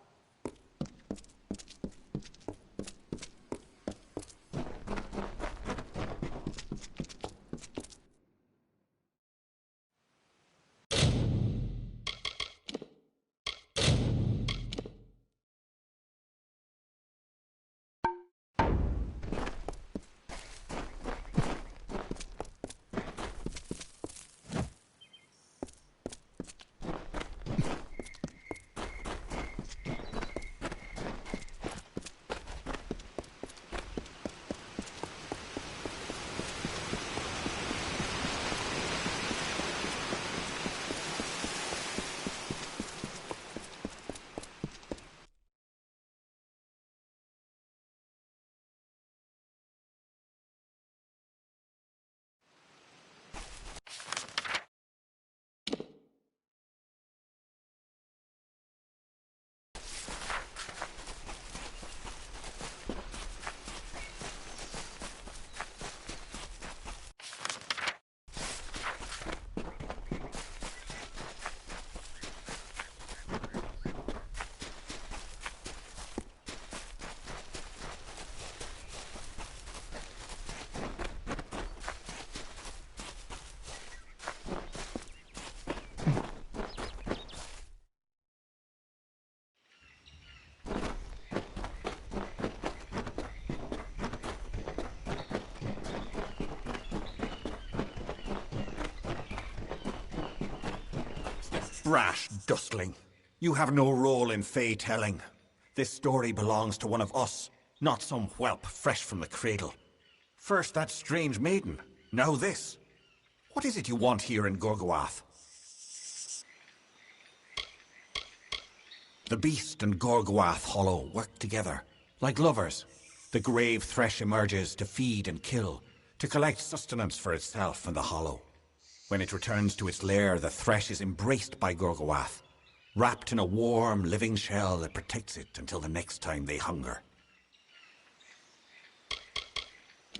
Brash dustling. You have no role in Fey telling. This story belongs to one of us, not some whelp fresh from the cradle. First that strange maiden, now this. What is it you want here in Gorgoath? The beast and Gorgoath Hollow work together, like lovers. The grave thresh emerges to feed and kill, to collect sustenance for itself and the Hollow. When it returns to its lair, the thresh is embraced by Gorgoath, wrapped in a warm, living shell that protects it until the next time they hunger.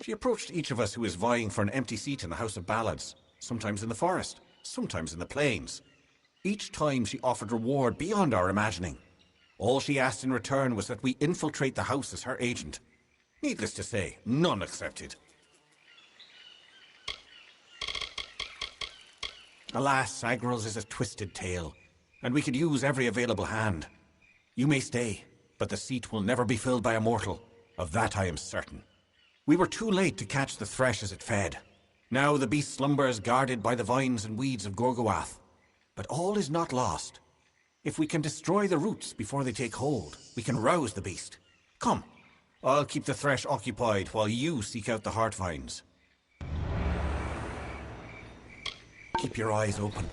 She approached each of us who is vying for an empty seat in the House of Ballads, sometimes in the forest, sometimes in the plains. Each time she offered reward beyond our imagining. All she asked in return was that we infiltrate the house as her agent. Needless to say, none accepted. Alas, Agrel's is a twisted tale, and we could use every available hand. You may stay, but the seat will never be filled by a mortal. Of that I am certain. We were too late to catch the thresh as it fed. Now the beast slumbers guarded by the vines and weeds of Gorgoath. But all is not lost. If we can destroy the roots before they take hold, we can rouse the beast. Come, I'll keep the thresh occupied while you seek out the heart vines. Keep your eyes open.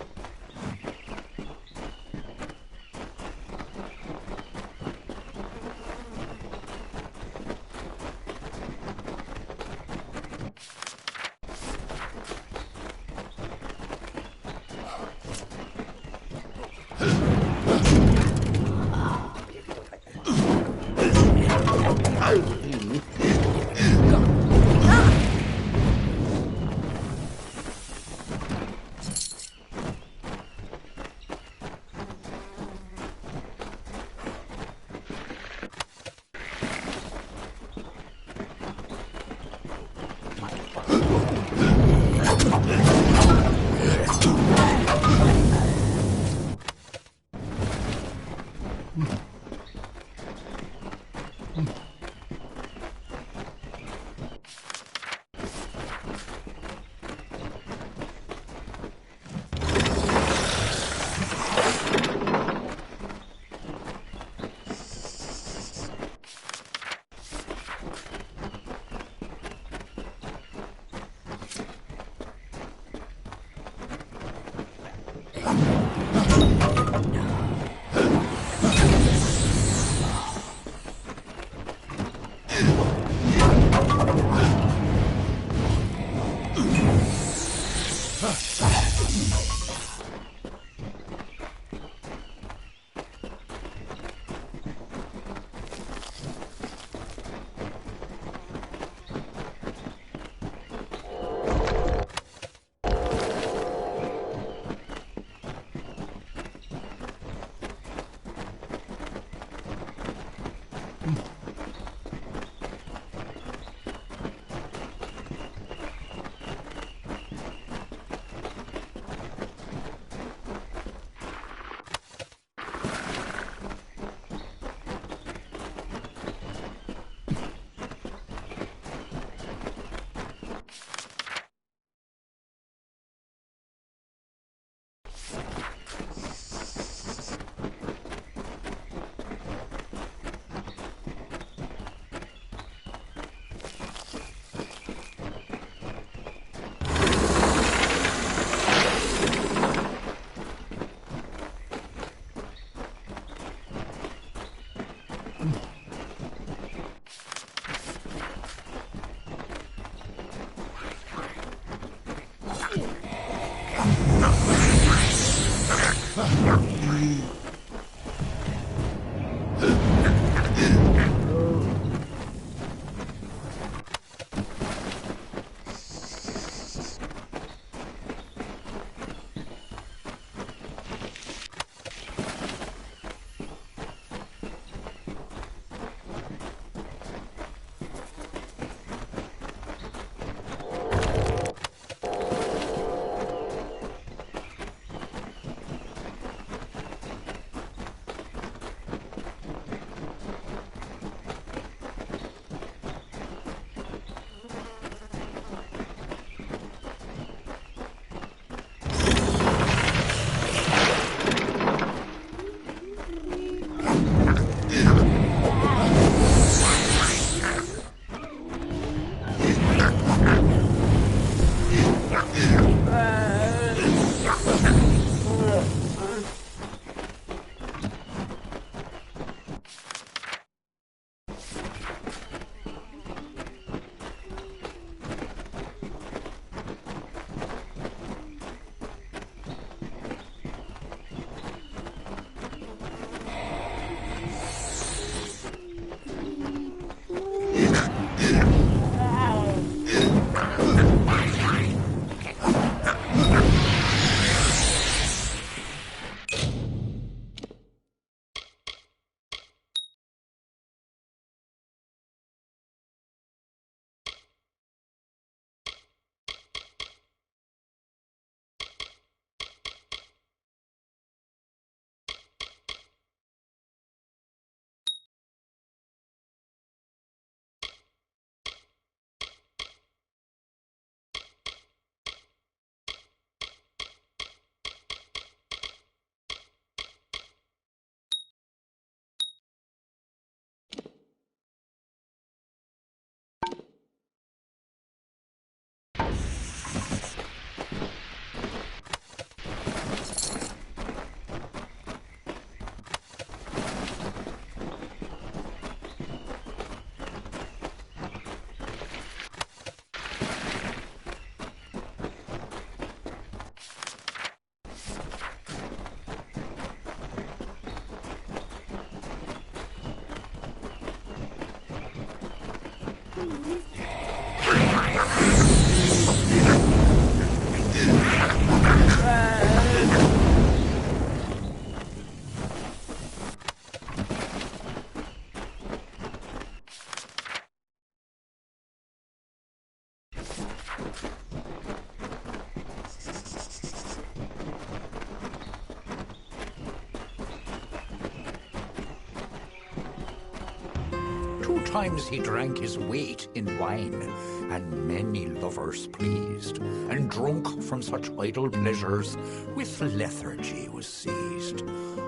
Sometimes he drank his weight in wine, and many lovers pleased, and drunk from such idle pleasures, with lethargy was seized.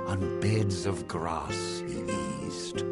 On beds of grass he eased.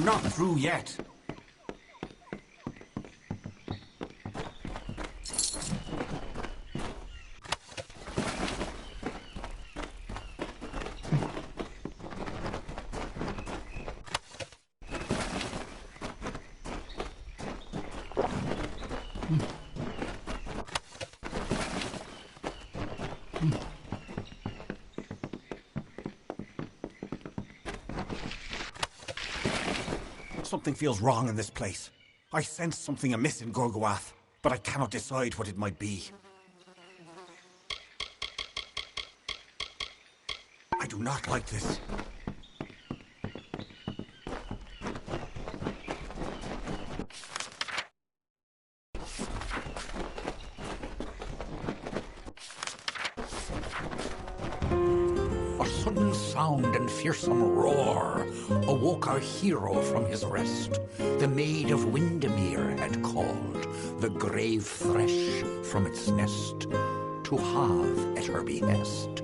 Not through yet. Something feels wrong in this place. I sense something amiss in Gorgoath, but I cannot decide what it might be. I do not like this. Sound and fearsome roar awoke our hero from his rest. The maid of Windermere had called the grave thresh from its nest to have at her behest.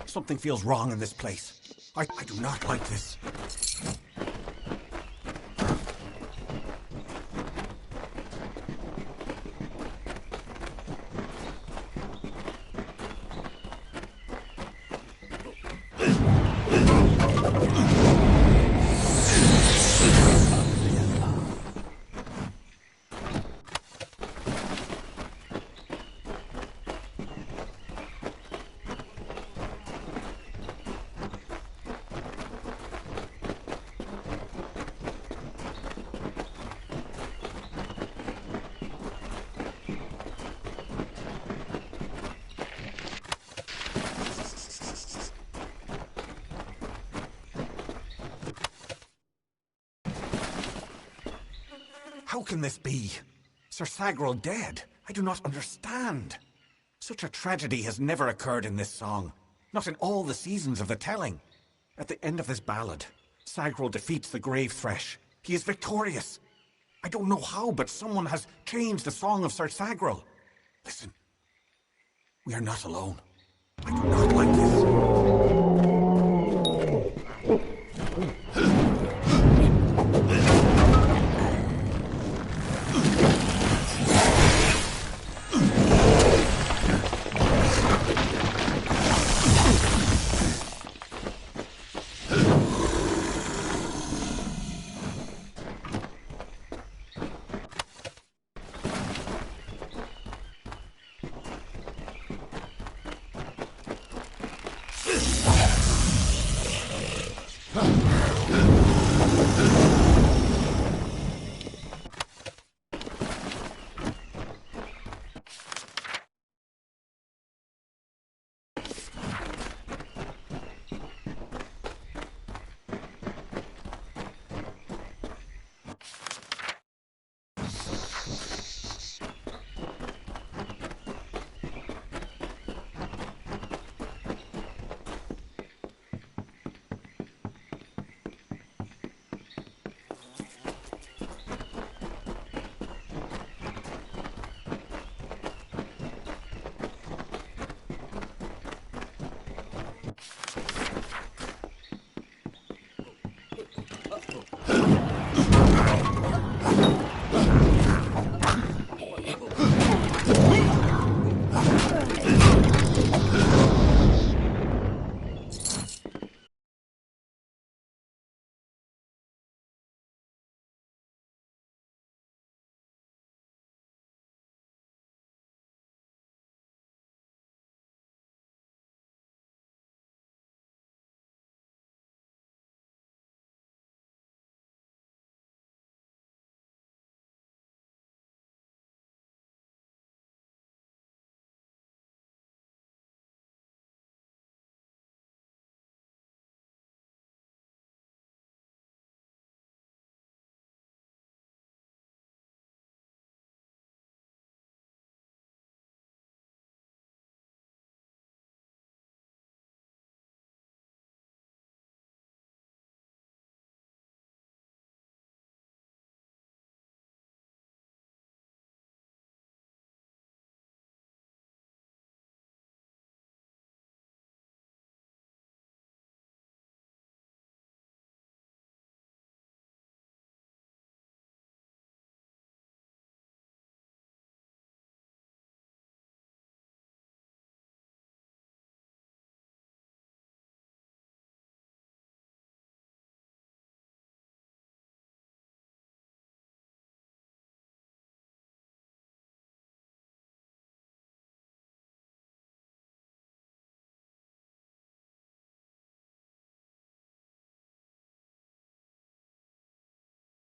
Something feels wrong in this place. I do not like this. How can this be? Sir Sagrel dead? I do not understand. Such a tragedy has never occurred in this song. Not in all the seasons of the telling. At the end of this ballad, Sagrel defeats the Grave Thresh. He is victorious. I don't know how, but someone has changed the song of Sir Sagrel. Listen. We are not alone. I do not like this.